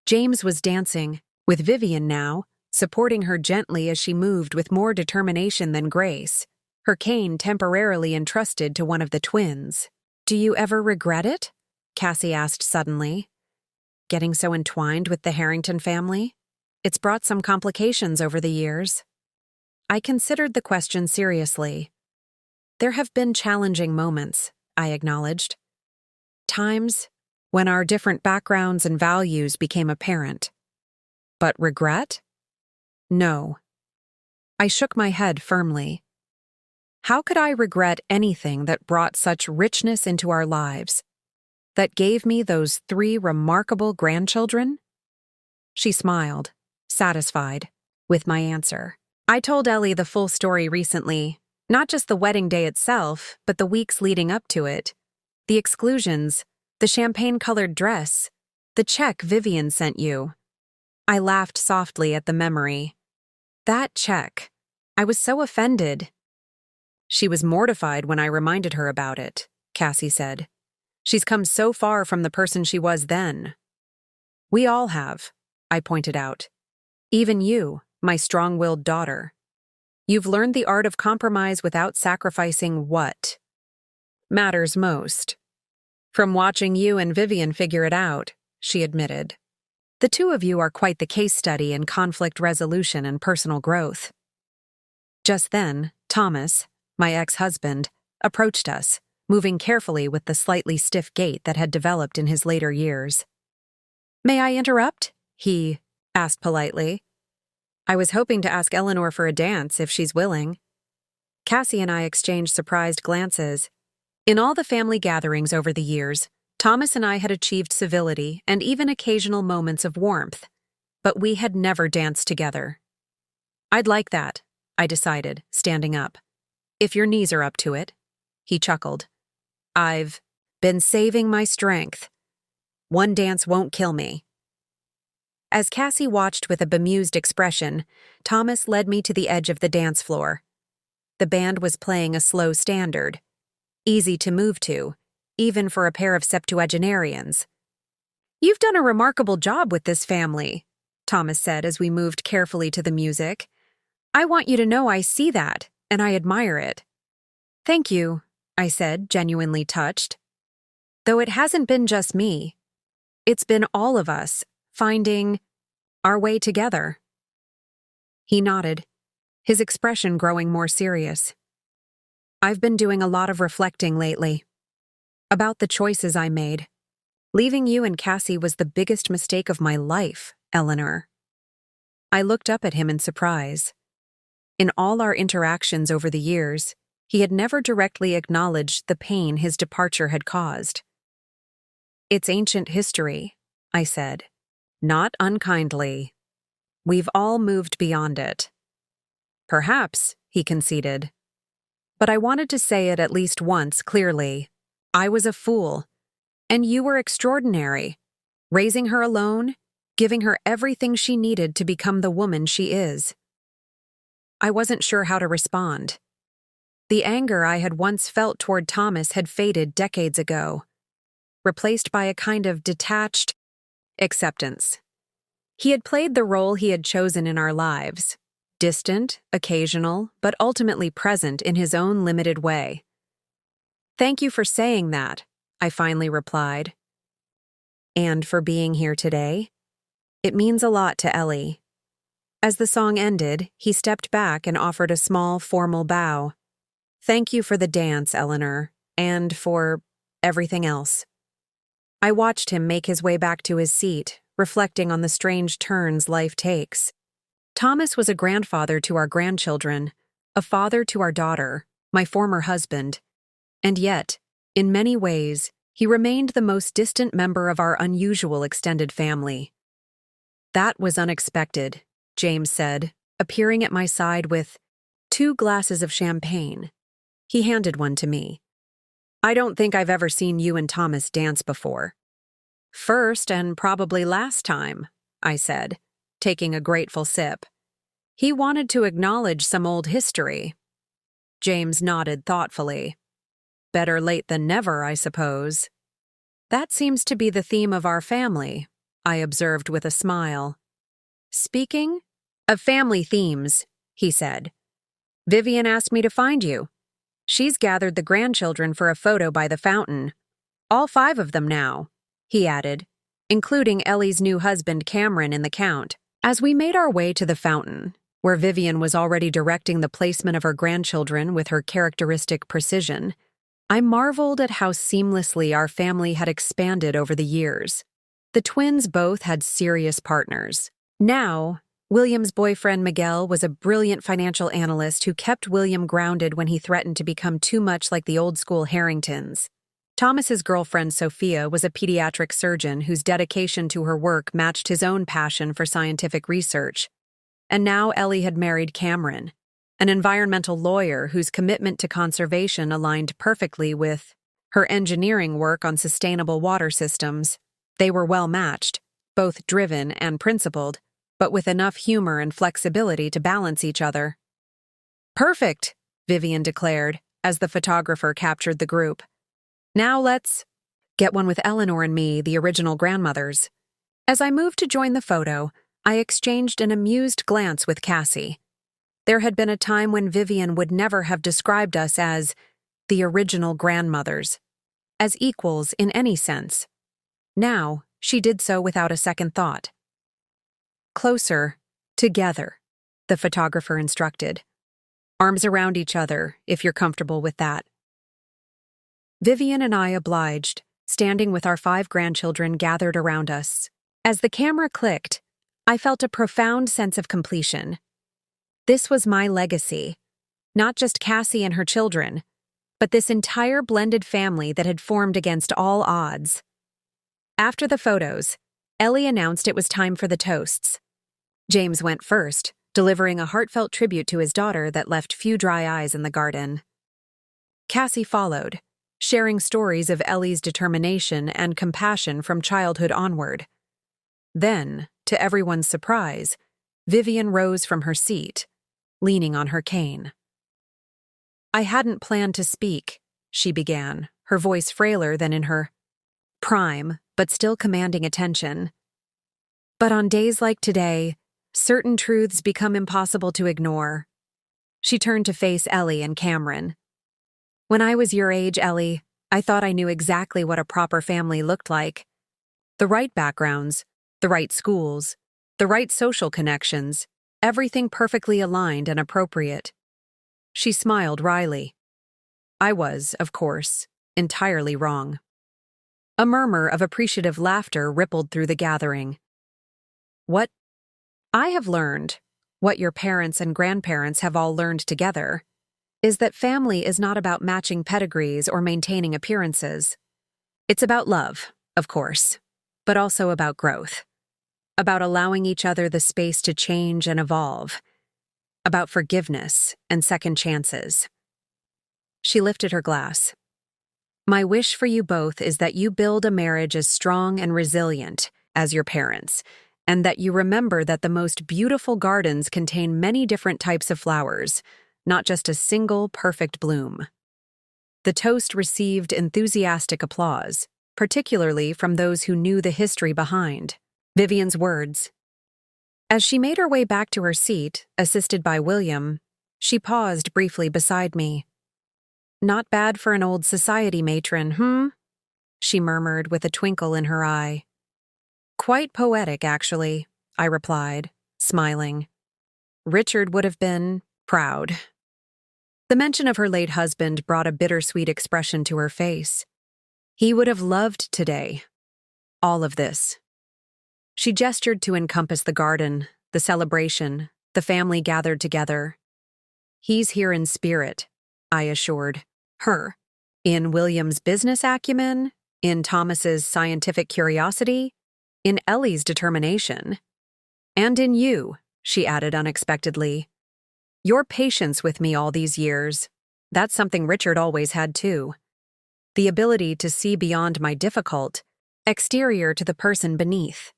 James was dancing, with Vivian now, supporting her gently as she moved with more determination than grace, her cane temporarily entrusted to one of the twins. "Do you ever regret it?" Cassie asked suddenly. "Getting so entwined with the Harrington family? It's brought some complications over the years." I considered the question seriously. "There have been challenging moments," I acknowledged. "Times when our different backgrounds and values became apparent. But regret? No." I shook my head firmly. How could I regret anything that brought such richness into our lives, that gave me those 3 remarkable grandchildren? She smiled, satisfied, with my answer. "I told Ellie the full story recently, Not just the wedding day itself, but the weeks leading up to it. The exclusions, the champagne-colored dress, the check Vivian sent you. I laughed softly at the memory. That check. I was so offended. She was mortified when I reminded her about it, Cassie said. She's come so far from the person she was then. We all have, I pointed out. Even you, my strong-willed daughter. You've learned the art of compromise without sacrificing what matters most. From watching you and Vivian figure it out, she admitted. The two of you are quite the case study in conflict resolution and personal growth. Just then, Thomas, my ex-husband, approached us, moving carefully with the slightly stiff gait that had developed in his later years. May I interrupt? He asked politely. I was hoping to ask Eleanor for a dance if she's willing. Cassie and I exchanged surprised glances. In all the family gatherings over the years, Thomas and I had achieved civility and even occasional moments of warmth, but we had never danced together. I'd like that, I decided, standing up. If your knees are up to it, he chuckled. I've been saving my strength. One dance won't kill me. As Cassie watched with a bemused expression, Thomas led me to the edge of the dance floor. The band was playing a slow standard, easy to move to, even for a pair of septuagenarians. You've done a remarkable job with this family, Thomas said as we moved carefully to the music. I want you to know I see that, and I admire it. Thank you, I said, genuinely touched. Though it hasn't been just me. It's been all of us, finding our way together. He nodded, his expression growing more serious. I've been doing a lot of reflecting lately. About the choices I made. Leaving you and Cassie was the biggest mistake of my life, Eleanor. I looked up at him in surprise. In all our interactions over the years, he had never directly acknowledged the pain his departure had caused. It's ancient history, I said. Not unkindly. We've all moved beyond it. Perhaps, he conceded. But I wanted to say it at least once clearly. I was a fool, and you were extraordinary, raising her alone, giving her everything she needed to become the woman she is. I wasn't sure how to respond. The anger I had once felt toward Thomas had faded decades ago, replaced by a kind of detached acceptance. He had played the role he had chosen in our lives, distant, occasional, but ultimately present in his own limited way. Thank you for saying that, I finally replied. And for being here today. It means a lot to Ellie. As the song ended, he stepped back and offered a small, formal bow. Thank you for the dance, Eleanor, and for everything else. I watched him make his way back to his seat, reflecting on the strange turns life takes. Thomas was a grandfather to our grandchildren, a father to our daughter, my former husband, and yet, in many ways, he remained the most distant member of our unusual extended family. That was unexpected, James said, appearing at my side with 2 glasses of champagne. He handed one to me. I don't think I've ever seen you and Thomas dance before. First and probably last time, I said, taking a grateful sip. He wanted to acknowledge some old history. James nodded thoughtfully. Better late than never, I suppose. That seems to be the theme of our family, I observed with a smile. Speaking of family themes, he said, Vivian asked me to find you. She's gathered the grandchildren for a photo by the fountain. All 5 of them now, he added, including Ellie's new husband Cameron in the count. As we made our way to the fountain, where Vivian was already directing the placement of her grandchildren with her characteristic precision, I marveled at how seamlessly our family had expanded over the years. The twins both had serious partners. Now, William's boyfriend Miguel was a brilliant financial analyst who kept William grounded when he threatened to become too much like the old-school Harringtons. Thomas's girlfriend Sophia was a pediatric surgeon whose dedication to her work matched his own passion for scientific research. And now Ellie had married Cameron, an environmental lawyer whose commitment to conservation aligned perfectly with her engineering work on sustainable water systems. They were well matched, both driven and principled, but with enough humor and flexibility to balance each other. "Perfect," Vivian declared, as the photographer captured the group. "Now let's get one with Eleanor and me, the original grandmothers." As I moved to join the photo, I exchanged an amused glance with Cassie. There had been a time when Vivian would never have described us as the original grandmothers, as equals in any sense. Now, she did so without a second thought. "Closer, together," the photographer instructed. "Arms around each other, if you're comfortable with that." Vivian and I obliged, standing with our 5 grandchildren gathered around us. As the camera clicked, I felt a profound sense of completion. This was my legacy, not just Cassie and her children, but this entire blended family that had formed against all odds. After the photos, Ellie announced it was time for the toasts. James went first, delivering a heartfelt tribute to his daughter that left few dry eyes in the garden. Cassie followed, sharing stories of Ellie's determination and compassion from childhood onward. Then, to everyone's surprise, Vivian rose from her seat, leaning on her cane. "I hadn't planned to speak," she began, her voice frailer than in her prime, but still commanding attention. "But on days like today, certain truths become impossible to ignore." She turned to face Ellie and Cameron. "When I was your age, Ellie, I thought I knew exactly what a proper family looked like. The right backgrounds, the right schools, the right social connections, everything perfectly aligned and appropriate." She smiled wryly. I was, of course, entirely wrong. A murmur of appreciative laughter rippled through the gathering. "What I have learned, what your parents and grandparents have all learned together, is that family is not about matching pedigrees or maintaining appearances. It's about love, of course, but also about growth. About allowing each other the space to change and evolve. About forgiveness and second chances." She lifted her glass. "My wish for you both is that you build a marriage as strong and resilient as your parents, and that you remember that the most beautiful gardens contain many different types of flowers, not just a single perfect bloom." The toast received enthusiastic applause, particularly from those who knew the history behind Vivian's words. As she made her way back to her seat, assisted by William, she paused briefly beside me. "Not bad for an old society matron, she murmured with a twinkle in her eye. "Quite poetic, actually," I replied, smiling. "Richard would have been proud." The mention of her late husband brought a bittersweet expression to her face. He would have loved today. All of this. She gestured to encompass the garden, the celebration, the family gathered together. "He's here in spirit," I assured her. "In William's business acumen, in Thomas's scientific curiosity, in Ellie's determination. And in you," she added unexpectedly. "Your patience with me all these years. That's something Richard always had too. The ability to see beyond my difficult exterior to the person beneath."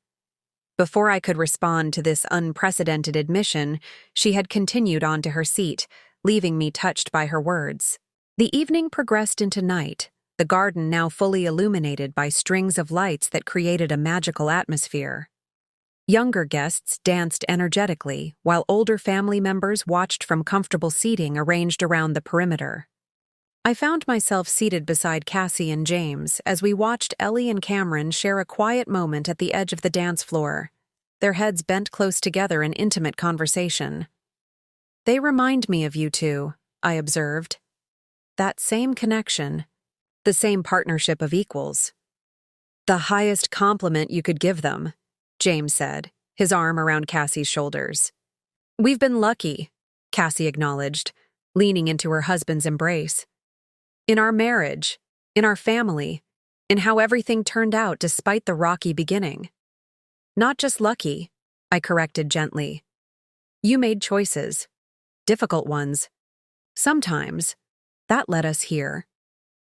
Before I could respond to this unprecedented admission, she had continued on to her seat, leaving me touched by her words. The evening progressed into night, the garden now fully illuminated by strings of lights that created a magical atmosphere. Younger guests danced energetically, while older family members watched from comfortable seating arranged around the perimeter. I found myself seated beside Cassie and James as we watched Ellie and Cameron share a quiet moment at the edge of the dance floor, their heads bent close together in intimate conversation. "They remind me of you two," I observed. "That same connection, the same partnership of equals." "The highest compliment you could give them," James said, his arm around Cassie's shoulders. "We've been lucky," Cassie acknowledged, leaning into her husband's embrace. "In our marriage, in our family, in how everything turned out despite the rocky beginning." "Not just lucky," I corrected gently. "You made choices. difficult ones. Sometimes, that led us here.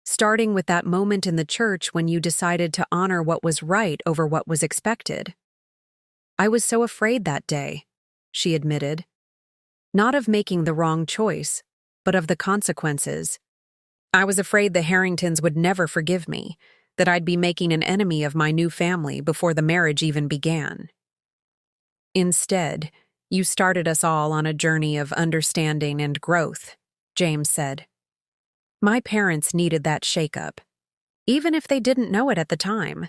Starting with that moment in the church when you decided to honor what was right over what was expected. I was so afraid that day, she admitted. Not of making the wrong choice, but of the consequences. I was afraid the Harringtons would never forgive me, that I'd be making an enemy of my new family before the marriage even began. Instead, you started us all on a journey of understanding and growth, James said. My parents needed that shake-up, even if they didn't know it at the time.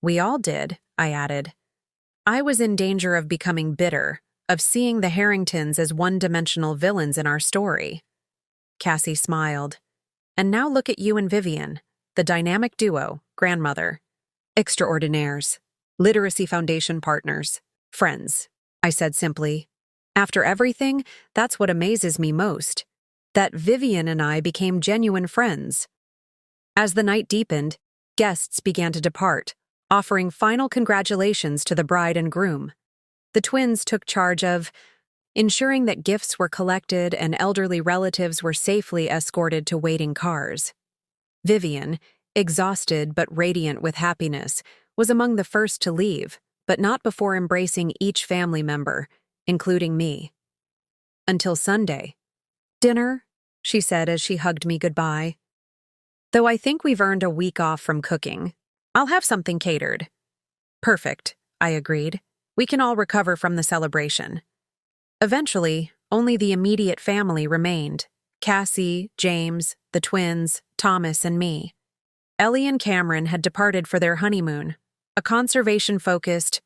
We all did, I added. I was in danger of becoming bitter, of seeing the Harringtons as one-dimensional villains in our story. Cassie smiled. And now look at you and Vivian, the dynamic duo, grandmother, extraordinaires, literacy foundation partners, friends, I said simply. After everything, that's what amazes me most, that Vivian and I became genuine friends. As the night deepened, guests began to depart, offering final congratulations to the bride and groom. The twins took charge of ensuring that gifts were collected and elderly relatives were safely escorted to waiting cars. Vivian, exhausted but radiant with happiness, was among the first to leave, but not before embracing each family member, including me. Until Sunday. Dinner, she said as she hugged me goodbye. Though I think we've earned a week off from cooking, I'll have something catered. Perfect, I agreed. We can all recover from the celebration. Eventually, only the immediate family remained: Cassie, James, the twins, Thomas, and me. Ellie and Cameron had departed for their honeymoon, a conservation-focused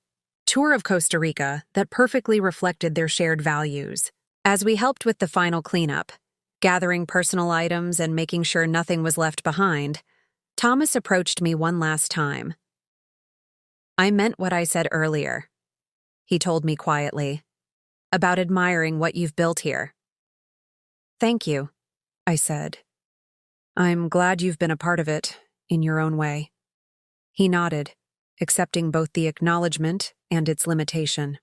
tour of Costa Rica that perfectly reflected their shared values. As we helped with the final cleanup, gathering personal items and making sure nothing was left behind, Thomas approached me one last time. I meant what I said earlier, he told me quietly, about admiring what you've built here. Thank you, I said. I'm glad you've been a part of it, in your own way. He nodded, accepting both the acknowledgement and its limitation.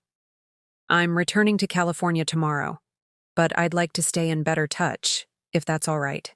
I'm returning to California tomorrow, but I'd like to stay in better touch, if that's all right.